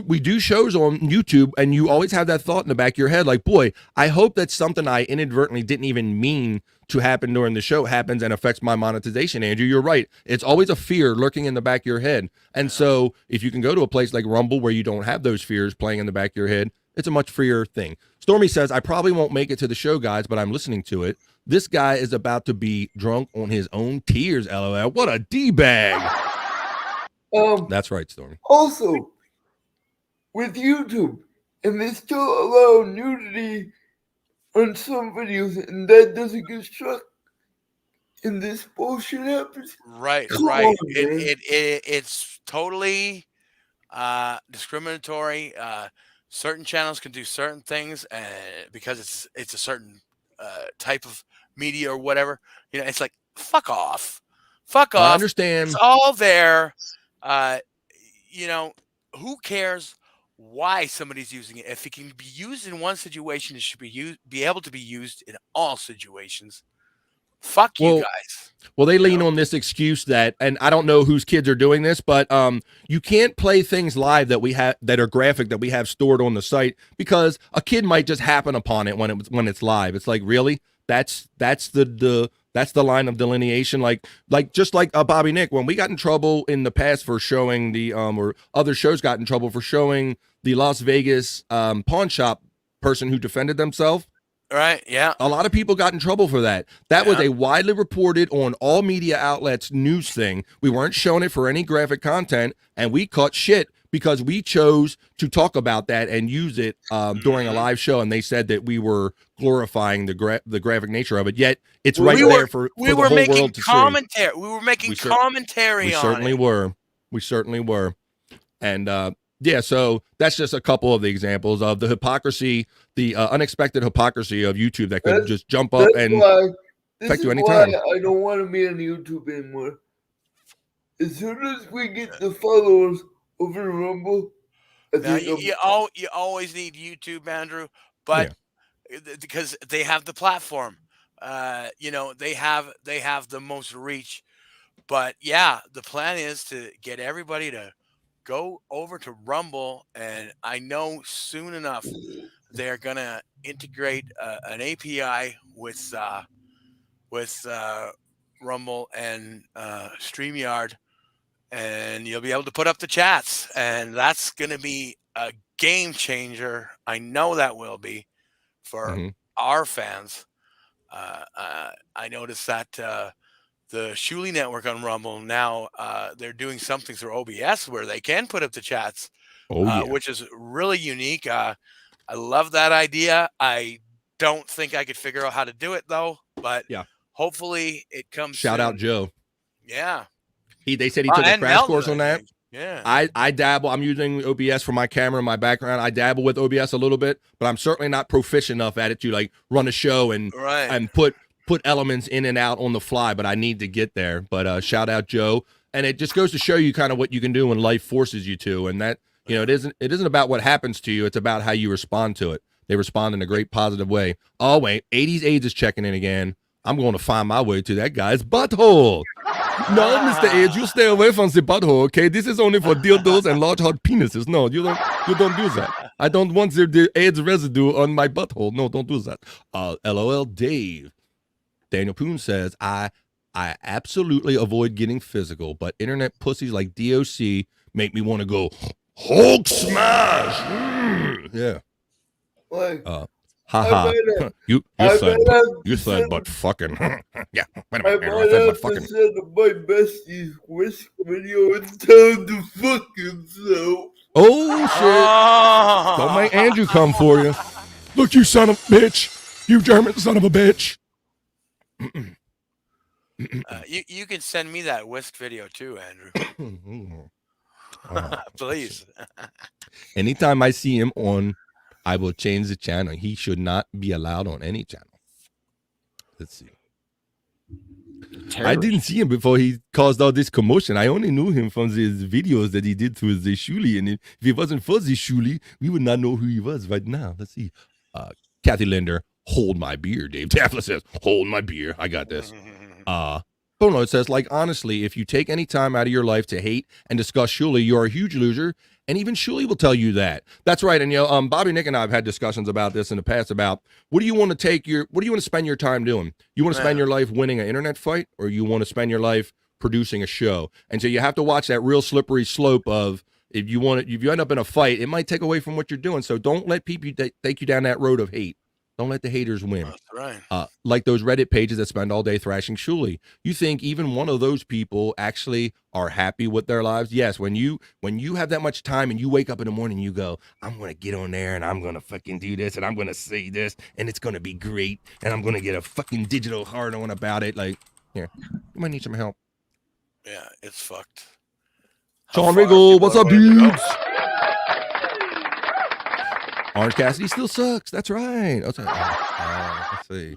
We do shows on YouTube, and you always have that thought in the back of your head, like, boy, I hope that something I inadvertently didn't even mean to happen during the show happens and affects my monetization. Andrew, you're right. It's always a fear lurking in the back of your head. And so if you can go to a place like Rumble where you don't have those fears playing in the back of your head, It's a much freer thing. Stormy says, I probably won't make it to the show, guys, but I'm listening to it. This guy is about to be drunk on his own tears, LOL. What a D-bag. That's right, Stormy. Also, with YouTube, and they still allow nudity on some videos, and that doesn't get struck, and this bullshit happens. Right, Come right. on, man. It's totally discriminatory. Certain channels can do certain things, because it's a certain type of media or whatever. You know, it's like fuck off. I understand. It's all there. You know, who cares why somebody's using it? If it can be used in one situation, it should be able to be used in all situations. Fuck you guys. Well, they lean on this excuse that, and I don't know whose kids are doing this, but you can't play things live that we have that are graphic that we have stored on the site because a kid might just happen upon it when it's live. It's like, really? That's the line of delineation. Like just like Bobby Nick, when we got in trouble in the past for showing the or other shows got in trouble for showing the Las Vegas pawn shop person who defended themselves. Right, yeah. A lot of people got in trouble for that. That was a widely reported on all media outlets news thing. We weren't showing it for any graphic content, and we caught shit because we chose to talk about that and use it during a live show, and they said that we were glorifying the graphic nature of it. Yet it's right there for the whole world to see. We were making commentary on it. We certainly were. We certainly were. And yeah, so that's just a couple of the examples of the hypocrisy, the unexpected hypocrisy of YouTube that could just jump up and affect you anytime. I don't want to be on YouTube anymore. As soon as we get the followers over Rumble, now, you always need YouTube, Andrew, but because they have the platform, you know, they have the most reach. But yeah, the plan is to get everybody to go over to Rumble, and I know soon enough they're gonna integrate an API with Rumble and StreamYard, and you'll be able to put up the chats, and that's gonna be a game changer. I know that will be for our fans. I noticed that the Shuli Network on Rumble now, they're doing something through OBS where they can put up the chats, which is really unique. I love that idea. I don't think I could figure out how to do it though, but hopefully it comes. Shout out Joe. Yeah. They said he took a crash course on that. Yeah. I dabble. I'm using OBS for my camera and my background. I dabble with OBS a little bit, but I'm certainly not proficient enough at it to like run a show and put elements in and out on the fly, but I need to get there. But shout out Joe. And it just goes to show you kind of what you can do when life forces you to. And that, you know, it isn't about what happens to you. It's about how you respond to it. They respond in a great positive way. Oh, wait, 80s AIDS is checking in again. I'm going to find my way to that guy's butthole. No, Mr. AIDS, you stay away from the butthole, okay? This is only for dildos and large hard penises. No, you don't do that. I don't want the AIDS residue on my butthole. No, don't do that. LOL Dave. Daniel Poon says, I absolutely avoid getting physical, but internet pussies like DOC make me want to go Hulk smash. Yeah. Like, haha. You said but fucking. Yeah. Wait a minute. I said but fucking. Send my bestie's whisk video and tell him to fuck himself. Oh shit! Don't make Andrew come for you. Look, you son of a bitch. You German son of a bitch. You can send me that whisk video too, Andrew. Please. Anytime I see him on, I will change the channel. He should not be allowed on any channel. Let's see. I didn't see him before he caused all this commotion. I only knew him from his videos that he did through the Shuli. And if it wasn't for the Shuli, we would not know who he was right now. Let's see. Kathy Linder, hold my beer. Dave Tafla says, hold my beer. I got this. Bono, it says, like, honestly, if you take any time out of your life to hate and discuss Shuli, you're a huge loser. And even Shuli will tell you that. That's right. And, you know, Bobby, Nick, and I have had discussions about this in the past about what do you want to spend your time doing? You want to spend your life winning an internet fight, or you want to spend your life producing a show? And so you have to watch that real slippery slope of if you end up in a fight, it might take away from what you're doing. So don't let people take you down that road of hate. Don't let the haters win. That's right. Like those Reddit pages that spend all day thrashing Shuli. You think even one of those people actually are happy with their lives? Yes. When you have that much time and you wake up in the morning, you go, I'm going to get on there and I'm going to fucking do this and I'm going to say this and it's going to be great and I'm going to get a fucking digital hard on about it. Like, here, you might need some help. Yeah, it's fucked. Sean Riggle, what's up, dudes? Orange Cassidy still sucks. That's right. Let's see.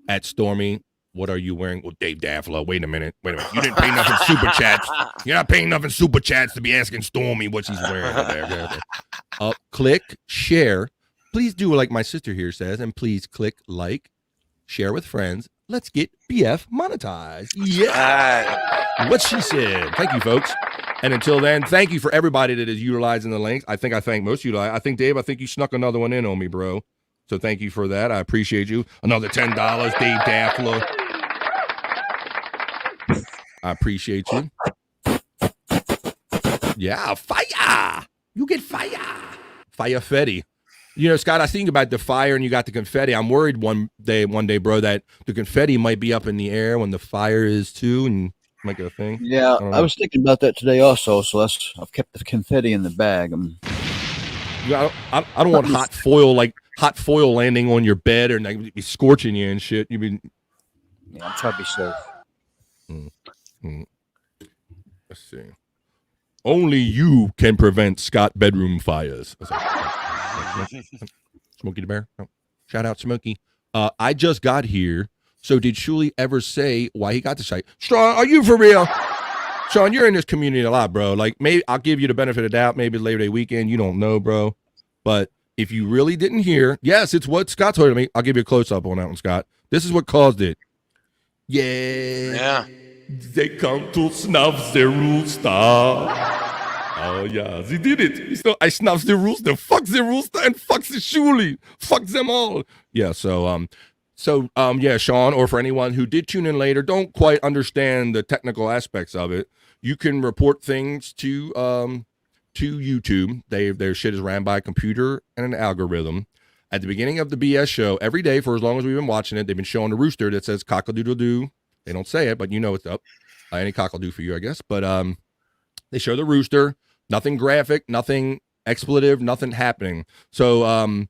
At Stormy, what are you wearing? Well, Dave Daffler. Wait a minute. You didn't pay enough in super chats. You're not paying enough in super chats to be asking Stormy what she's wearing over there. Click, share. Please do like my sister here says, and please click like, share with friends. Let's get BF monetized. Yeah. What she said. Thank you, folks. And until then, thank you for everybody that is utilizing the links. I think I thank most of you. I think, Dave, you snuck another one in on me, bro. So thank you for that. I appreciate you. Another $10, Dave Daffler. I appreciate you. Yeah, fire. You get fire. Fire Fetty. You know, Scott, I think about the fire and you got the confetti. I'm worried one day, bro, that the confetti might be up in the air when the fire is too, and might get a thing. Yeah, I was thinking about that today also. So I've kept the confetti in the bag. I don't want hot foil landing on your bed or like, be scorching you and shit. You mean? Yeah, I'm trying to be safe. Let's see. Only you can prevent Scott bedroom fires. Smokey the Bear. Oh. Shout out Smokey. I just got here. So did Shuli ever say why he got the site? Sean, are you for real? Sean, you're in this community a lot, bro. Like, maybe I'll give you the benefit of the doubt. Maybe Labor Day weekend. You don't know, bro. But if you really didn't hear, yes, it's what Scott told me. I'll give you a close-up on that one, Scott. This is what caused it. Yeah. They come to snuff the rooster. Oh, yeah. He did it. So I snuffs the rooster, fucks the rooster, and fucks the Shuli. Fucks them all. Yeah, yeah, Sean, or for anyone who did tune in later, don't quite understand the technical aspects of it. You can report things to YouTube. Their shit is ran by a computer and an algorithm. At the beginning of the BS show, every day for as long as we've been watching it, they've been showing a rooster that says cock-a-doodle-doo. They don't say it, but you know it's up. Any cock-a-doo for you, I guess. But they show the rooster. Nothing graphic, nothing expletive, nothing happening. So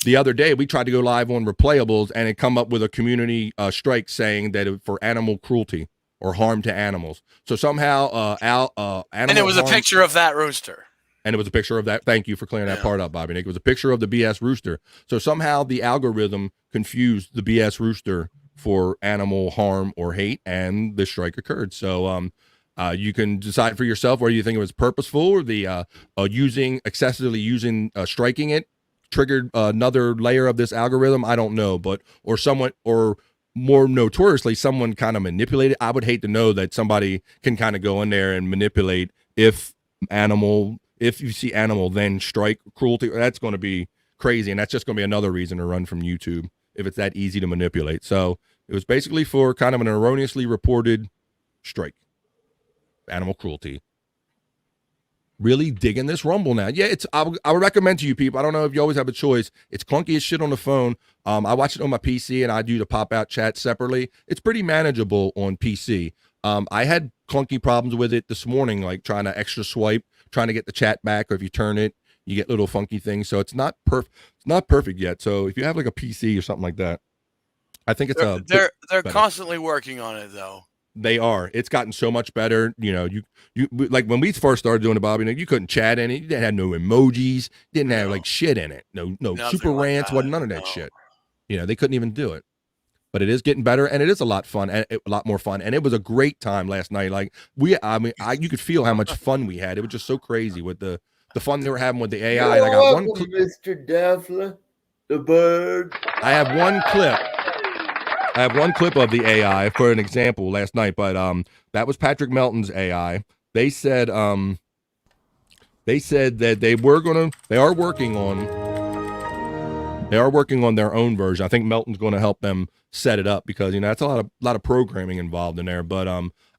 the other day, we tried to go live on Replayables, and it come up with a community strike saying that for animal cruelty or harm to animals. So somehow, and it was a picture of that rooster. And it was a picture of that. Thank you for clearing that part up, Bobby Nick. It was a picture of the BS rooster. So somehow the algorithm confused the BS rooster for animal harm or hate, and the strike occurred. So you can decide for yourself whether you think it was purposeful or the excessively using striking it triggered another layer of this algorithm. I don't know, or more notoriously, someone kind of manipulated. I would hate to know that somebody can kind of go in there and manipulate if you see animal, then strike cruelty. That's going to be crazy. And that's just going to be another reason to run from YouTube if it's that easy to manipulate. So it was basically for kind of an erroneously reported strike. Animal cruelty. Really digging this Rumble now. Yeah, I would recommend to you people. I don't know if you always have a choice. It's clunky as shit on the phone. I watch it on my PC and I do the pop-out chat separately. It's pretty manageable on PC. I had clunky problems with it this morning, like trying to extra swipe, trying to get the chat back, or if you turn it, you get little funky things. So it's not perfect yet. So if you have like a PC or something like that, I think it's they're constantly working on it though. They are. It's gotten so much better. You know, you like when we first started doing it, Bobby, you couldn't chat in it. You didn't have no emojis. Didn't have like shit in it. No super rants. Wasn't none of that shit. You know, they couldn't even do it. But it is getting better, and it is a lot fun, and a lot more fun. And it was a great time last night. Like you could feel how much fun we had. It was just so crazy with the fun they were having with the AI. And I got one clip. Mr. Daffler, the bird. I have one clip of the AI for an example last night, but that was Patrick Melton's AI. They said that they are working on their own version. I think Melton's going to help them set it up because that's a lot of programming involved in there. But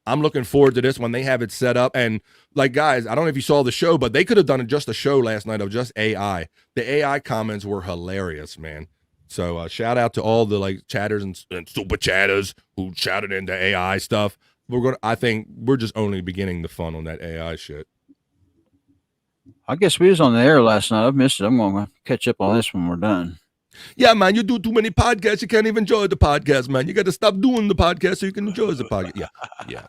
I'm looking forward to this when they have it set up. And like, guys, I don't know if you saw the show, but they could have done just a show last night of just AI. The AI comments were hilarious, man. So shout out to all the like chatters and super chatters who shouted into AI stuff. I think we're just only beginning the fun on that AI shit. I guess we was on the air last night. I've missed it. I'm going to catch up on this when we're done. Yeah, man, you do too many podcasts. You can't even enjoy the podcast, man. You got to stop doing the podcast so you can enjoy the podcast. Yeah.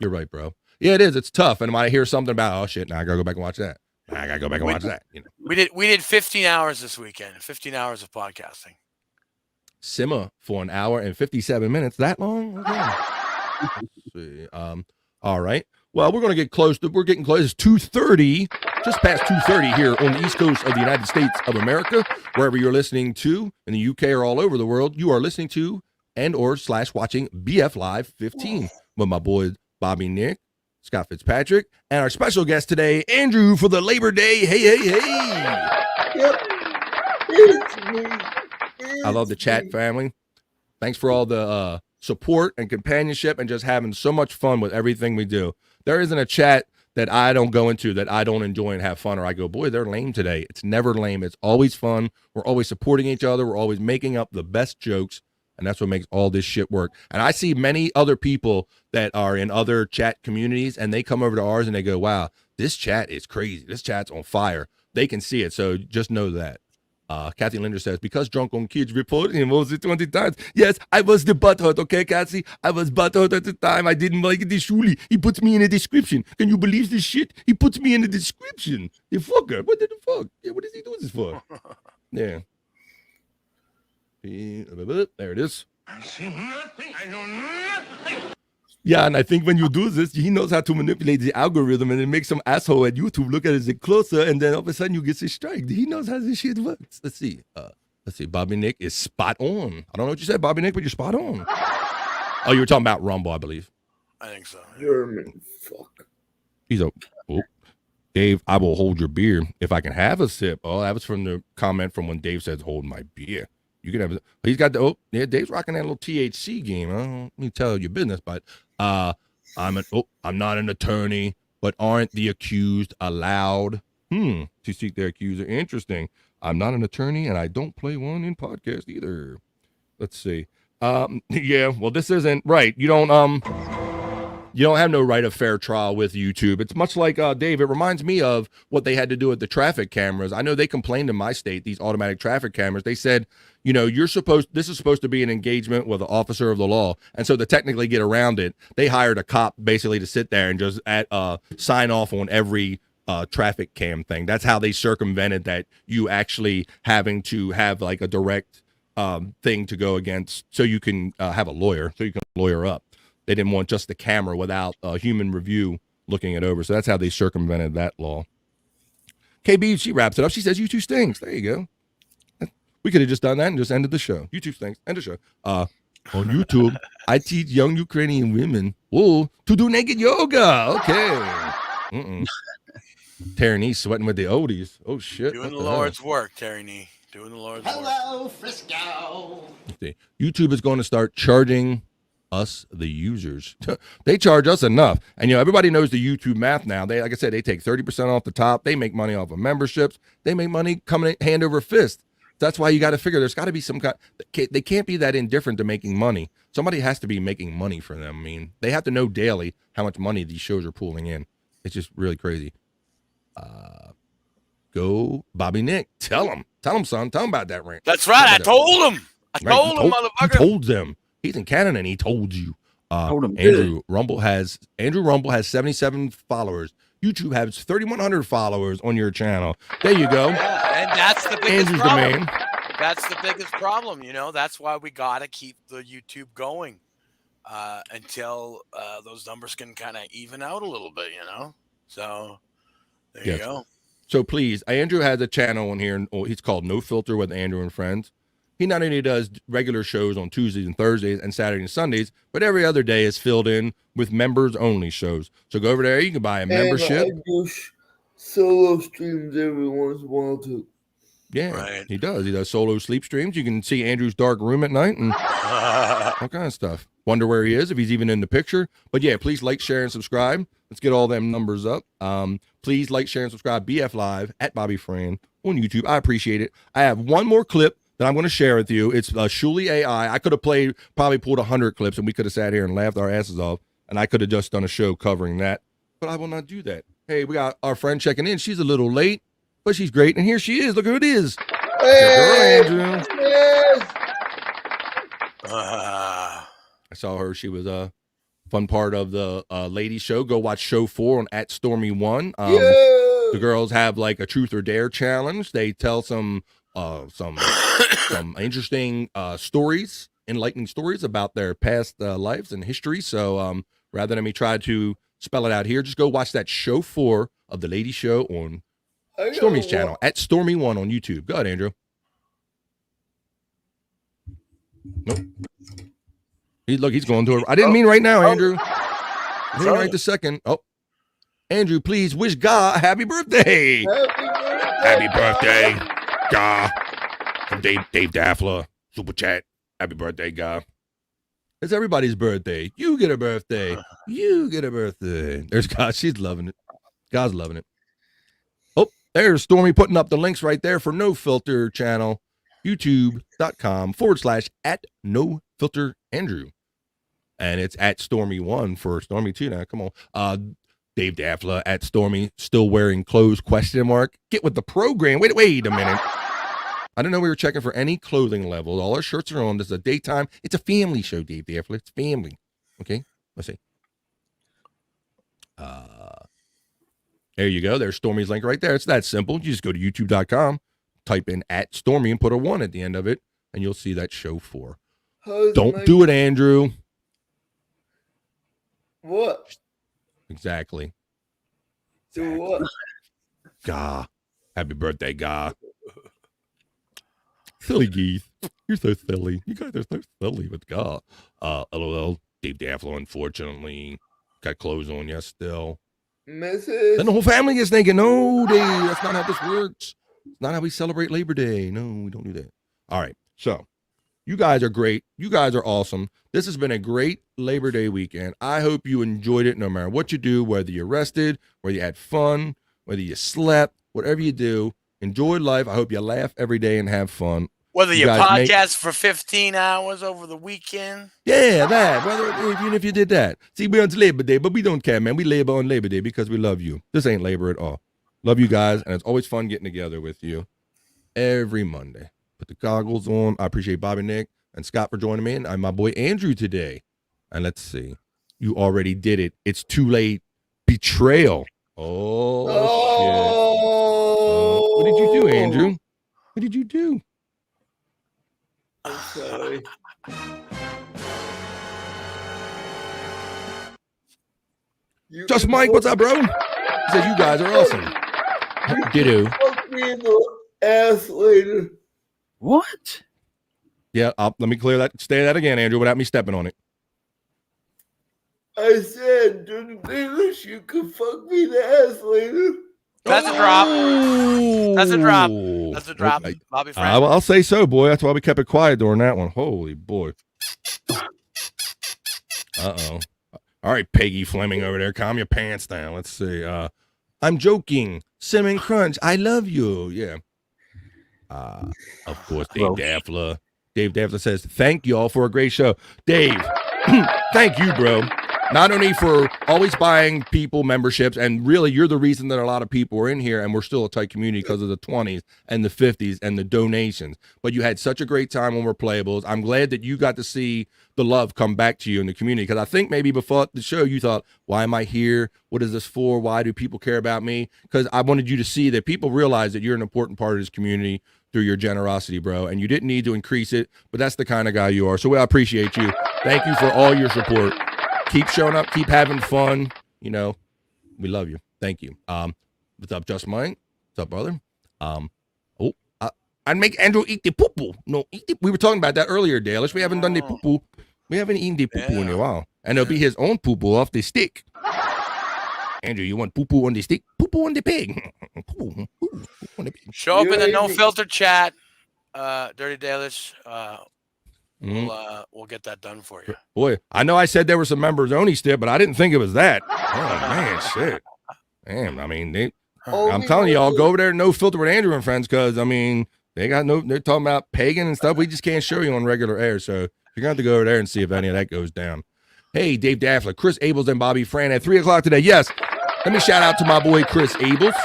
You're right, bro. Yeah, it is. It's tough. And when I hear something about, oh shit, now I gotta go back and watch that. I gotta go back and watch that. You know? We did 15 hours this weekend. 15 hours of podcasting. Simmer for an hour and 57 minutes. That long? Okay. Let's see. All right. Well, we're gonna get close. We're getting close. It's 2:30. Just past 2:30 here on the East Coast of the United States of America, wherever you're listening to in the UK or all over the world, you are listening to and/or watching BF Live 15 with my boy Bobby Nick, Scott Fitzpatrick, and our special guest today, Andrew, for the Labor Day. Hey. I love the chat family. Thanks for all the support and companionship and just having so much fun with everything we do. There isn't a chat that I don't go into that I don't enjoy and have fun, or I go, boy, they're lame today. It's never lame. It's always fun. We're always supporting each other. We're always making up the best jokes, and that's what makes all this shit work. And I see many other people that are in other chat communities, and they come over to ours and they go, wow, this chat is crazy. This chat's on fire. They can see it, so just know that. Kathy Linder says, because Drunk on Kids reported him over 20 times. Yes, I was the butthurt, okay, Kathy? I was butthurt at the time. I didn't like the shuli. He puts me in the description. Can you believe this shit? He puts me in the description. The fucker. What the fuck? Yeah, what is he doing this for? Yeah. There it is. I see nothing. I know nothing. Yeah, and I think when you do this, he knows how to manipulate the algorithm, and it makes some asshole at YouTube look at it closer, and then all of a sudden you get a strike. He knows how this shit works. Let's see. Bobby Nick is spot on. I don't know what you said, Bobby Nick, but you're spot on. Oh, you were talking about Rumble, I believe. I think so. German fuck. He's a Dave, I will hold your beer if I can have a sip. Oh, that was from the comment from when Dave says, hold my beer. You can have it. He's got Dave's rocking that little THC game. I don't let me tell your business, but I'm not an attorney, but aren't the accused allowed to seek their accuser? Interesting. I'm not an attorney, and I don't play one in podcast either. Let's see. Yeah, well, this isn't right. You don't have no right of fair trial with YouTube. It's much like Dave. It reminds me of what they had to do with the traffic cameras. I know they complained in my state, these automatic traffic cameras. They said, this is supposed to be an engagement with an officer of the law. And so to technically get around it, they hired a cop basically to sit there and just sign off on every traffic cam thing. That's how they circumvented that, you actually having to have like a direct thing to go against, so you can have a lawyer, so you can lawyer up. They didn't want just the camera without a human review looking it over. So that's how they circumvented that law. KB, she wraps it up. She says, YouTube stinks. There you go. We could have just done that and just ended the show. YouTube stinks. End the show. On YouTube, I teach young Ukrainian women to do naked yoga. Okay. Terry sweating with the oldies. Oh, shit. Doing the Lord's work, Terry. Doing the Lord's work. Hello, Frisco. YouTube is going to start charging us, the users. They charge us enough. And everybody knows the YouTube math now. They, like I said, they take 30% off the top. They make money off of memberships. They make money coming hand over fist. That's why you got to figure there's got to be some kind. They can't be that indifferent to making money. Somebody has to be making money for them. I mean, they have to know daily how much money these shows are pulling in. It's just really crazy. Go Bobby Nick. Tell him, son. Tell him about that rant. That's right. I told him. I told him, motherfucker. He told them. He's in Canada and he told you. Andrew Rumble has 77 followers. YouTube has 3,100 followers on your channel. There you go. Yeah, and that's the biggest Andrew's problem. The man. That's the biggest problem. That's why we got to keep the YouTube going until those numbers can kind of even out a little bit, So there you go. So please, Andrew has a channel on here. He's called No Filter with Andrew and Friends. He not only does regular shows on Tuesdays and Thursdays and Saturdays and Sundays, but every other day is filled in with members-only shows. So go over there. You can buy a membership. And I do solo streams every once in a while, too. Yeah, right. He does. He does solo sleep streams. You can see Andrew's dark room at night and all kind of stuff. Wonder where he is, if he's even in the picture. But yeah, please like, share, and subscribe. Let's get all them numbers up. Please like, share, and subscribe. BF Live at Bobby Fran on YouTube. I appreciate it. I have one more clip that I'm going to share with you. It's Shuli AI. I could have probably pulled 100 clips, and we could have sat here and laughed our asses off, and I could have just done a show covering that. But I will not do that. Hey, we got our friend checking in. She's a little late, but she's great. And here she is. Look who it is. Hey, Girl, Andrew. yes. I saw her. She was a fun part of the ladies show. Go watch show 4 on @Stormy1. The girls have like a truth or dare challenge. They tell some interesting stories, enlightening stories about their past lives and history. So rather than me try to spell it out here, just go watch that show 4 of the ladies show on Stormy's channel @Stormy1 on YouTube. Go ahead, Andrew. Nope. He's going to her. I didn't mean right now, Andrew. I mean right this second. Oh, Andrew, please wish God a happy birthday. Happy birthday, God. From Dave Daffler, Super Chat. Happy birthday, God. It's everybody's birthday. You get a birthday. You get a birthday. There's God. She's loving it. God's loving it. Oh, there's Stormy putting up the links right there for No Filter channel. YouTube.com/@NoFilterAndrew. And it's @Stormy1 for Stormy 2 now. Come on. Dave Daffler @Stormy, still wearing clothes, ? Get with the program. Wait a minute. I didn't know we were checking for any clothing level. All our shirts are on. This is a daytime. It's a family show, Dave Daffler. It's family. Okay, let's see. There you go. There's Stormy's link right there. It's that simple. You just go to youtube.com, type in @Stormy and put a 1 at the end of it, and you'll see that show 4. Don't do it, Andrew. What? Exactly. Do what? Gah. Happy birthday, Gah. Silly geese. You're so silly. You guys are so silly with Gah. LOL. Dave Daffler, unfortunately, got clothes on, yes, still. Mrs. Then the whole family gets naked. No, Dave, that's not how this works. It's not how we celebrate Labor Day. No, we don't do that. All right. So, you guys are great. You guys are awesome. This has been a great Labor Day weekend. I hope you enjoyed it no matter what you do, whether you rested, whether you had fun, whether you slept, whatever you do. Enjoy life. I hope you laugh every day and have fun. Whether you podcast for 15 hours over the weekend. Yeah, that. Even if you did that. See, we're on Labor Day, but we don't care, man. We labor on Labor Day because we love you. This ain't labor at all. Love you guys, and it's always fun getting together with you every Monday. Put the goggles on. I appreciate Bobby, Nick, and Scott for joining me, and I'm my boy Andrew today. And let's see. You already did it. It's too late. Betrayal. Oh, shit. What did you do, Andrew? What did you do? I'm sorry. Just Mike, what's up, bro? He says you guys are awesome. Ditto. Fuck me in the ass later. What? Yeah, let me clear that. Say that again, Andrew, without me stepping on it. I said, during English, you could fuck me in the ass later. That's a drop. That's a drop. That's a drop. Okay. Bobby Frank. I'll say so, boy. That's why we kept it quiet during that one. Holy boy. Uh-oh. All right, Peggy Fleming over there. Calm your pants down. Let's see. I'm joking. Cinnamon Crunch. I love you. Yeah. Of course, Dave Daffler. Dave Daffler says, thank you all for a great show. Dave, thank you, bro. Not only for always buying people memberships, and really you're the reason that a lot of people are in here and we're still a tight community because of the 20s and the 50s and the donations. But you had such a great time when we're playables. I'm glad that you got to see the love come back to you in the community, because I think maybe before the show you thought, why am I here? What is this for? Why do people care about me? Because I wanted you to see that people realize that you're an important part of this community through your generosity, bro, and you didn't need to increase it, but that's the kind of guy you are. So I appreciate you. Thank you for all your support. Keep showing up, keep having fun. You know, we love you. Thank you. What's up, Just Mike? What's up, brother? I'd make Andrew eat the poo-poo. No, we were talking about that earlier, Dalish. We haven't done the poo-poo. We haven't eaten the poo-poo in a while. And it'll be his own poo-poo off the stick. Andrew, you want poo-poo on the stick? Poo-poo on the pig. Poo-poo on the pig. Show up in the no filter chat, Dirty Dalish. we'll get that done for you. Boy, I know I said there were some members only still, but I didn't think it was that. Oh man, shit. Damn, I mean, I'm telling y'all, go over there and No Filter with Andrew and friends, because I mean, they're talking about pagan and stuff. We just can't show you on regular air, so you're gonna have to go over there and see if any of that goes down. Hey, Dave Daffler, Chris Abels, and Bobby Fran at 3:00 today. Yes, let me shout out to my boy Chris Abels.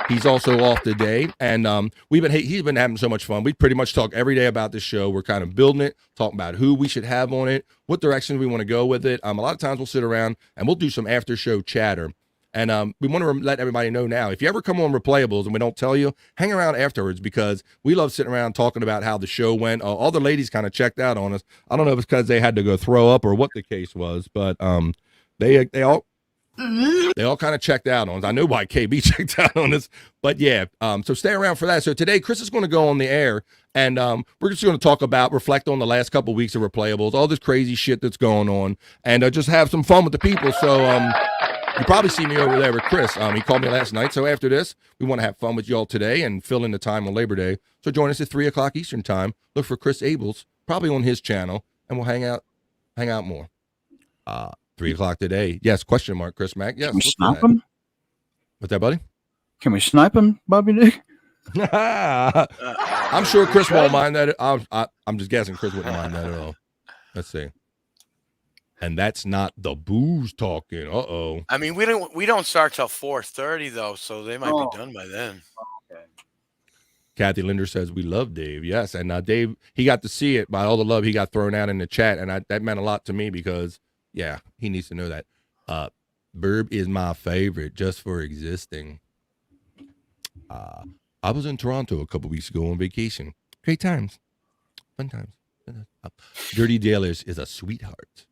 He's also off today, and he's been having so much fun. We pretty much talk every day about this show. We're kind of building it, talking about who we should have on it, what direction we want to go with it. A lot of times we'll sit around and we'll do some after show chatter. And we want to let everybody know now, if you ever come on Replayables and we don't tell you, hang around afterwards, because we love sitting around talking about how the show went. All the ladies kind of checked out on us. I don't know if it's because they had to go throw up or what the case was, but they all kind of checked out on us. I know why KB checked out on us, but yeah. So stay around for that. So today, Chris is going to go on the air, and we're just going to reflect on the last couple of weeks of Replayables, all this crazy shit that's going on, and just have some fun with the people. So you probably see me over there with Chris. He called me last night. So after this, we want to have fun with y'all today and fill in the time on Labor Day. So join us at 3:00 Eastern time. Look for Chris Abels, probably on his channel, and we'll hang out more. 3:00 today. Yes, question mark, Chris Mack. Yes. Can we snipe him? What's that, buddy? Can we snipe him, Bobby Nick? I'm sure Chris won't mind that. I'm just guessing Chris wouldn't mind that at all. Let's see. And that's not the booze talking. Uh-oh. I mean, we don't start till 4:30 though, so they might be done by then. Okay. Kathy Linder says we love Dave. Yes, and Dave, he got to see it by all the love he got thrown out in the chat, and that meant a lot to me because, yeah, he needs to know that. Burb is my favorite just for existing. I was in Toronto a couple weeks ago on vacation. Great times, fun times. Dirty Dallas is a sweetheart.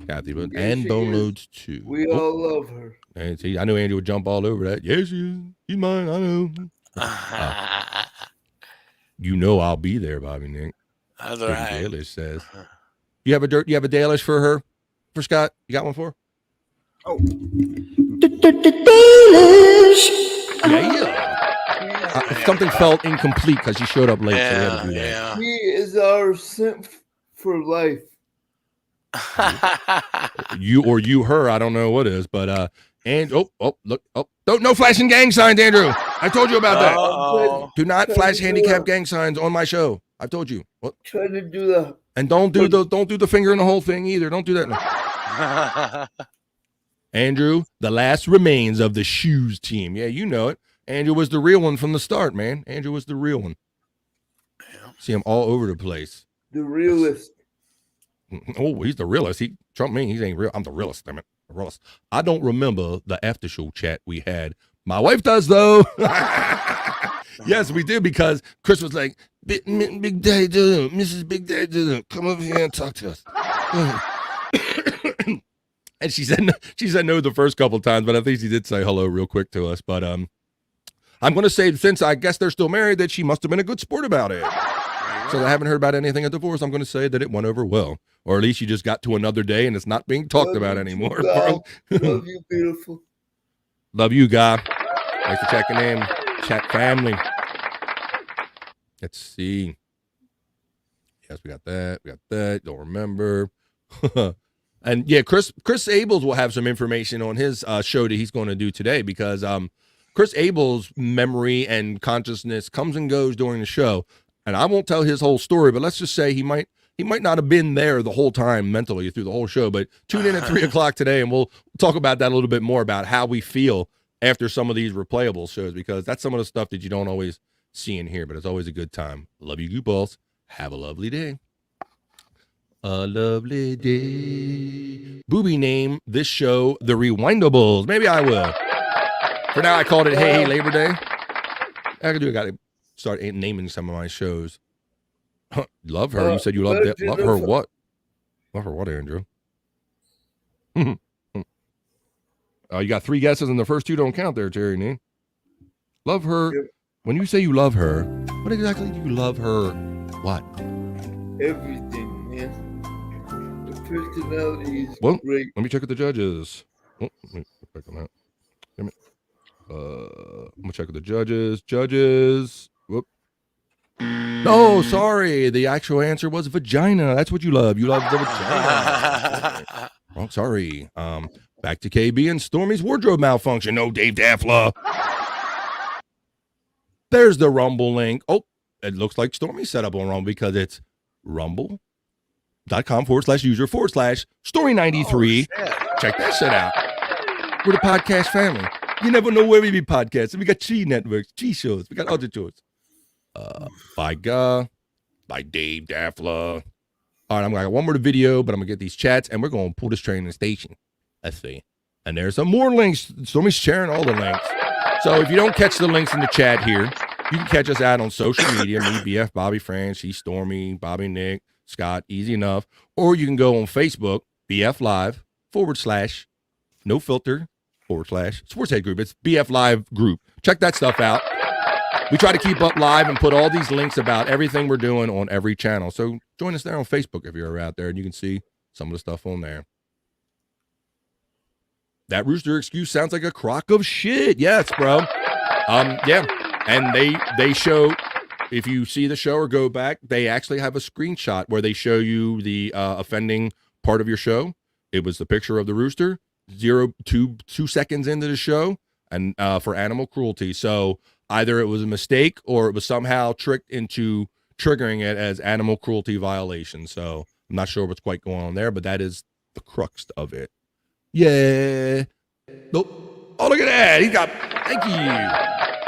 Kathy, and Bone Loads too. We all love her. And see, I know Andrew would jump all over that. Yes, she is. She's mine. I know. You know I'll be there, Bobby Nick. That's all right. Dalish says. You have a Dalish for her, for Scott? You got one for her? Oh. Yeah. Something felt incomplete because she showed up late, so we had to do that. He is our simp for life. you her, I don't know what is, but and look, no flashing gang signs, Andrew. I told you about that. Do not flash handicap gang signs on my show. I've told you. What? Try to do that. And don't do the finger in the whole thing either. Don't do that. No. Andrew, the last remains of the Shoes team. Yeah, you know it. Andrew was the real one from the start, man. Andrew was the real one. See him all over the place. The realist. Oh, he's the realist. He Trump me. He ain't real. I'm the realist. Damn it. The realist. I don't remember the after show chat we had. My wife does though. Yes, we did, because Chris was like, Big Daddy, Mrs. Big Daddy, come over here and talk to us. And she said no the first couple of times, but I think she did say hello real quick to us. But I'm going to say, since I guess they're still married, that she must have been a good sport about it. So I haven't heard about anything of divorce. I'm going to say that it went over well, or at least you just got to another day and it's not being talked about anymore. Love you, beautiful. Love you, guy. Thanks for checking in. Chat family. Let's see. Yes, we got that. We got that. Don't remember. And yeah, Chris Abels will have some information on his show that he's going to do today, because Chris Abels' memory and consciousness comes and goes during the show. And I won't tell his whole story, but let's just say he might not have been there the whole time mentally through the whole show. But tune in at 3:00 today, and we'll talk about that a little bit more, about how we feel after some of these Replayable shows, because that's some of the stuff that you don't always see in here, but it's always a good time. Love you, goopballs. Have a lovely day. A lovely day. Booby name this show the Rewindables. Maybe I will. For now, I called it Hey Labor Day. I got to start naming some of my shows. Love her. You said you loved it. Love her what? Love her what, Andrew? You got 3 guesses and the first 2 don't count there, Terry Name. Love her. Yep. When you say you love her, what exactly do you love her? What? Everything, man. The personality is great. Let me check with the judges. Let me check on that. Damn it. I'm gonna check with the judges. Judges. Whoop. No, sorry. The actual answer was vagina. That's what you love. You love the vagina. Oh, sorry. Back to KB and Stormy's wardrobe malfunction. No, Dave Daffla. There's the Rumble link. Oh, it looks like Stormy set up on Rumble because it's rumble.com/user/story93. Check that shit out. We're the podcast family. You never know where we be podcasting. We got Chi networks, Chi shows. We got other shows. By Dave Daffla. All right, I'm going to one more video, but I'm going to get these chats, and we're going to pull this train to the station. Let's see. And there's some more links. Stormy's sharing all the links. So if you don't catch the links in the chat here, you can catch us out on social media. Me, BF, Bobby Fran, she's Stormy, Bobby Nick, Scott, easy enough. Or you can go on Facebook, BF Live, /no filter, /Sportshead Group. It's BF Live Group. Check that stuff out. We try to keep up live and put all these links about everything we're doing on every channel. So join us there on Facebook if you're out there, and you can see some of the stuff on there. That rooster excuse sounds like a crock of shit. Yes, bro. Yeah. And they show, if you see the show or go back, they actually have a screenshot where they show you the offending part of your show. It was the picture of the rooster, 2 seconds into the show, and for animal cruelty. So either it was a mistake or it was somehow tricked into triggering it as animal cruelty violation. So I'm not sure what's quite going on there, but that is the crux of it. Yeah. Nope. Oh, look at that. Thank you.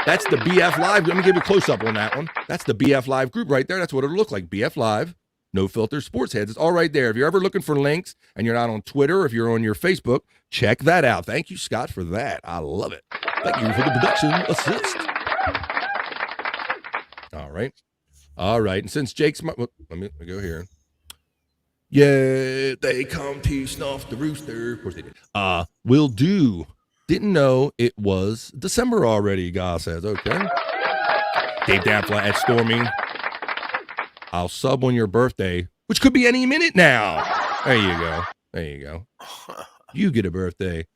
That's the BF Live. Let me give you a close up on that one. That's the BF Live group right there. That's what it'll look like. BF Live, No Filter Sports Heads. It's all right there. If you're ever looking for links and you're not on Twitter, if you're on your Facebook, check that out. Thank you, Scott, for that. I love it. Thank you for the production assist. All right. All right. And since Jake's let me go here. Yeah, they come to snuff the rooster. Of course they did. Will do. Didn't know it was December already, God says. Okay. Dave Daffla at Stormy. I'll sub on your birthday, which could be any minute now. There you go. There you go. You get a birthday.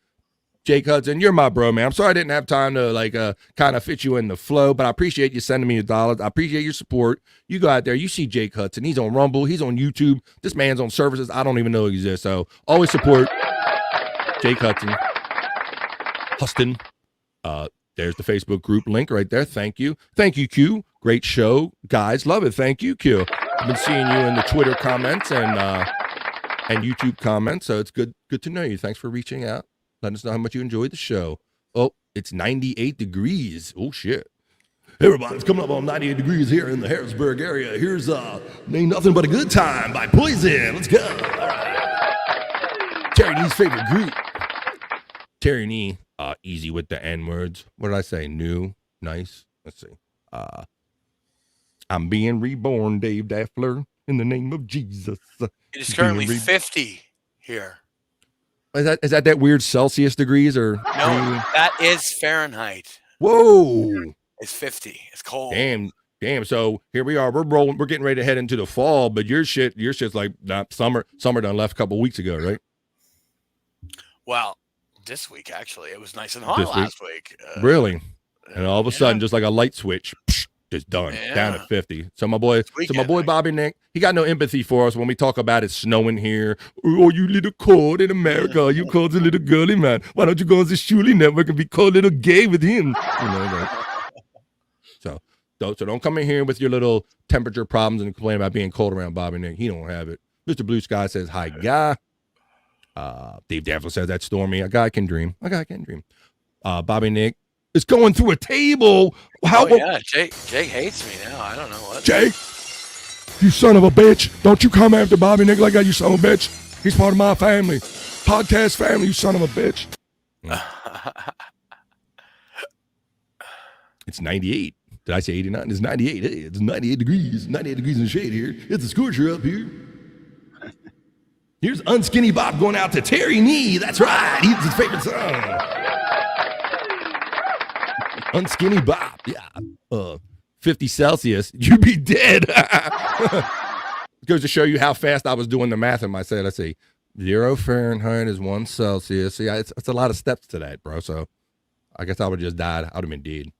Jake Hudson, you're my bro, man. I'm sorry I didn't have time to kind of fit you in the flow, but I appreciate you sending me the dollars. I appreciate your support. You go out there, you see Jake Hudson. He's on Rumble. He's on YouTube. This man's on services I don't even know exist. So always support Jake Hudson. There's the Facebook group link right there. Thank you. Thank you, Q. Great show. Guys, love it. Thank you, Q. I've been seeing you in the Twitter comments and YouTube comments, so it's good to know you. Thanks for reaching out. Let us know how much you enjoyed the show. Oh, it's 98 degrees. Oh, shit. Hey, everybody, it's coming up on 98 degrees here in the Harrisburg area. Here's Ain't Nothing But a Good Time by Poison. Let's go. All right. Terry Nee's favorite group. Terry Nee, easy with the N-words. What did I say? New, nice. Let's see. I'm being reborn, Dave Daffler, in the name of Jesus. It is currently 50 here. Is that weird Celsius degrees or? No, that is Fahrenheit. Whoa. It's 50. It's cold. Damn. So here we are. We're rolling. We're getting ready to head into the fall, but your shit's like not summer. Summer done left a couple weeks ago, right? Well, this week actually, it was nice and hot last week. Really? And all of a sudden, just like a light switch, just done down at 50. So my boy Bobby Nick, he got no empathy for us when we talk about it snowing here. Oh, you little cold in America. You called a little girly man. Why don't you go on the Shuli Network and be called a little gay with him? You know, so don't come in here with your little temperature problems and complain about being cold around Bobby Nick. He don't have it. Mr. Blue Sky says, hi, guy. Dave Daffler says, that's Stormy. A guy can dream. Bobby Nick is going through a table. Jake hates me now. I don't know what. Jake, you son of a bitch. Don't you come after Bobby Nick like that, you son of a bitch. He's part of my family. Podcast family, you son of a bitch. It's 98. Did I say 89? It's 98. Hey, it's 98 degrees. 98 degrees in the shade here. It's a scorcher up here. Here's Unskinny Bob going out to Terry Nee. That's right. He's his favorite song. Unskinny Bob. Yeah. 50 Celsius. You'd be dead. Goes to show you how fast I was doing the math in my set. Let's see. 0 Fahrenheit is 1 Celsius. See, it's a lot of steps to that, bro. So I guess I would have just died. I would have been dead.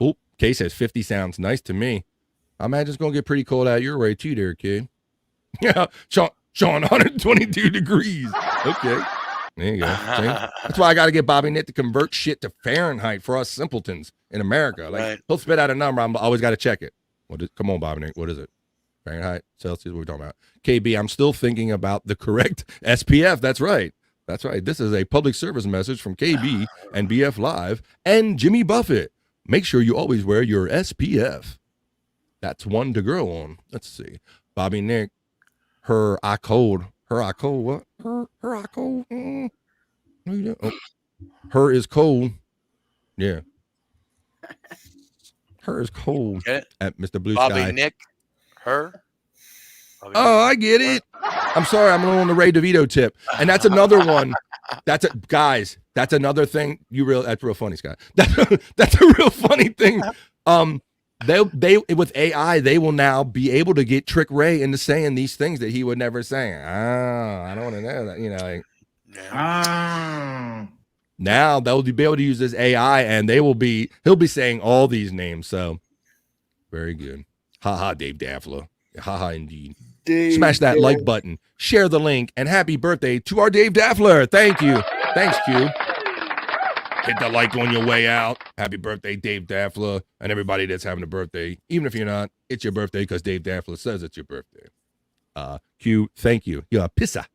Oh, Kay says 50 sounds nice to me. I imagine it's going to get pretty cold out your way too there, kid. Yeah, Sean, 122 degrees. Okay. There you go. See? That's why I got to get Bobby Nick to convert shit to Fahrenheit for us simpletons in America. Like, he'll spit out a number. I'm always got to check it. Come on, Bobby Nick. What is it? Fahrenheit, Celsius, what are we talking about? KB, I'm still thinking about the correct SPF. That's right. That's right. This is a public service message from KB and BF Live and Jimmy Buffett. Make sure you always wear your SPF. That's one to grow on. Let's see. Bobby Nick, her eye cold. Her eye cold, what? Her eye cold? Oh. Her is cold. Yeah. Her is cold at Mr. Blue Bobby Sky. Nick, her. Oh, I get it. I'm sorry, I'm on the Ray DeVito tip. And that's another one. Guys, that's another thing. That's real funny, Scott. That's a real funny thing. They with AI, they will now be able to get Trick Ray into saying these things that he would never say. I don't want to know that, like, now they'll be able to use this AI and he'll be saying all these names. So very good. Haha, Dave Daffler. Haha, indeed. Smash that like button, share the link, and happy birthday to our Dave Daffler. Thank you. Thanks, Q. Hit the like on your way out. Happy birthday, Dave Daffler, and everybody that's having a birthday. Even if you're not, it's your birthday because Dave Daffler says it's your birthday. Q, thank you. You're a pissa.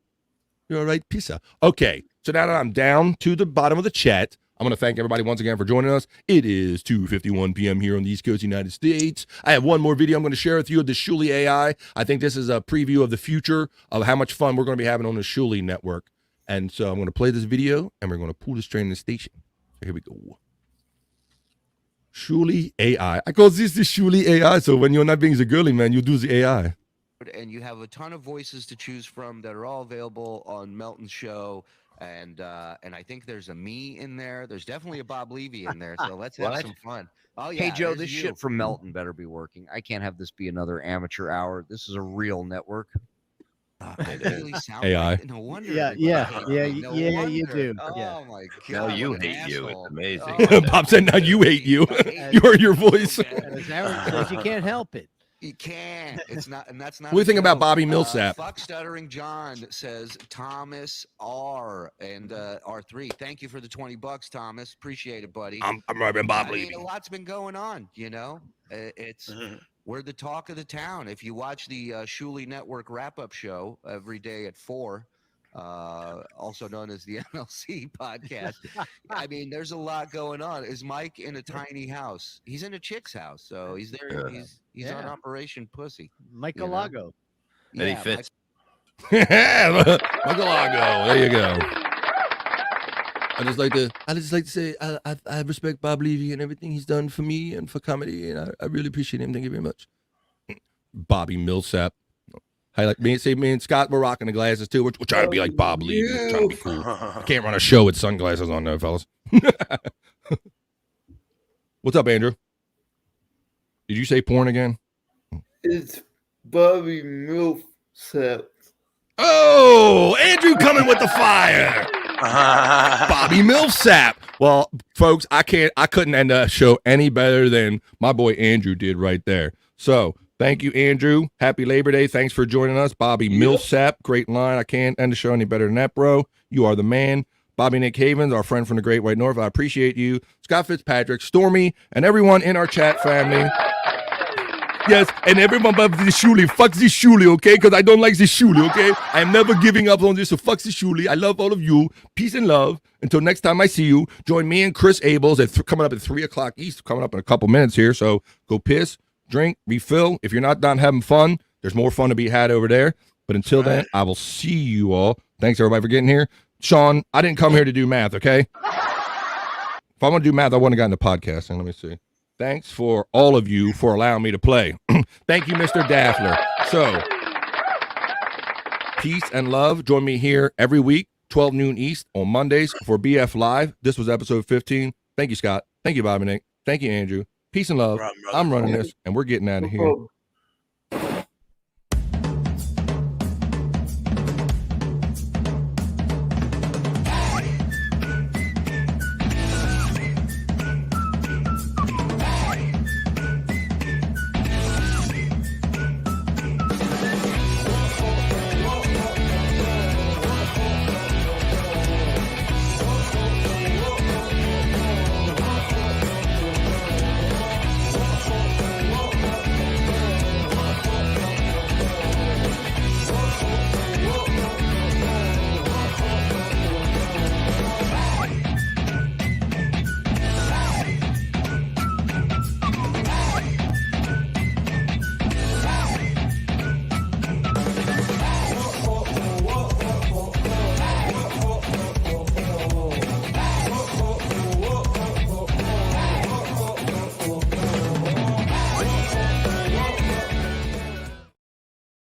You're a right pissa. Okay, so now that I'm down to the bottom of the chat, I'm going to thank everybody once again for joining us. It is 2:51 p.m. here on the East Coast of the United States. I have one more video I'm going to share with you of the Shuli AI. I think this is a preview of the future of how much fun we're going to be having on the Shuli network. And so I'm going to play this video, and we're going to pull this train to the station. So here we go. Shuli AI. I call this the Shuli AI, so when you're not being the girly man, you do the AI. And you have a ton of voices to choose from that are all available on Melton's show. And I think there's a me in there. There's definitely a Bob Levy in there. So let's have some fun. Oh yeah. Hey Joe, there's this you. shit from Melton better be working. I can't have this be another amateur hour. This is a real network. It really sounds AI. like, no wonder. Yeah, No you wonder. do. Oh Yeah. my god. No, you what an hate you. It's asshole. amazing. Bob said, now you hate you. You're your voice. As Aaron says, you can't help it. You can't. It's not, and that's not. What do you a think about joke. Bobby Millsap? Fuck Stuttering John says Thomas R and R3. Thank you for the $20, Thomas. Appreciate it, buddy. I'm right behind Bob I mean, Levy. a lot's been going on. It's we're the talk of the town. If you watch the Shuli Network wrap-up show every day at 4, also known as the MLC podcast. I mean, there's a lot going on. Is Mike in a tiny house? He's in a chick's house, so he's there. He's on Operation Pussy. Michael Lago. And he fits. Michael Lago. There you go. I just like to say I respect Bob Levy and everything he's done for me and for comedy, and I really appreciate him. Thank you very much. Bobby Millsap. Me and Scott were rocking the glasses too. We're trying to be like Bob Levy. We're trying to be cool. I can't run a show with sunglasses on though, fellas. What's up, Andrew? Did you say porn again? It's Bobby Millsap. Oh, Andrew coming with the fire. Bobby Millsap. Well, folks, I couldn't end the show any better than my boy Andrew did right there. So thank you, Andrew. Happy Labor Day. Thanks for joining us. Bobby Millsap. Great line. I can't end the show any better than that, bro. You are the man. Bobby Nick Havens, our friend from the Great White North. I appreciate you. Scott Fitzpatrick, Stormy, and everyone in our chat family. Yes, and everyone but the Shuli. Fuck the Shuli, okay? Because I don't like the Shuli, okay? I am never giving up on this, so fuck the Shuli. I love all of you. Peace and love. Until next time I see you, join me and Chris Abels coming up at 3 o'clock East, coming up in a couple minutes here. So go piss, drink, refill. If you're not done having fun, there's more fun to be had over there. But until then, I will see you all. Thanks, everybody, for getting here. Sean, I didn't come here to do math, okay? If I want to do math, I wouldn't have gotten the podcast. And let me see. Thanks for all of you for allowing me to play. Thank you, Mr. Daffler. So, peace and love. Join me here every week, 12 noon East on Mondays for BF Live. This was episode 15. Thank you, Scott. Thank you, Bobby Nick. Thank you, Andrew. Peace and love. I'm running this, and we're getting out of here.